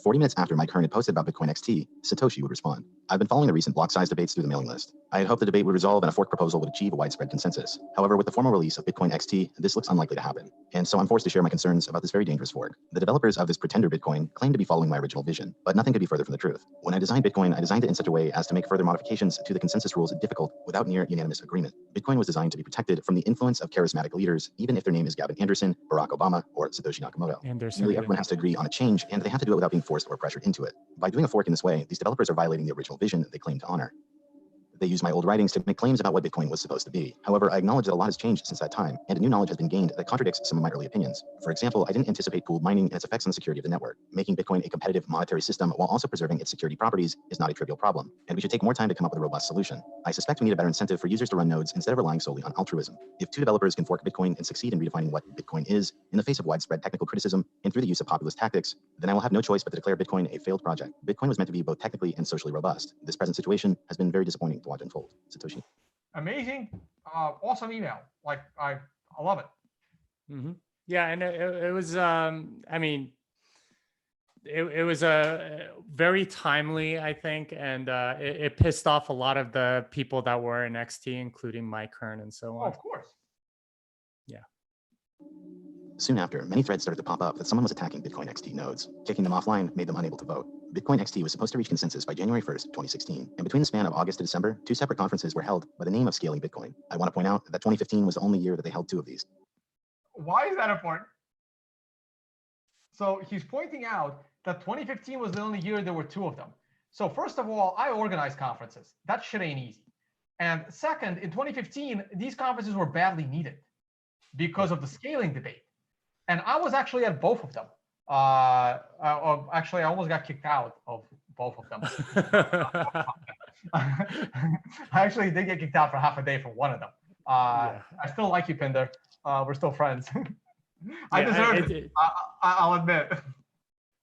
C: 40 minutes after Mike Hearn had posted about Bitcoin XT, Satoshi would respond, "I've been following the recent block size debates through the mailing list. I had hoped the debate would resolve and a fork proposal would achieve a widespread consensus. However, with the formal release of Bitcoin XT, this looks unlikely to happen. And so I'm forced to share my concerns about this very dangerous fork. The developers of this pretender Bitcoin claim to be following my original vision, but nothing could be further from the truth. When I designed Bitcoin, I designed it in such a way as to make further modifications to the consensus rules difficult without near unanimous agreement. Bitcoin was designed to be protected from the influence of charismatic leaders, even if their name is Gavin Anderson, Barack Obama, or Satoshi Nakamoto. Nearly everyone has to agree on a change, and they have to do it without being forced or pressured into it. By doing a fork in this way, these developers are violating the original vision they claim to honor. They use my old writings to make claims about what Bitcoin was supposed to be. However, I acknowledge that a lot has changed since that time, and new knowledge has been gained that contradicts some of my early opinions. For example, I didn't anticipate pooled mining and its effects on the security of the network. Making Bitcoin a competitive monetary system while also preserving its security properties is not a trivial problem, and we should take more time to come up with a robust solution. I suspect we need a better incentive for users to run nodes instead of relying solely on altruism. If two developers can fork Bitcoin and succeed in redefining what Bitcoin is, in the face of widespread technical criticism and through the use of populist tactics, then I will have no choice but to declare Bitcoin a failed project. Bitcoin was meant to be both technically and socially robust. This present situation has been very disappointing to watch unfold." Satoshi.
A: Amazing, awesome email. Like I love it.
B: Yeah, and it was. I mean, it was a very timely, I think, and it pissed off a lot of the people that were in XT, including Mike Hearn and so on.
A: Oh, of course.
B: Yeah.
C: Soon after, many threads started to pop up that someone was attacking Bitcoin XT nodes. Kicking them offline made them unable to vote. Bitcoin XT was supposed to reach consensus by January 1st, 2016. And between the span of August to December, 2 separate conferences were held by the name of Scaling Bitcoin. I want to point out that 2015 was the only year that they held 2 of these.
A: Why is that important? So he's pointing out that 2015 was the only year there were 2 of them. So first of all, I organized conferences. That shit ain't easy. And second, in 2015, these conferences were badly needed because of the scaling debate. And I was actually at both of them. Actually, I almost got kicked out of both of them. I actually did get kicked out for half a day for one of them. I still like you, Pinder. We're still friends. I deserved it. I'll admit.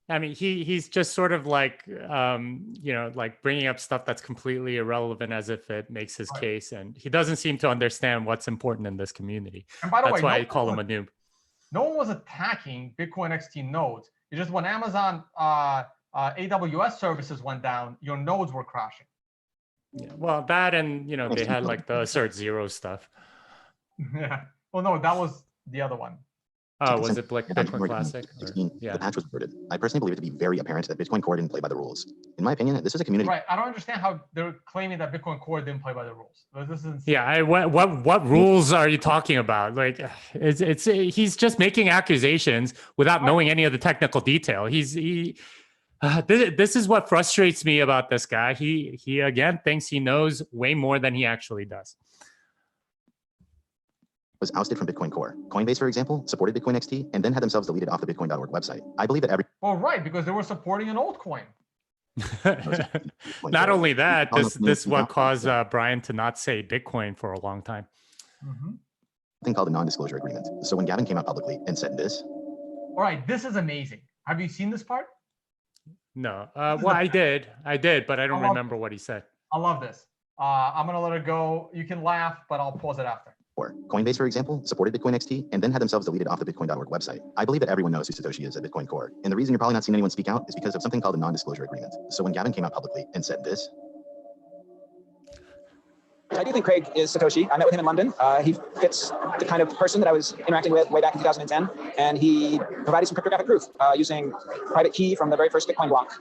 B: I mean, he's just sort of like, like bringing up stuff that's completely irrelevant as if it makes his case. And he doesn't seem to understand what's important in this community.
A: And by the way,
B: that's why I call him a noob.
A: No one was attacking Bitcoin XT nodes. It's just when Amazon AWS services went down, your nodes were crashing.
B: Yeah, well, that and, they had like the assert zero stuff.
A: Yeah. Well, no, that was the other one.
B: Oh, was it Bitcoin Classic?
C: 2016,
B: Yeah.
C: the patch was reported. I personally believe it to be very apparent that Bitcoin Core didn't play by the rules. In my opinion, this is a community.
A: Right. I don't understand how they're claiming that Bitcoin Core didn't play by the rules. This is insane.
B: Yeah, what rules are you talking about? Like, he's just making accusations without knowing any of the technical detail. This is what frustrates me about this guy. He again thinks he knows way more than he actually does.
C: Was ousted from Bitcoin Core. Coinbase, for example, supported Bitcoin XT and then had themselves deleted off the Bitcoin.org website. I believe that every
A: Well, right, because they were supporting an old coin.
B: Not only that, this what caused Brian to not say Bitcoin for a long time.
C: thing called a non-disclosure agreement. So when Gavin came out publicly and said this.
A: All right, this is amazing. Have you seen this part?
B: No. Well, I did, but I don't remember what he said.
A: I love this. I'm gonna let it go. You can laugh, but I'll pause it after.
C: Coinbase, for example, supported Bitcoin XT and then had themselves deleted off the Bitcoin.org website. I believe that everyone knows who Satoshi is at Bitcoin Core. And the reason you're probably not seeing anyone speak out is because of something called a non-disclosure agreement. So when Gavin came out publicly and said this.
G: I do think Craig is Satoshi. I met with him in London. He fits the kind of person that I was interacting with way back in 2010. And he provided some cryptographic proof using private key from the very first Bitcoin block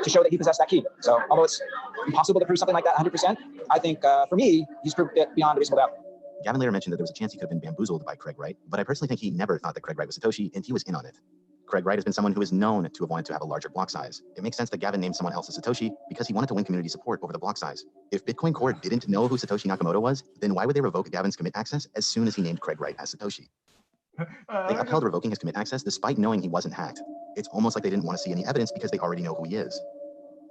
G: to show that he possessed that key. So although it's impossible to prove something like that 100%, I think for me, he's proved it beyond a reasonable doubt.
C: Gavin later mentioned that there was a chance he could have been bamboozled by Craig Wright, but I personally think he never thought that Craig Wright was Satoshi, and he was in on it. Craig Wright has been someone who is known to have wanted to have a larger block size. It makes sense that Gavin named someone else as Satoshi because he wanted to win community support over the block size. If Bitcoin Core didn't know who Satoshi Nakamoto was, then why would they revoke Gavin's commit access as soon as he named Craig Wright as Satoshi? They upheld revoking his commit access despite knowing he wasn't hacked. It's almost like they didn't want to see any evidence because they already know who he is.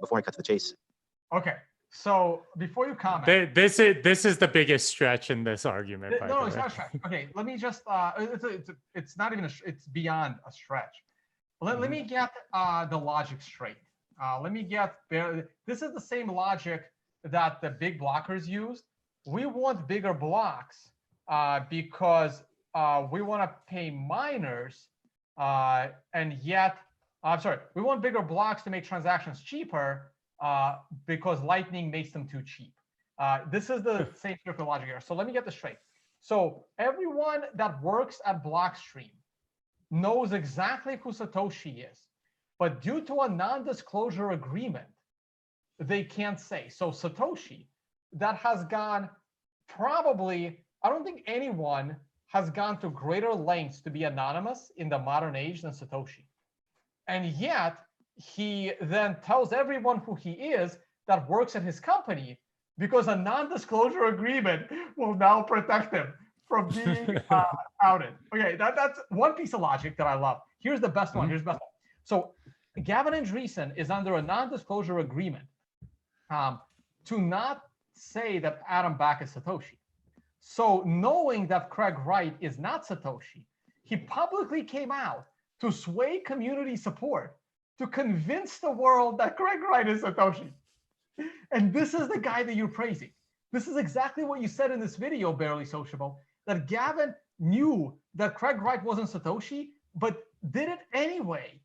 C: Before I cut to the chase.
A: Okay. So before you comment,
B: this is the biggest stretch in this argument.
A: No, it's not a stretch. Okay, let me just. It's not even it's beyond a stretch. Let me get the logic straight. Let me get. This is the same logic that the big blockers used. We want bigger blocks because we want to pay miners, and yet, I'm sorry, we want bigger blocks to make transactions cheaper. Because Lightning makes them too cheap. This is the same circular logic here. So let me get this straight. So everyone that works at Blockstream knows exactly who Satoshi is, but due to a non-disclosure agreement, they can't say. So Satoshi, that has gone probably, I don't think anyone has gone to greater lengths to be anonymous in the modern age than Satoshi. And yet, he then tells everyone who he is that works at his company because a non-disclosure agreement will now protect him from being outed. Okay, that's one piece of logic that I love. Here's the best one. Here's the best one. So Gavin Andreessen is under a non-disclosure agreement to not say that Adam Back is Satoshi. So knowing that Craig Wright is not Satoshi, he publicly came out to sway community support to convince the world that Craig Wright is Satoshi. And this is the guy that you're praising. This is exactly what you said in this video, Barely Sociable, that Gavin knew that Craig Wright wasn't Satoshi, but did it anyway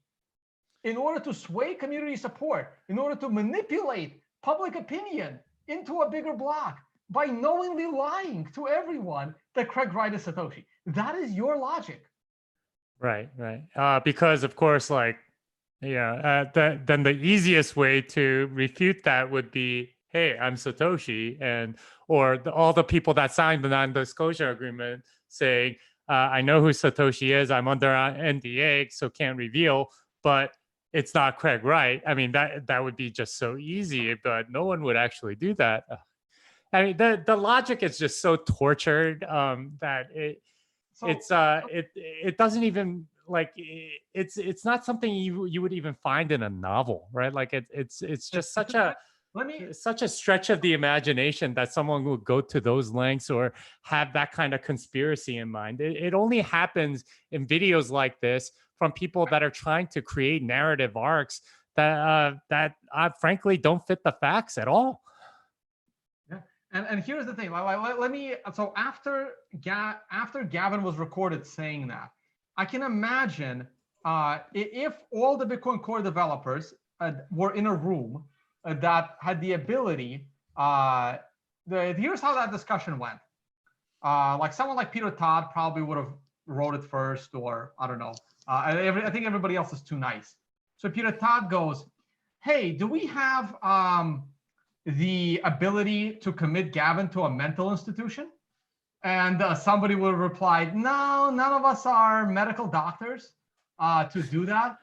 A: in order to sway community support, in order to manipulate public opinion into a bigger block by knowingly lying to everyone that Craig Wright is Satoshi. That is your logic.
B: Right. Because of course, like, then the easiest way to refute that would be, hey, I'm Satoshi, and all the people that signed the non-disclosure agreement saying, I know who Satoshi is, I'm under NDA, so can't reveal, but it's not Craig Wright. I mean, that would be just so easy, but no one would actually do that. I mean, the logic is just so tortured that it doesn't even. Like it's not something you would even find in a novel, right? Like it's just such a stretch of the imagination that someone would go to those lengths or have that kind of conspiracy in mind. It only happens in videos like this from people that are trying to create narrative arcs that frankly don't fit the facts at all.
A: Yeah, and here's the thing. Let me. So after Gavin was recorded saying that, I can imagine if all the Bitcoin Core developers were in a room that had the ability, here's how that discussion went. Like someone like Peter Todd probably would have wrote it first, or I don't know. I think everybody else is too nice. So Peter Todd goes, hey, do we have the ability to commit Gavin to a mental institution? And somebody will reply, no, none of us are medical doctors to do that.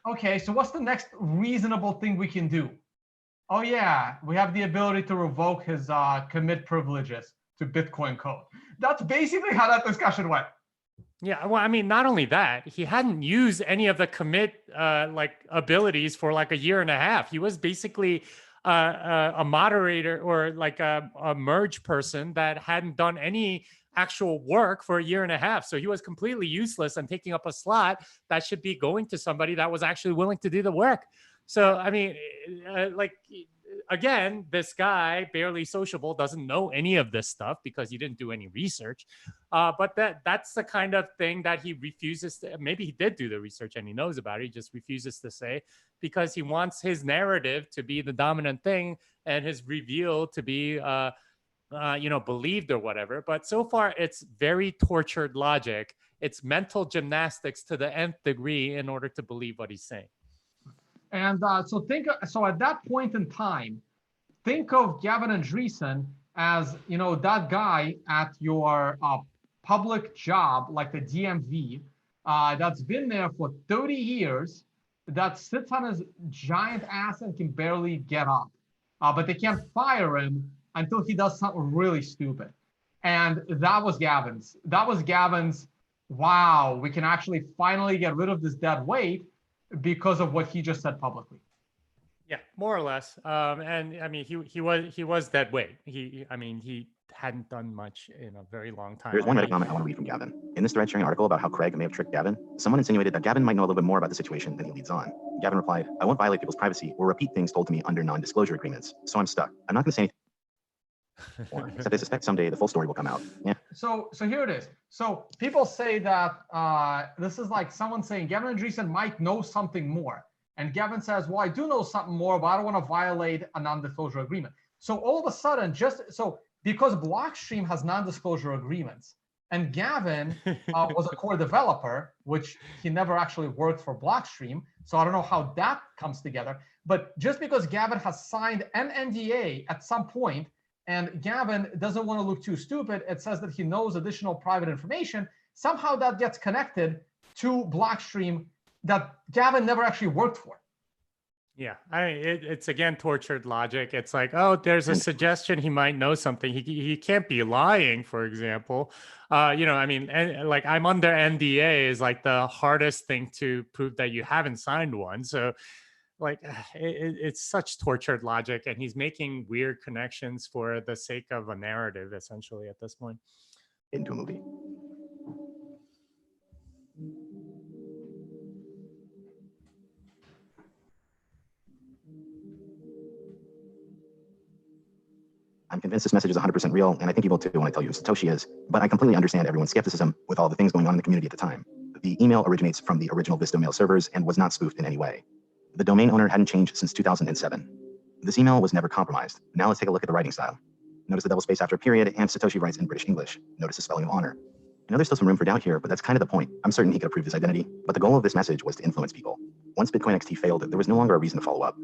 A: Okay, so what's the next reasonable thing we can do? Oh yeah, we have the ability to revoke his commit privileges to Bitcoin code. That's basically how that discussion went.
B: Yeah, well, I mean, not only that, he hadn't used any of the commit like abilities for like a year and a half. He was basically a moderator or like a merge person that hadn't done any actual work for a year and a half. So he was completely useless and taking up a slot that should be going to somebody that was actually willing to do the work. So, I mean, like, again, this guy, barely sociable, doesn't know any of this stuff because he didn't do any research. But that's the kind of thing that he refuses to, maybe he did do the research and he knows about it, he just refuses to say because he wants his narrative to be the dominant thing and his reveal to be, believed or whatever. But so far, it's very tortured logic. It's mental gymnastics to the nth degree in order to believe what he's saying.
A: And so at that point in time, think of Gavin Andresen as, that guy at your public job, like the DMV, that's been there for 30 years, that sits on his giant ass and can barely get up. But they can't fire him until he does something really stupid. And that was Gavin's. Wow, we can actually finally get rid of this dead weight because of what he just said publicly.
B: Yeah, more or less. And I mean, he was dead weight. He hadn't done much in a very long time.
C: There's one Reddit comment I want to read from Gavin. In this thread sharing an article about how Craig may have tricked Gavin, someone insinuated that Gavin might know a little bit more about the situation than he leads on. Gavin replied, I won't violate people's privacy or repeat things told to me under non-disclosure agreements, so I'm stuck. I'm not going to say anything more, except I suspect someday the full story will come out. Yeah.
A: So here it is. So people say that this is like someone saying Gavin Andresen might know something more. And Gavin says, well, I do know something more, but I don't want to violate a non-disclosure agreement. So all of a sudden, because Blockstream has non-disclosure agreements, and Gavin was a core developer, which he never actually worked for Blockstream. So I don't know how that comes together. But just because Gavin has signed an NDA at some point, and Gavin doesn't want to look too stupid, it says that he knows additional private information, somehow that gets connected to Blockstream that Gavin never actually worked for.
B: Yeah, it's again tortured logic. It's like, oh, there's a suggestion he might know something. He can't be lying, for example. And like I'm under NDA is like the hardest thing to prove that you haven't signed one. So like it's such tortured logic, and he's making weird connections for the sake of a narrative, essentially, at this point.
C: Into a movie. I'm convinced this message is 100% real, and I think you will too when I tell you who Satoshi is, but I completely understand everyone's skepticism with all the things going on in the community at the time. The email originates from the original Visto mail servers and was not spoofed in any way. The domain owner hadn't changed since 2007. This email was never compromised. Now let's take a look at the writing style. Notice the double space after a period, and Satoshi writes in British English. Notice the spelling of honor. I know there's still some room for doubt here, but that's kind of the point. I'm certain he could have proved his identity, but the goal of this message was to influence people. Once Bitcoin XT failed, there was no longer a reason to follow up.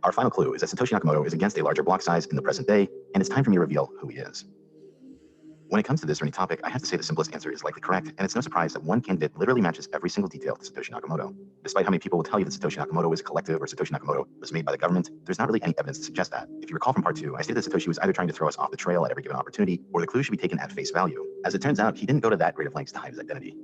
C: Our final clue is that Satoshi Nakamoto is against a larger block size in the present day, and it's time for me to reveal who he is. When it comes to this or any topic, I have to say the simplest answer is likely correct, and it's no surprise that one candidate literally matches every single detail to Satoshi Nakamoto. Despite how many people will tell you that Satoshi Nakamoto is a collective or Satoshi Nakamoto was made by the government, there's not really any evidence to suggest that. If you recall from part 2, I stated that Satoshi was either trying to throw us off the trail at every given opportunity, or the clue should be taken at face value. As it turns out, he didn't go to that great of lengths to hide his identity.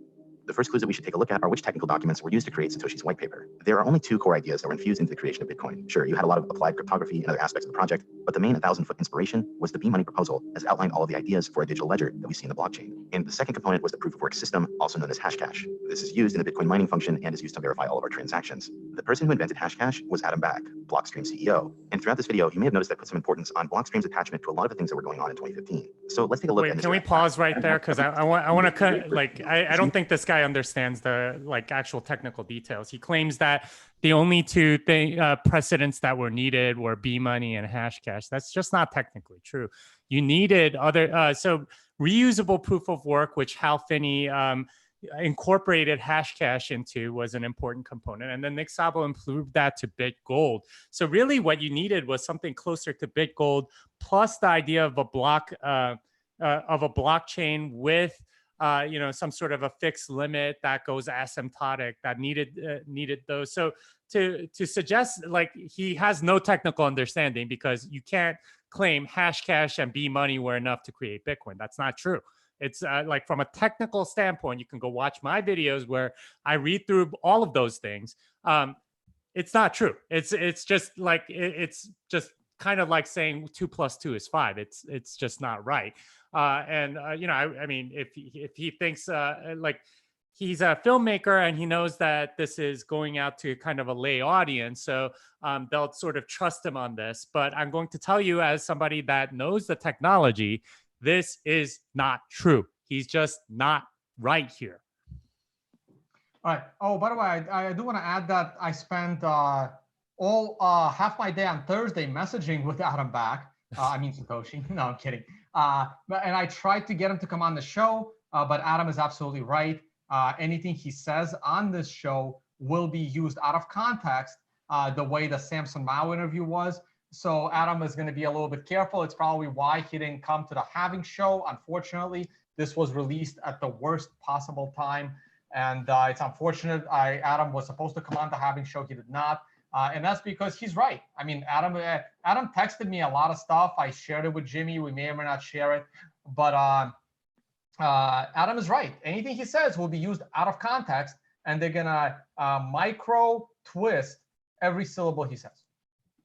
C: The first clues that we should take a look at are which technical documents were used to create Satoshi's white paper. There are only 2 core ideas that were infused into the creation of Bitcoin. Sure, you had a lot of applied cryptography and other aspects of the project, but the main 1,000-foot inspiration was the B-Money proposal, as outlined all of the ideas for a digital ledger that we see in the blockchain. And the second component was the proof-of-work system, also known as Hashcash. This is used in the Bitcoin mining function and is used to verify all of our transactions. The person who invented Hashcash was Adam Back, Blockstream CEO. And throughout this video, you may have noticed I put some importance on Blockstream's attachment to a lot of the things that were going on in 2015. So let's take a look.
B: Wait, can we pause right there? Because I want to like I don't think this guy understands the like actual technical details. He claims that the only two precedents that were needed were B money and Hashcash. That's just not technically true. You needed other so reusable proof of work, which Hal Finney incorporated Hashcash into, was an important component, and then Nick Szabo improved that to BitGold. So really, what you needed was something closer to BitGold, plus the idea of a blockchain with some sort of a fixed limit that goes asymptotic that needed those. So to suggest like he has no technical understanding, because you can't claim Hashcash and B money were enough to create Bitcoin. That's not true. It's like from a technical standpoint, you can go watch my videos where I read through all of those things. It's not true. It's just like it's just kind of like saying 2 + 2 is 5. It's just not right. I mean, if he thinks like he's a filmmaker and he knows that this is going out to kind of a lay audience, so they'll sort of trust him on this. But I'm going to tell you, as somebody that knows the technology, this is not true. He's just not right here.
A: All right. Oh, by the way, I do want to add that I spent all half my day on Thursday messaging with Adam Back. I mean Satoshi. No, I'm kidding. And I tried to get him to come on the show, but Adam is absolutely right. Anything he says on this show will be used out of context, the way the Samson Mao interview was. So Adam is going to be a little bit careful. It's probably why he didn't come to the Halving show. Unfortunately, this was released at the worst possible time. And it's unfortunate. Adam was supposed to come on the Halving show. He did not. And that's because he's right. I mean, Adam texted me a lot of stuff. I shared it with Jimmy. We may or may not share it. But Adam is right. Anything he says will be used out of context, and they're going to micro twist every syllable he says.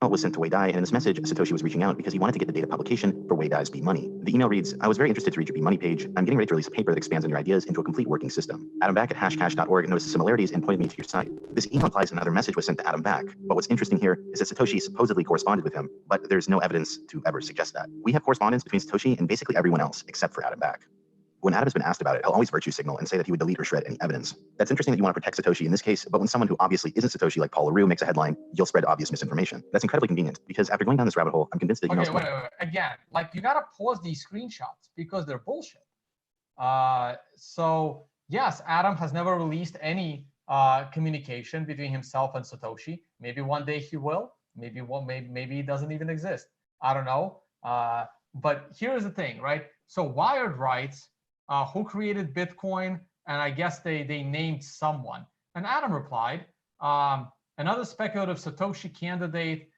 C: Was sent to Wei Dai, and in this message, Satoshi was reaching out because he wanted to get the data publication for Wei Dai's B Money. The email reads, "I was very interested to read your B Money page. I'm getting ready to release a paper that expands on your ideas into a complete working system. Adam Back at hashcash.org noticed the similarities and pointed me to your site." This email implies another message was sent to Adam Back. But what's interesting here is that Satoshi supposedly corresponded with him, but there's no evidence to ever suggest that. We have correspondence between Satoshi and basically everyone else except for Adam Back. When Adam has been asked about it, he'll always virtue signal and say that he would delete or shred any evidence. That's interesting that you want to protect Satoshi in this case, but when someone who obviously isn't Satoshi, like Paul LaRue, makes a headline, you'll spread obvious misinformation. That's incredibly convenient, because after going down this rabbit hole, I'm convinced that
A: wait. Again, like, you got to pause these screenshots because they're bullshit. So yes, Adam has never released any communication between himself and Satoshi. Maybe one day he will. Maybe he doesn't even exist. I don't know. But here's the thing, right? So Wired writes, who created Bitcoin? And I guess they named someone. And Adam replied, another speculative Satoshi candidate,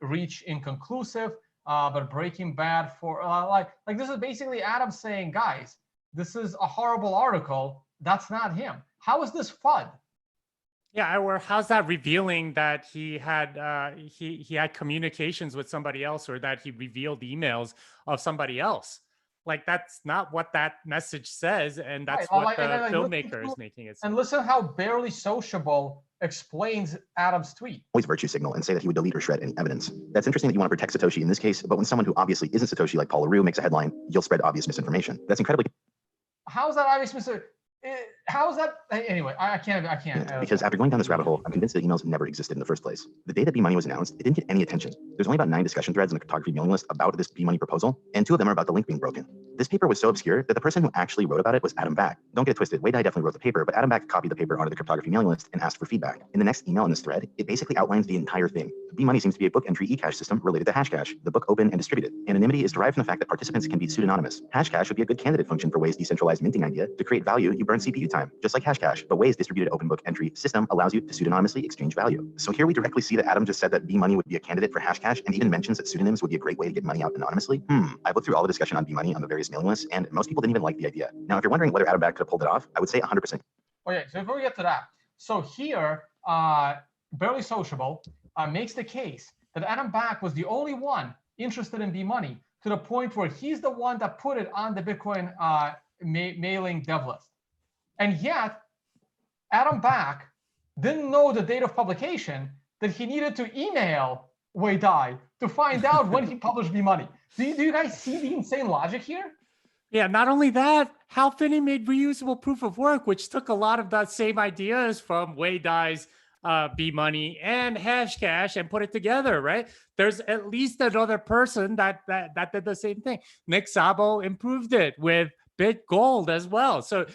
A: reach inconclusive, but Breaking Bad for like this is basically Adam saying, guys, this is a horrible article. That's not him. How is this FUD?
B: Yeah, or how's that revealing that he had he had communications with somebody else, or that he revealed emails of somebody else? Like, that's not what that message says, and that's right. What the filmmaker is making it say.
A: And listen how Barely Sociable explains Adam's tweet.
C: Always virtue signal and say that he would delete or shred any evidence. That's interesting that you want to protect Satoshi in this case, but when someone who obviously isn't Satoshi, like Paul LaRue, makes a headline, you'll spread obvious misinformation. That's incredibly...
A: How is that obvious misinformation? How is that? Anyway, I can't.
C: Because after going down this rabbit hole, I'm convinced that emails never existed in the first place. The day that B Money was announced, it didn't get any attention. There's only about 9 discussion threads in the cryptography mailing list about this B Money proposal, and 2 of them are about the link being broken. This paper was so obscure that the person who actually wrote about it was Adam Back. Don't get it twisted, Wei Dai definitely wrote the paper, but Adam Back copied the paper onto the cryptography mailing list and asked for feedback. In the next email in this thread, it basically outlines the entire thing. B Money seems to be a book entry eCash system related to Hashcash, the book open and distributed. Anonymity is derived from the fact that participants can be pseudonymous. Hashcash would be a good candidate function for Ways' decentralized minting idea. To create value, you burn CPU time, just like Hashcash, but Ways' distributed open book entry system allows you to pseudonymously exchange value. So here we directly see that Adam just said that B Money would be a candidate for Hashcash, and even mentions that pseudonyms would be a great way to get money out anonymously. I've looked through all the discussion on B Money on the various mailing lists, and most people didn't even like the idea. Now, if you're wondering whether Adam Back could have pulled it off, I would say 100%.
A: Okay, so before we get to that, so here, Barely Sociable makes the case that Adam Back was the only one interested in B Money, to the point where he's the one that put it on the Bitcoin mailing dev list. And yet, Adam Back didn't know the date of publication that he needed to email Wei Dai to find out when he published B-Money. Do you guys see the insane logic here?
B: Yeah, not only that, Hal Finney made reusable proof of work, which took a lot of that same ideas from Wei Dai's B-Money and Hashcash and put it together, right? There's at least another person that did the same thing. Nick Szabo improved it with BitGold as well. So,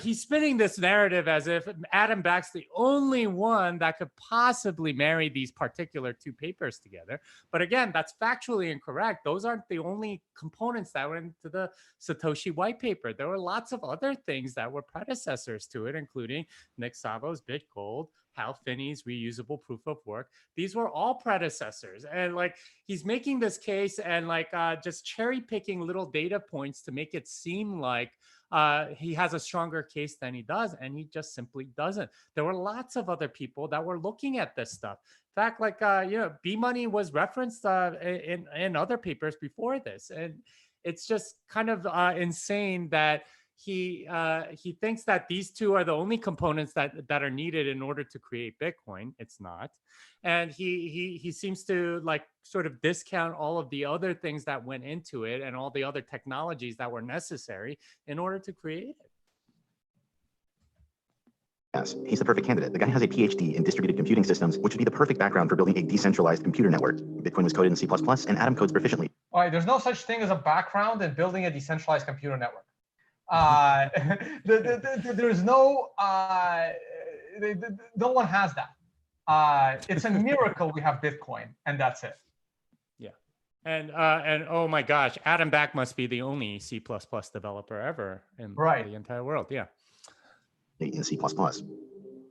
B: he's spinning this narrative as if Adam Back's the only one that could possibly marry these particular two papers together. But again, that's factually incorrect. Those aren't the only components that went into the Satoshi white paper. There were lots of other things that were predecessors to it, including Nick Szabo's BitGold, Hal Finney's reusable proof of work. These were all predecessors. And he's making this case and just cherry picking little data points to make it seem like he has a stronger case than he does, and he just simply doesn't. There were lots of other people that were looking at this stuff. In fact, B-Money was referenced in other papers before this, and it's just kind of insane that he thinks that these two are the only components that are needed in order to create Bitcoin. It's not. And he seems to sort of discount all of the other things that went into it and all the other technologies that were necessary in order to create it.
C: Yes, he's the perfect candidate. The guy has a PhD in distributed computing systems, which would be the perfect background for building a decentralized computer network. Bitcoin was coded in C++, and Adam codes proficiently.
A: All right, there's no such thing as a background in building a decentralized computer network. There's no, no one has that. It's a miracle we have Bitcoin, and that's it.
B: Yeah, and oh my gosh, Adam Back must be the only C++ developer ever in the entire world. Yeah.
C: In C++.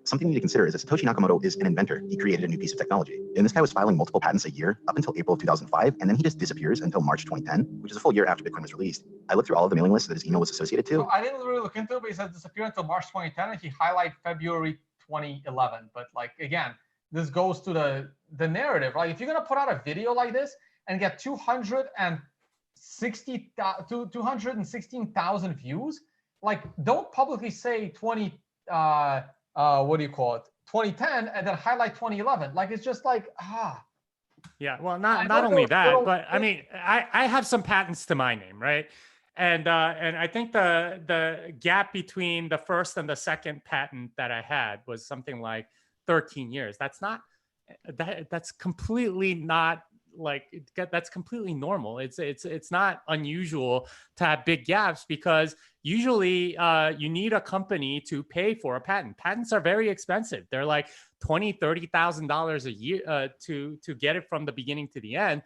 C: Something you need to consider is that Satoshi Nakamoto is an inventor. He created a new piece of technology. And this guy was filing multiple patents a year up until April of 2005, and then he just disappears until March 2010, which is a full year after Bitcoin was released. I looked through all of the mailing lists that his email was associated to.
A: So I didn't really look into it, but he said disappear until March 2010, and he highlighted February 2011. But again, this goes to the narrative. If you're gonna put out a video like this and get 216,000 views, don't publicly say 2010 and then highlight 2011. It's just
B: Yeah, well, not only that, but I mean, I have some patents to my name, right? And I think the gap between the first and the second patent that I had was something like 13 years. That's completely not that's completely normal. It's not unusual to have big gaps because usually you need a company to pay for a patent. Patents are very expensive. They're like $20,000-$30,000 a year to get it from the beginning to the end.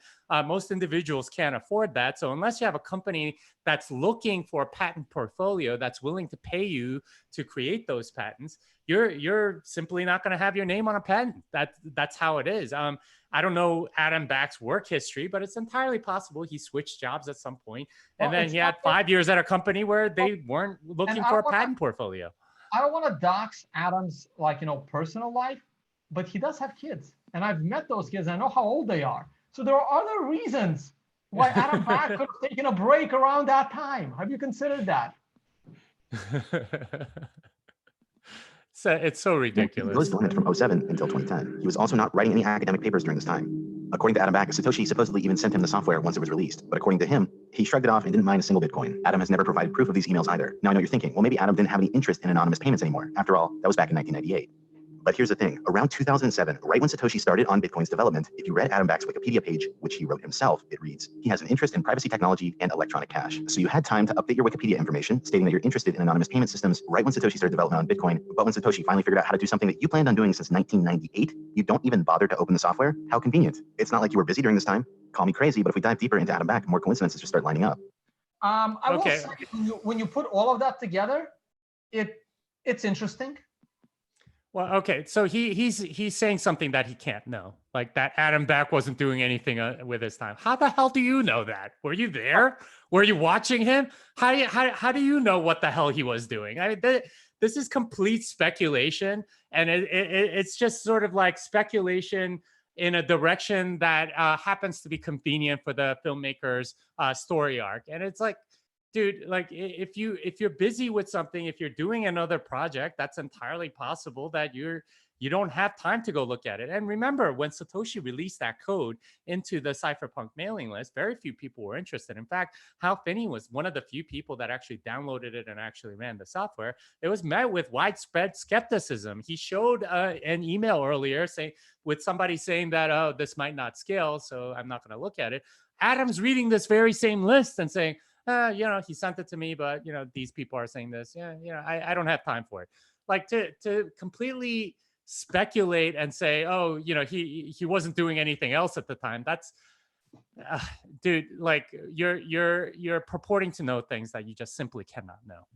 B: Most individuals can't afford that. So unless you have a company that's looking for a patent portfolio that's willing to pay you to create those patents, you're simply not going to have your name on a patent. That's how it is. I don't know Adam Back's work history, but it's entirely possible he switched jobs at some point, and then he had 5 years at a company where they weren't looking for a patent portfolio.
A: I don't want to dox Adam's personal life, but he does have kids, and I've met those kids. And I know how old they are. So there are other reasons why Adam Back could have taken a break around that time. Have you considered that?
B: It's so ridiculous.
C: He was dormant from 2007 until 2010. He was also not writing any academic papers during this time. According to Adam Back, Satoshi supposedly even sent him the software once it was released. But according to him, he shrugged it off and didn't mine a single Bitcoin. Adam has never provided proof of these emails either. Now I know you're thinking, well, maybe Adam didn't have any interest in anonymous payments anymore. After all, that was back in 1998. But here's the thing, around 2007, right when Satoshi started on Bitcoin's development, if you read Adam Back's Wikipedia page, which he wrote himself, it reads, he has an interest in privacy technology and electronic cash. So you had time to update your Wikipedia information, stating that you're interested in anonymous payment systems right when Satoshi started development on Bitcoin. But when Satoshi finally figured out how to do something that you planned on doing since 1998, you don't even bother to open the software? How convenient. It's not like you were busy during this time. Call me crazy, but if we dive deeper into Adam Back, more coincidences just start lining up.
A: I will say, when you put all of that together, it's interesting.
B: Well, okay, so he's saying something that he can't know, like that Adam Back wasn't doing anything with his time. How the hell do you know that? Were you there? Were you watching him? How do you know what the hell he was doing? I mean, this is complete speculation, and it's just sort of like speculation in a direction that happens to be convenient for the filmmaker's story arc, and it's like, dude, if you're busy with something, if you're doing another project, that's entirely possible that you're You don't have time to go look at it. And remember, when Satoshi released that code into the cypherpunk mailing list, very few people were interested. In fact, Hal Finney was one of the few people that actually downloaded it and actually ran the software. It was met with widespread skepticism. He showed an email earlier with somebody saying that, oh, this might not scale, so I'm not going to look at it. Adam's reading this very same list and saying, he sent it to me, but these people are saying this. I don't have time for it. Like to completely speculate and say, oh, he wasn't doing anything else at the time. That's dude, like you're purporting to know things that you just simply cannot know.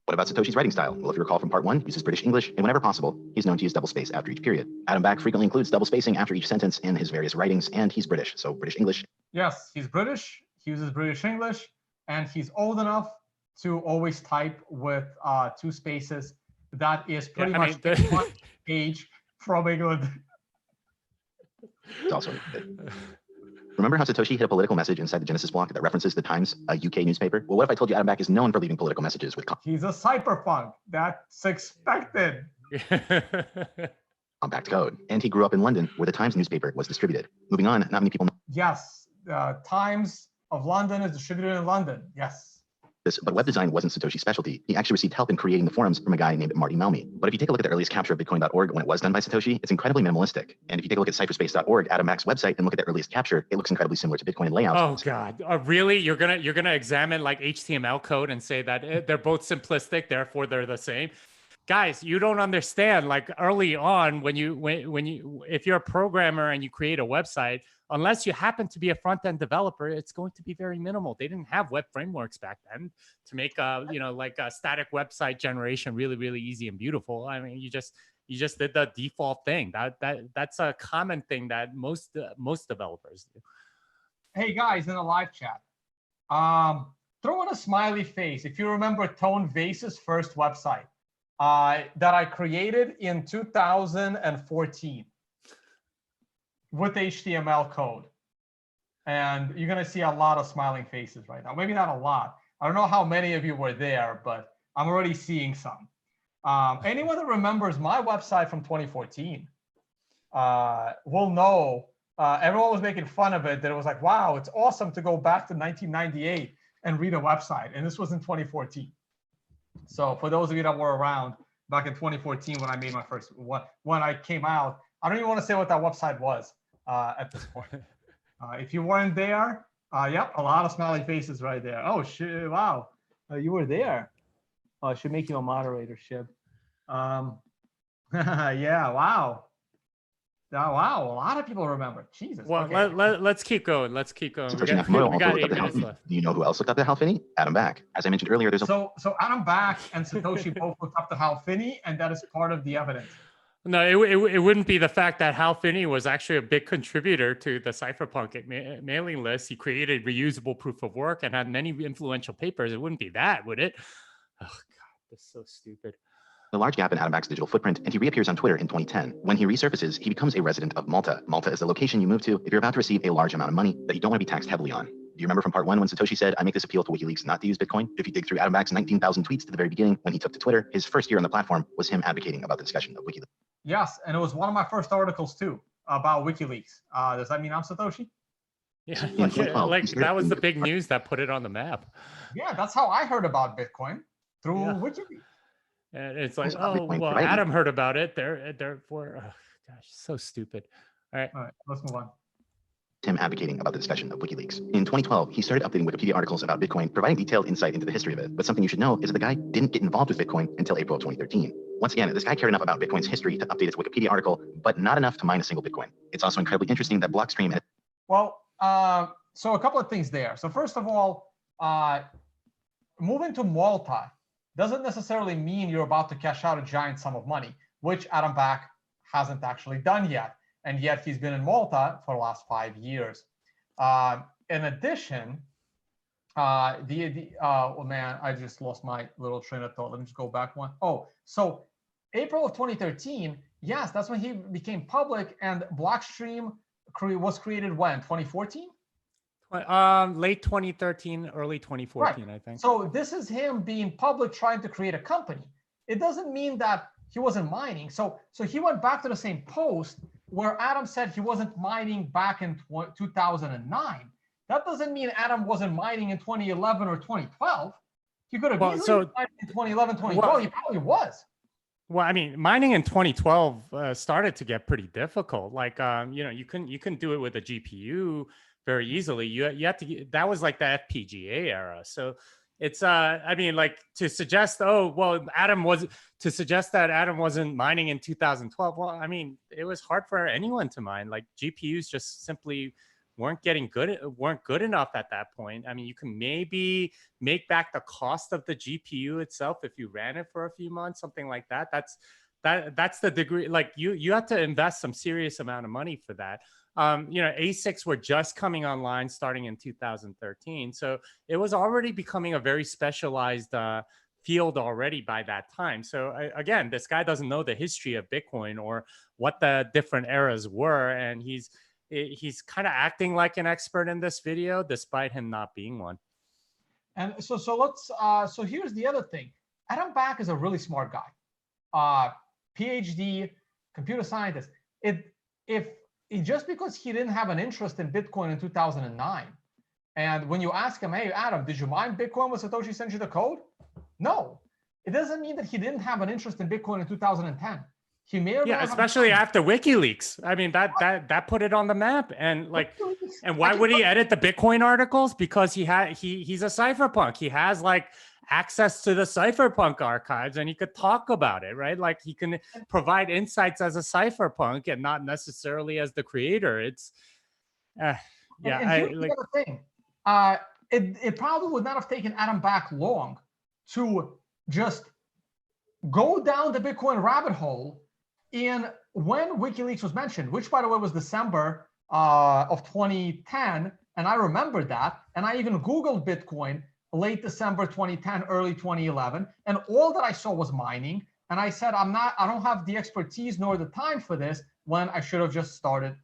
C: What about Satoshi's writing style? Well, if you recall from part 1, he uses British English, and whenever possible, he's known to use double space after each period. Adam Back frequently includes double spacing after each sentence in his various writings, and he's British, so British English.
A: Yes, he's British. He uses British English, and he's old enough to always type with 2 spaces. That is pretty much the age from England.
C: It's also remember how Satoshi hit a political message inside the Genesis block that references the Times, a UK newspaper? Well, what if I told you Adam Back is known for leaving political messages with
A: He's a cypherpunk. That's expected.
C: compact code, and he grew up in London, where the Times newspaper was distributed. Moving on, not many people know
A: Yes, Times of London is distributed in London. Yes.
C: this, but web design wasn't Satoshi's specialty. He actually received help in creating the forums from a guy named Marty Melmy. But if you take a look at the earliest capture of Bitcoin.org when it was done by Satoshi, it's incredibly minimalistic. And if you take a look at cypherspace.org, Adam Back's website, and look at the earliest capture, it looks incredibly similar to Bitcoin in layout.
B: Oh God, really? You're gonna examine like HTML code and say that they're both simplistic, therefore they're the same? Guys, you don't understand. Like early on, if you're a programmer and you create a website, unless you happen to be a front-end developer, it's going to be very minimal. They didn't have web frameworks back then to make like a static website generation really, really easy and beautiful. I mean, you just did the default thing. That's a common thing that most developers do.
A: Hey guys, in the live chat, throw in a smiley face if you remember Tone Vays' first website that I created in 2014 with HTML code. And you're going to see a lot of smiling faces right now. Maybe not a lot. I don't know how many of you were there, but I'm already seeing some. Anyone that remembers my website from 2014 will know everyone was making fun of it. That it was like, wow, it's awesome to go back to 1998 and read a website. And this was in 2014. So for those of you that were around back in 2014 when I made my first one, when I came out, I don't even want to say what that website was at this point. If you weren't there, yep, a lot of smiley faces right there. Oh, shit, wow, you were there. Oh, I should make you a moderator, Shib. Yeah, wow. Wow, a lot of people remember. Jesus.
B: Well,
A: okay.
B: let's keep going. Let's keep going.
C: Satoshi Nakamoto also looked up to Hal Finney. Do you know who else looked up to Hal Finney? Adam Back. As I mentioned earlier, there's a
A: So Adam Back and Satoshi both looked up to Hal Finney, and that is part of the evidence.
B: No, it wouldn't be the fact that Hal Finney was actually a big contributor to the cypherpunk mailing list. He created reusable proof of work and had many influential papers. It wouldn't be that, would it? Oh God, that's so stupid.
C: the large gap in Adam Back's digital footprint, and he reappears on Twitter in 2010. When he resurfaces, he becomes a resident of Malta. Malta is the location you move to if you're about to receive a large amount of money that you don't want to be taxed heavily on. Do you remember from part 1 when Satoshi said, I make this appeal to WikiLeaks not to use Bitcoin? If you dig through Adam Back's 19,000 tweets to the very beginning when he took to Twitter, his first year on the platform was him advocating about the discussion of WikiLeaks.
A: Yes, and it was one of my first articles too about WikiLeaks. Does that mean I'm Satoshi?
B: Yeah, like that was the big news that put it on the map.
A: Yeah, that's how I heard about Bitcoin, through WikiLeaks.
B: And it's like, oh, well, Adam heard about it. Therefore, oh, gosh, so stupid. All right,
A: let's move on.
C: Him advocating about the discussion of WikiLeaks. In 2012, he started updating Wikipedia articles about Bitcoin, providing detailed insight into the history of it. But something you should know is that the guy didn't get involved with Bitcoin until April of 2013. Once again, this guy cared enough about Bitcoin's history to update its Wikipedia article, but not enough to mine a single Bitcoin. It's also incredibly interesting that Blockstream...
A: Well, so a couple of things there. So first of all, moving to Malta doesn't necessarily mean you're about to cash out a giant sum of money, which Adam Back hasn't actually done yet. And yet he's been in Malta for the last 5 years. In addition, oh man, I just lost my little train of thought. Let me just go back one. Oh, so April of 2013, yes, that's when he became public, and Blockstream was created when? 2014?
B: Late 2013, early 2014, right. I think.
A: So this is him being public, trying to create a company. It doesn't mean that he wasn't mining. So he went back to the same post where Adam said he wasn't mining back in 2009. That doesn't mean Adam wasn't mining in 2011 or 2012. He could have easily been mining in 2011, 2012. He probably was.
B: Well, I mean, mining in 2012 started to get pretty difficult. Like, you know, you couldn't do it with a GPU very easily. You had to. That was like the FPGA era. So it's I mean, like to suggest, oh, well, to suggest that Adam wasn't mining in 2012. Well, I mean, it was hard for anyone to mine. Like GPUs just simply weren't good enough at that point. I mean, you can maybe make back the cost of the GPU itself if you ran it for a few months, something like that. That's the degree. Like you have to invest some serious amount of money for that. You know, ASICs were just coming online starting in 2013, so it was already becoming a very specialized field already by that time. So again, this guy doesn't know the history of Bitcoin or what the different eras were, and he's kind of acting like an expert in this video, despite him not being one.
A: And so let's so here's the other thing. Adam Back is a really smart guy, PhD, computer scientist. If just because he didn't have an interest in Bitcoin in 2009, and when you ask him, hey Adam, did you mine Bitcoin when Satoshi sent you the code? No, it doesn't mean that he didn't have an interest in Bitcoin in 2010. He may or
B: especially after WikiLeaks. I mean, that put it on the map. And like, and why would he edit the Bitcoin articles? Because he's a cypherpunk. He has like access to the cypherpunk archives, and he could talk about it, right? Like he can provide insights as a cypherpunk and not necessarily as the creator. It's
A: the other thing. It probably would not have taken Adam Back long to just go down the Bitcoin rabbit hole. And when WikiLeaks was mentioned, which by the way was December of 2010, and I remember that, and I even Googled Bitcoin late December 2010, early 2011, and all that I saw was mining. And I said, I don't have the expertise nor the time for this, when I should have just started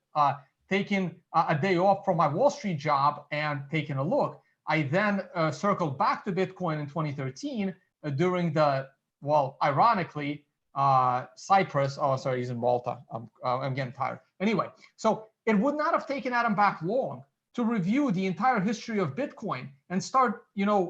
A: taking a day off from my Wall Street job and taking a look. I then circled back to Bitcoin in 2013 during the, well, ironically, Cyprus. Oh, sorry, he's in Malta. I'm getting tired. Anyway, so it would not have taken Adam Back long to review the entire history of Bitcoin and start,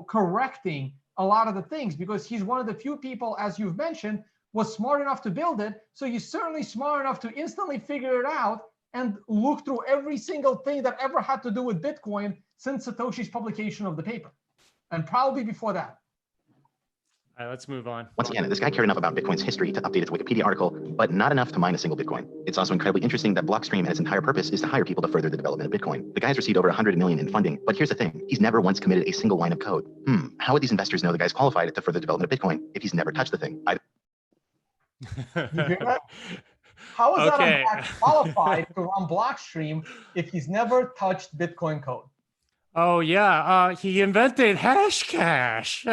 A: correcting a lot of the things, because he's one of the few people, as you've mentioned, was smart enough to build it. So he's certainly smart enough to instantly figure it out and look through every single thing that ever had to do with Bitcoin since Satoshi's publication of the paper, and probably before that.
B: All right, let's move on.
C: Once again, this guy cared enough about Bitcoin's history to update its Wikipedia article, but not enough to mine a single Bitcoin. It's also incredibly interesting that Blockstream and its entire purpose is to hire people to further the development of Bitcoin. The guy's received over 100 million in funding, but here's the thing. He's never once committed a single line of code. How would these investors know the guy's qualified to further development of Bitcoin if he's never touched the thing?
A: How is Adam Back qualified to run Blockstream if he's never touched Bitcoin code?
B: Oh yeah, he invented Hashcash.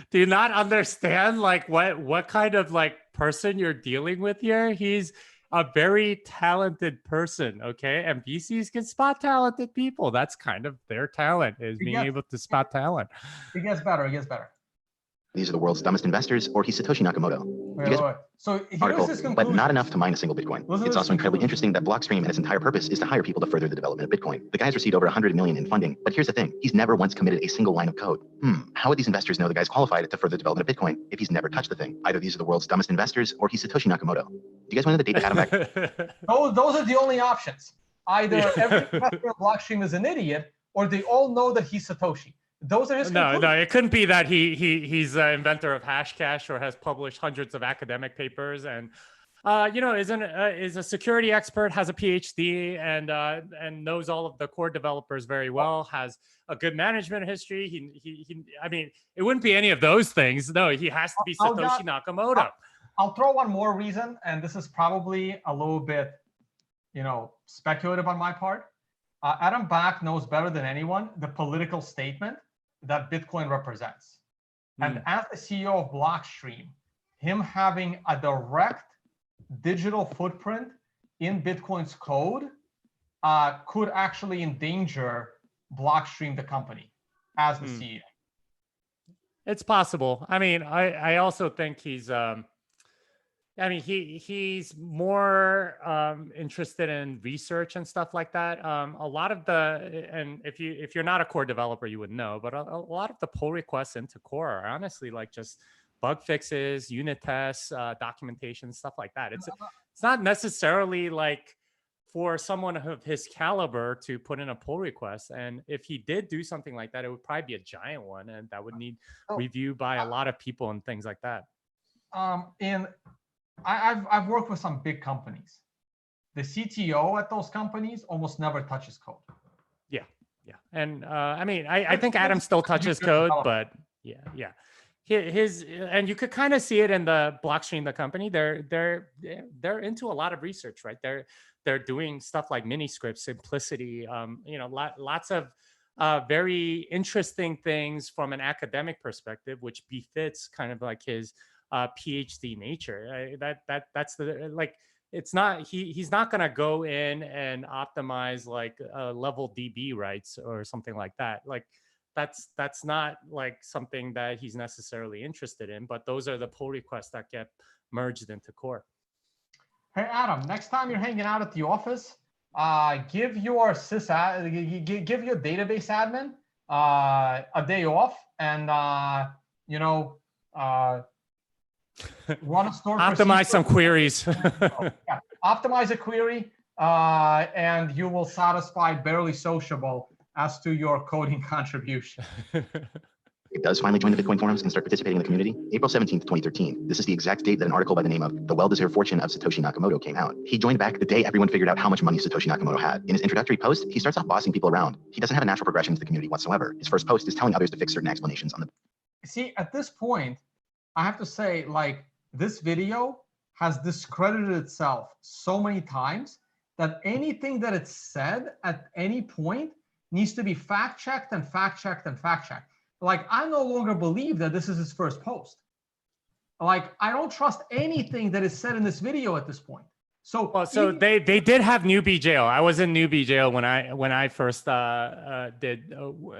B: Do you not understand like what kind of like person you're dealing with here? He's a very talented person, okay? And VCs can spot talented people. That's kind of their talent, is being able to spot talent.
A: It gets better. It gets better.
C: These are the world's dumbest investors, or he's Satoshi Nakamoto.
A: Wait. So here's his conclusion.
C: But not enough to mine a single Bitcoin. It's also incredibly interesting that Blockstream and its entire purpose is to hire people to further the development of Bitcoin. The guy's received over 100 million in funding, but here's the thing. He's never once committed a single line of code. How would these investors know the guy's qualified to further the development of Bitcoin if he's never touched the thing? Either these are the world's dumbest investors, or he's Satoshi Nakamoto. Do you guys want to date Adam Back?
A: Those are the only options. Either every investor in Blockstream is an idiot, or they all know that he's Satoshi. Those are his conclusions.
B: No, it couldn't be that he's an inventor of Hashcash or has published hundreds of academic papers and is a security expert, has a PhD, and knows all of the core developers very well, has a good management history. I mean, it wouldn't be any of those things. No, he has to be Satoshi Nakamoto.
A: I'll throw one more reason, and this is probably a little bit, speculative on my part. Adam Back knows better than anyone the political statement that Bitcoin represents. And as the CEO of Blockstream, him having a direct digital footprint in Bitcoin's code could actually endanger Blockstream, the company, as the CEO.
B: It's possible. I mean, I also think he's I mean, he's more interested in research and stuff like that. A lot of the, and if you're not a core developer, you would know, but a lot of the pull requests into core are honestly like just bug fixes, unit tests, documentation, stuff like that. It's not necessarily like for someone of his caliber to put in a pull request. And if he did do something like that, it would probably be a giant one, and that would need review by a lot of people and things like that.
A: I've worked with some big companies. The CTO at those companies almost never touches code.
B: Yeah. And I mean, I think Adam still touches code, but yeah. His and you could kind of see it in the Blockstream, the company. They're into a lot of research, right? They're doing stuff like mini scripts, simplicity, lots of very interesting things from an academic perspective, which befits kind of like his PhD nature. That's the like. It's not he's not gonna go in and optimize like level DB rights or something like that. Like that's not like something that he's necessarily interested in. But those are the pull requests that get merged into core.
A: Hey Adam, next time you're hanging out at the office, give your give your database admin a day off, and run a store.
B: Optimize some queries.
A: Yeah, optimize a query, and you will satisfy Barely Sociable as to your coding contribution.
C: It does finally join the Bitcoin forums and start participating in the community. April 17th, 2013. This is the exact date that an article by the name of The Well-Deserved Fortune of Satoshi Nakamoto came out. He joined back the day everyone figured out how much money Satoshi Nakamoto had. In his introductory post, he starts off bossing people around. He doesn't have a natural progression to the community whatsoever. His first post is telling others to fix certain explanations on the...
A: See, at this point, I have to say, like, this video has discredited itself so many times that anything that it's said at any point needs to be fact-checked and fact-checked and fact-checked. Like, I no longer believe that this is his first post. Like, I don't trust anything that is said in this video at this point. So,
B: they did have newbie jail. I was in newbie jail when I first did.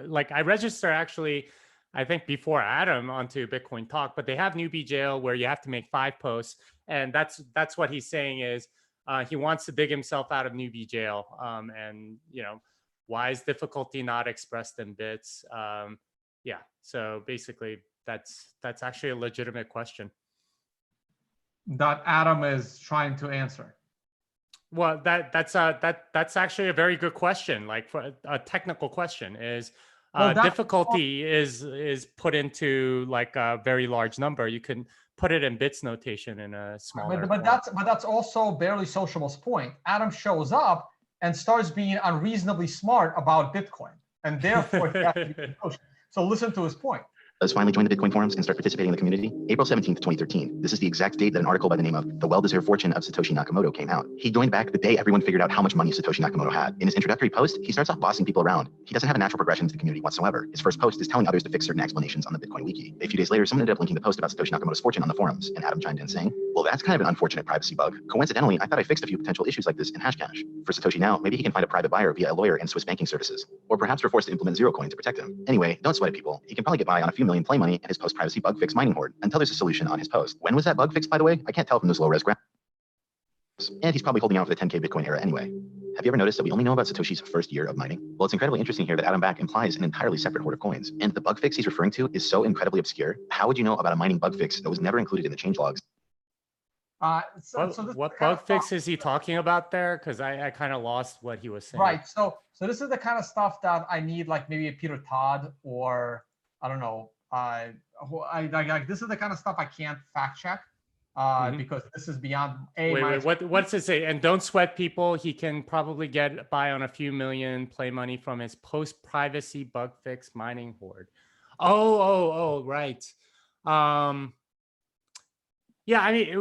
B: Like, I registered actually, I think before Adam onto Bitcoin Talk, but they have newbie jail where you have to make 5 posts, and that's what he's saying is he wants to dig himself out of newbie jail. And why is difficulty not expressed in bits? Yeah, so basically that's actually a legitimate question
A: that Adam is trying to answer.
B: Well, that's actually a very good question. Like, for a technical question is difficulty is put into like a very large number. You can put it in bits notation in a smaller.
A: But that's also Barely Sociable's point. Adam shows up and starts being unreasonably smart about Bitcoin, and therefore he has to be social. So listen to his point.
C: Let's finally join the Bitcoin forums and start participating in the community. April 17th, 2013. This is the exact date that an article by the name of The Well-Deserved Fortune of Satoshi Nakamoto came out. He joined back the day everyone figured out how much money Satoshi Nakamoto had. In his introductory post, he starts off bossing people around. He doesn't have a natural progression to the community whatsoever. His first post is telling others to fix certain explanations on the Bitcoin wiki. A few days later, someone ended up linking the post about Satoshi Nakamoto's fortune on the forums, and Adam chimed in saying, well, that's kind of an unfortunate privacy bug. Coincidentally, I thought I fixed a few potential issues like this in Hashcash. For Satoshi now, maybe he can find a private buyer via a lawyer and Swiss banking services. Or perhaps we're forced to implement zero coin to protect him. Anyway, don't sweat it, people. He can probably get by on a few million play money and his post-privacy bug fix mining hoard until there's a solution on his post. When was that bug fixed, by the way? I can't tell from those low-res graphs. And he's probably holding out for the 10K Bitcoin era anyway. Have you ever noticed that we only know about Satoshi's first year of mining? Well, it's incredibly interesting here that Adam Back implies an entirely separate hoard of coins. And the bug fix he's referring to is so incredibly obscure. How would you know about a mining bug fix that was never included in the changelogs?
B: What bug fix is he talking about there? Because I kind of lost what he was saying.
A: Right. So this is the kind of stuff that I need, like maybe a Peter Todd, or I don't know. This is the kind of stuff I can't fact check because this is beyond
B: what's it say? And don't sweat, people. He can probably get by on a few million play money from his post privacy bug fix mining hoard. Oh, right. Yeah, I mean,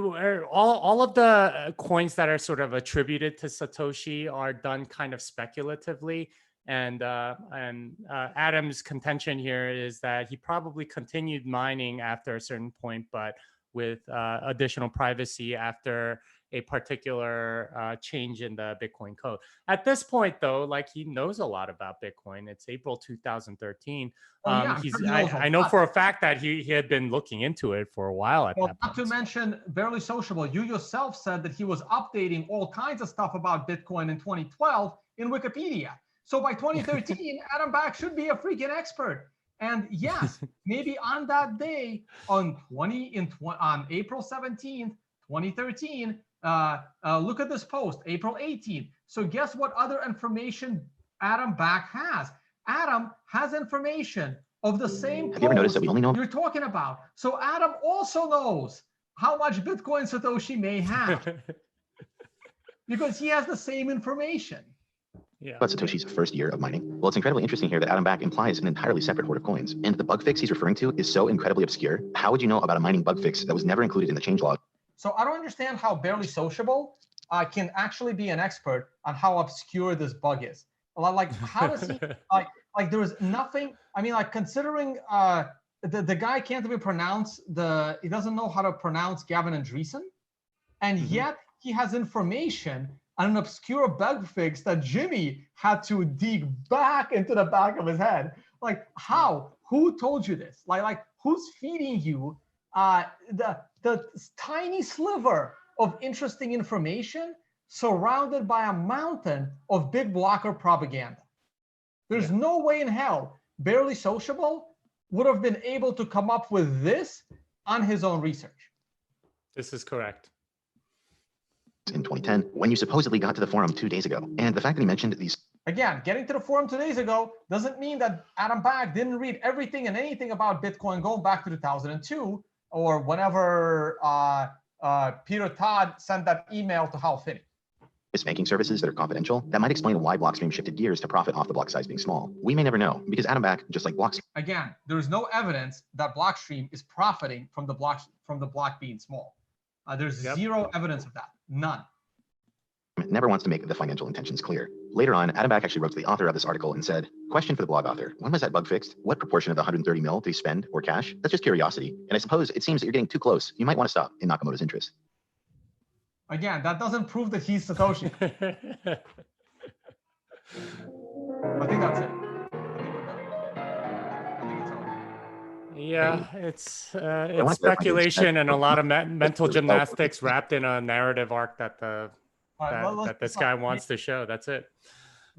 B: all of the coins that are sort of attributed to Satoshi are done kind of speculatively. And Adam's contention here is that he probably continued mining after a certain point, but with additional privacy after a particular change in the Bitcoin code. At this point, though, like he knows a lot about Bitcoin. It's April 2013. I know for a fact that he had been looking into it for a while at that point.
A: Not to mention, Barely Sociable, you yourself said that he was updating all kinds of stuff about Bitcoin in 2012 in Wikipedia. So by 2013, Adam Back should be a freaking expert. And yes, maybe on that day, on April 17th, 2013, look at this post, April 18th. So guess what other information Adam Back has? Adam has information of the same
C: Have you ever noticed that we only know
A: you're talking about. So Adam also knows how much Bitcoin Satoshi may have because he has the same information.
B: Yeah.
C: About Satoshi's first year of mining? Well, it's incredibly interesting here that Adam Back implies an entirely separate hoard of coins. And the bug fix he's referring to is so incredibly obscure. How would you know about a mining bug fix that was never included in the changelog?
A: So I don't understand how Barely Sociable can actually be an expert on how obscure this bug is. Like, how does he, like there was nothing, I mean, like considering the guy can't even pronounce he doesn't know how to pronounce Gavin Andreessen. And yet he has information on an obscure bug fix that Jimmy had to dig back into the back of his head. Like, how? Who told you this? Like who's feeding you the tiny sliver of interesting information surrounded by a mountain of big blocker propaganda? There's no way in hell Barely Sociable would have been able to come up with this on his own research.
B: This is correct.
C: In 2010, when you supposedly got to the forum 2 days ago. And the fact that he mentioned these...
A: Again, getting to the forum 2 days ago doesn't mean that Adam Back didn't read everything and anything about Bitcoin going back to 2002 or whenever Peter Todd sent that email to Hal Finney.
C: banking services that are confidential, that might explain why Blockstream shifted gears to profit off the block size being small. We may never know, because Adam Back, just like Blockstream...
A: Again, there is no evidence that Blockstream is profiting from the block being small. There's zero evidence of that. None.
C: Never wants to make the financial intentions clear. Later on, Adam Back actually wrote to the author of this article and said, question for the blog author, when was that bug fixed? What proportion of the 130 mil did he spend or cash? That's just curiosity. And I suppose it seems that you're getting too close. You might want to stop in Nakamoto's interest.
A: Again, that doesn't prove that he's Satoshi. I think that's it.
B: Yeah, it's speculation and a lot of mental gymnastics wrapped in a narrative arc that that this guy wants to show. That's it.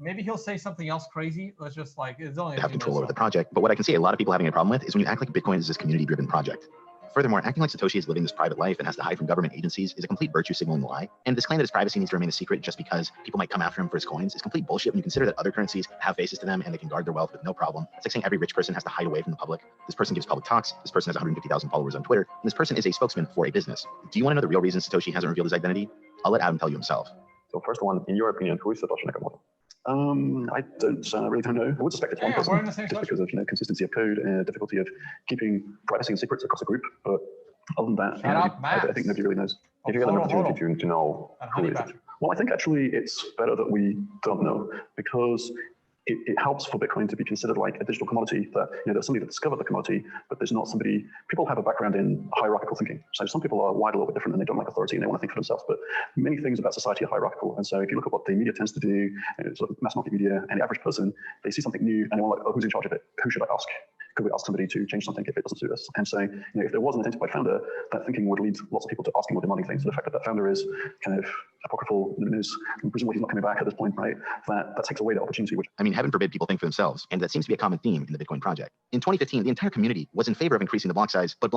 A: Maybe he'll say something else crazy. Let's just like, it's only
C: have control over the project. But what I can see a lot of people having a problem with is when you act like Bitcoin is this community-driven project. Furthermore, acting like Satoshi is living this private life and has to hide from government agencies is a complete virtue signaling lie. And this claim that his privacy needs to remain a secret just because people might come after him for his coins is complete bullshit when you consider that other currencies have faces to them and they can guard their wealth with no problem. It's like saying every rich person has to hide away from the public. This person gives public talks. This person has 150,000 followers on Twitter. And this person is a spokesman for a business. Do you want to know the real reason Satoshi hasn't revealed his identity? I'll let Adam tell you himself.
H: So first one, in your opinion, who is Satoshi Nakamoto? I really don't know. I would suspect it's one person, just because of consistency of code and difficulty of keeping privacy and secrets across a group. But other than that, I think nobody really knows.
E: If you get an opportunity to know who it is.
H: Well, I think actually it's better that we don't know, because it helps for Bitcoin to be considered like a digital commodity, that there's somebody that discovered the commodity, but there's not somebody. People have a background in hierarchical thinking. So some people are wired a little bit different and they don't like authority and they want to think for themselves. But many things about society are hierarchical. And so if you look at what the media tends to do, sort of mass market media, and the average person, they see something new and they want like, oh, who's in charge of it? Who should I ask? Could we ask somebody to change something if it doesn't suit us? And so, if there was an identified founder, that thinking would lead lots of people to asking or demanding things. So the fact that that founder is kind of apocryphal news, and presumably he's not coming back at this point, right? That takes away the opportunity. Which,
C: I mean, heaven forbid people think for themselves, and that seems to be a common theme in the Bitcoin project. In 2015, the entire community was in favor of increasing the block size, but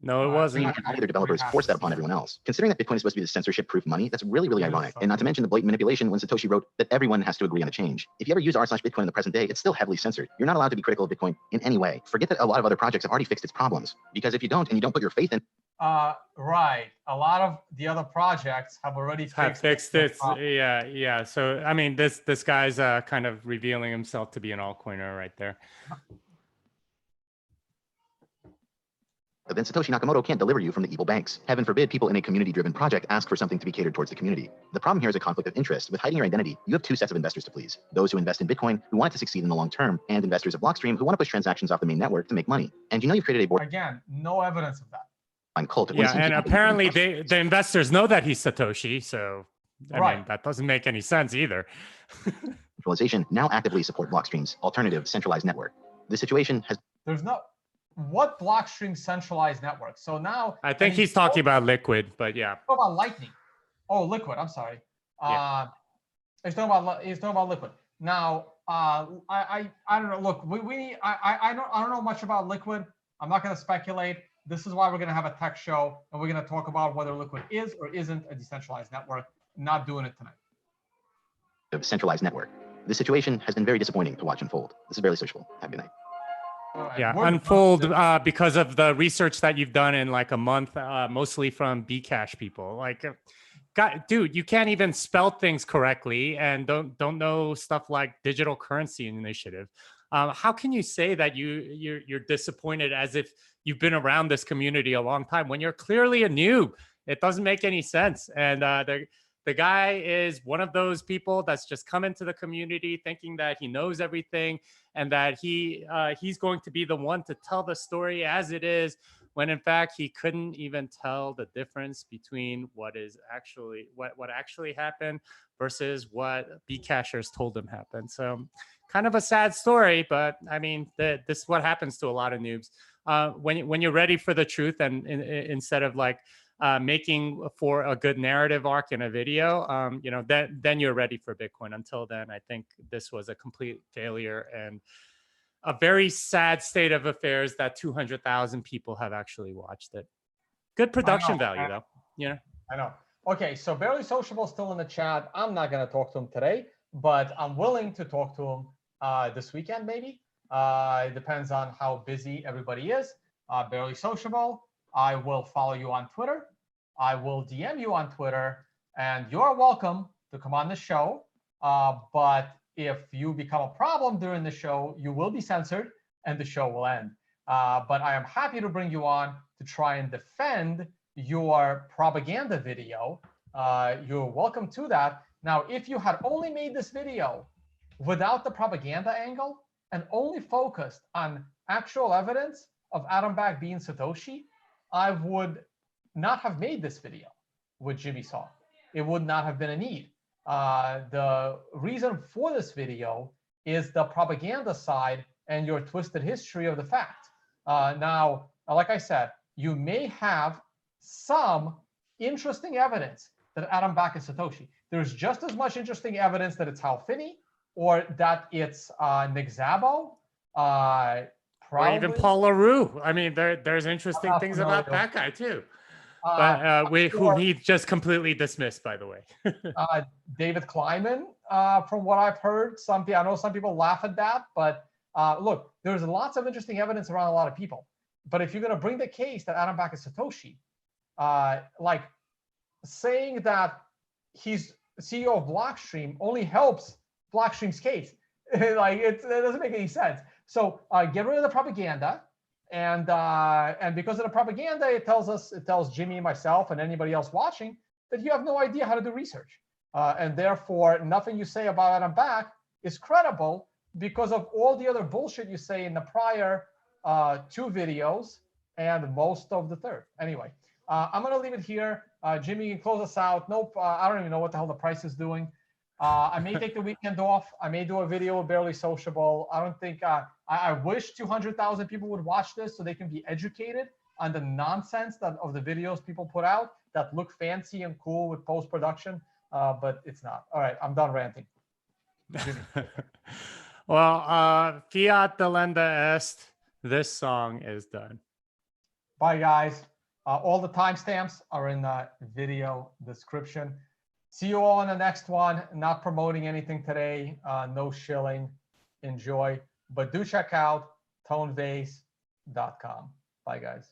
B: no, it wasn't.
C: And all other developers forced that upon everyone else. Considering that Bitcoin is supposed to be the censorship-proof money, that's really, really ironic. And not to mention the blatant manipulation when Satoshi wrote that everyone has to agree on a change. If you ever use r/Bitcoin in the present day, it's still heavily censored. You're not allowed to be critical of Bitcoin in any way. Forget that a lot of other projects have already fixed its problems. Because if you don't, and you don't put your faith in...
A: Right. A lot of the other projects have already fixed
B: it. Yeah. So, I mean, this guy's kind of revealing himself to be an altcoiner right there.
C: Then Satoshi Nakamoto can't deliver you from the evil banks. Heaven forbid people in a community-driven project ask for something to be catered towards the community. The problem here is a conflict of interest. With hiding your identity, you have two sets of investors to please. Those who invest in Bitcoin, who want it to succeed in the long term, and investors of Blockstream who want to push transactions off the main network to make money. And you've created a board...
A: Again, no evidence of that.
C: find cult.
B: Yeah, and apparently the investors know that he's Satoshi, so I mean, that doesn't make any sense either.
C: Centralization now actively support Blockstream's alternative centralized network. This situation has...
A: There's no... What Blockstream centralized network? So now...
B: I think he's talking about Liquid, but yeah.
A: Talking about Lightning. Oh, Liquid, I'm sorry. He's talking about Liquid. Now, I don't know. Look, I don't know much about Liquid. I'm not going to speculate. This is why we're going to have a tech show, and we're going to talk about whether Liquid is or isn't a decentralized network. Not doing it tonight.
C: Of centralized network. This situation has been very disappointing to watch unfold. This is barely sociable. Have a good night.
B: Yeah, unfold because of the research that you've done in like a month, mostly from Bcash people. Like, God, dude, you can't even spell things correctly and don't know stuff like digital currency initiative. How can you say that you're disappointed as if you've been around this community a long time when you're clearly a noob? It doesn't make any sense. And the guy is one of those people that's just come into the community thinking that he knows everything and that he's going to be the one to tell the story as it is, when in fact he couldn't even tell the difference between what actually happened versus what Bcashers told him happened. So kind of a sad story, but I mean, this is what happens to a lot of noobs. When you're ready for the truth, and instead of like making for a good narrative arc in a video, you know, then you're ready for Bitcoin. Until then, I think this was a complete failure and a very sad state of affairs that 200,000 people have actually watched it. Good production value, though. You know.
A: I know. Okay, so Barely Sociable is still in the chat. I'm not going to talk to him today, but I'm willing to talk to him this weekend, maybe. It depends on how busy everybody is. Barely Sociable, I will follow you on Twitter. I will DM you on Twitter, and you're welcome to come on the show. But if you become a problem during the show, you will be censored and the show will end. But I am happy to bring you on to try and defend your propaganda video. You're welcome to that. Now, if you had only made this video without the propaganda angle and only focused on actual evidence of Adam Back being Satoshi, I would not have made this video with Jimmy Saw. It would not have been a need. The reason for this video is the propaganda side and your twisted history of the fact. Now, like I said, you may have some interesting evidence that Adam Back is Satoshi. There's just as much interesting evidence that it's Hal Finney or that it's Nick Szabo.
B: Or even Paul LaRue. I mean, there's interesting things about that guy too. But who he just completely dismissed, by the way.
A: David Kleiman, from what I've heard, I know some people laugh at that, but look, there's lots of interesting evidence around a lot of people. But if you're going to bring the case that Adam Back is Satoshi, like saying that he's CEO of Blockstream only helps Blockstream's case. Like it doesn't make any sense. So get rid of the propaganda. And because of the propaganda, it tells Jimmy and myself and anybody else watching that you have no idea how to do research. And therefore, nothing you say about Adam Back is credible because of all the other bullshit you say in the prior 2 videos and most of the third. Anyway, I'm going to leave it here. Jimmy, you can close us out. Nope, I don't even know what the hell the price is doing. I may take the weekend off. I may do a video with Barely Sociable. I don't think, I wish 200,000 people would watch this so they can be educated on the nonsense of the videos people put out that look fancy and cool with post-production, but it's not. All right, I'm done ranting.
B: Well, fiat delenda est, this song is done.
A: Bye, guys. All the timestamps are in the video description. See you all in the next one. Not promoting anything today. No shilling. Enjoy. But do check out tonevays.com. Bye, guys.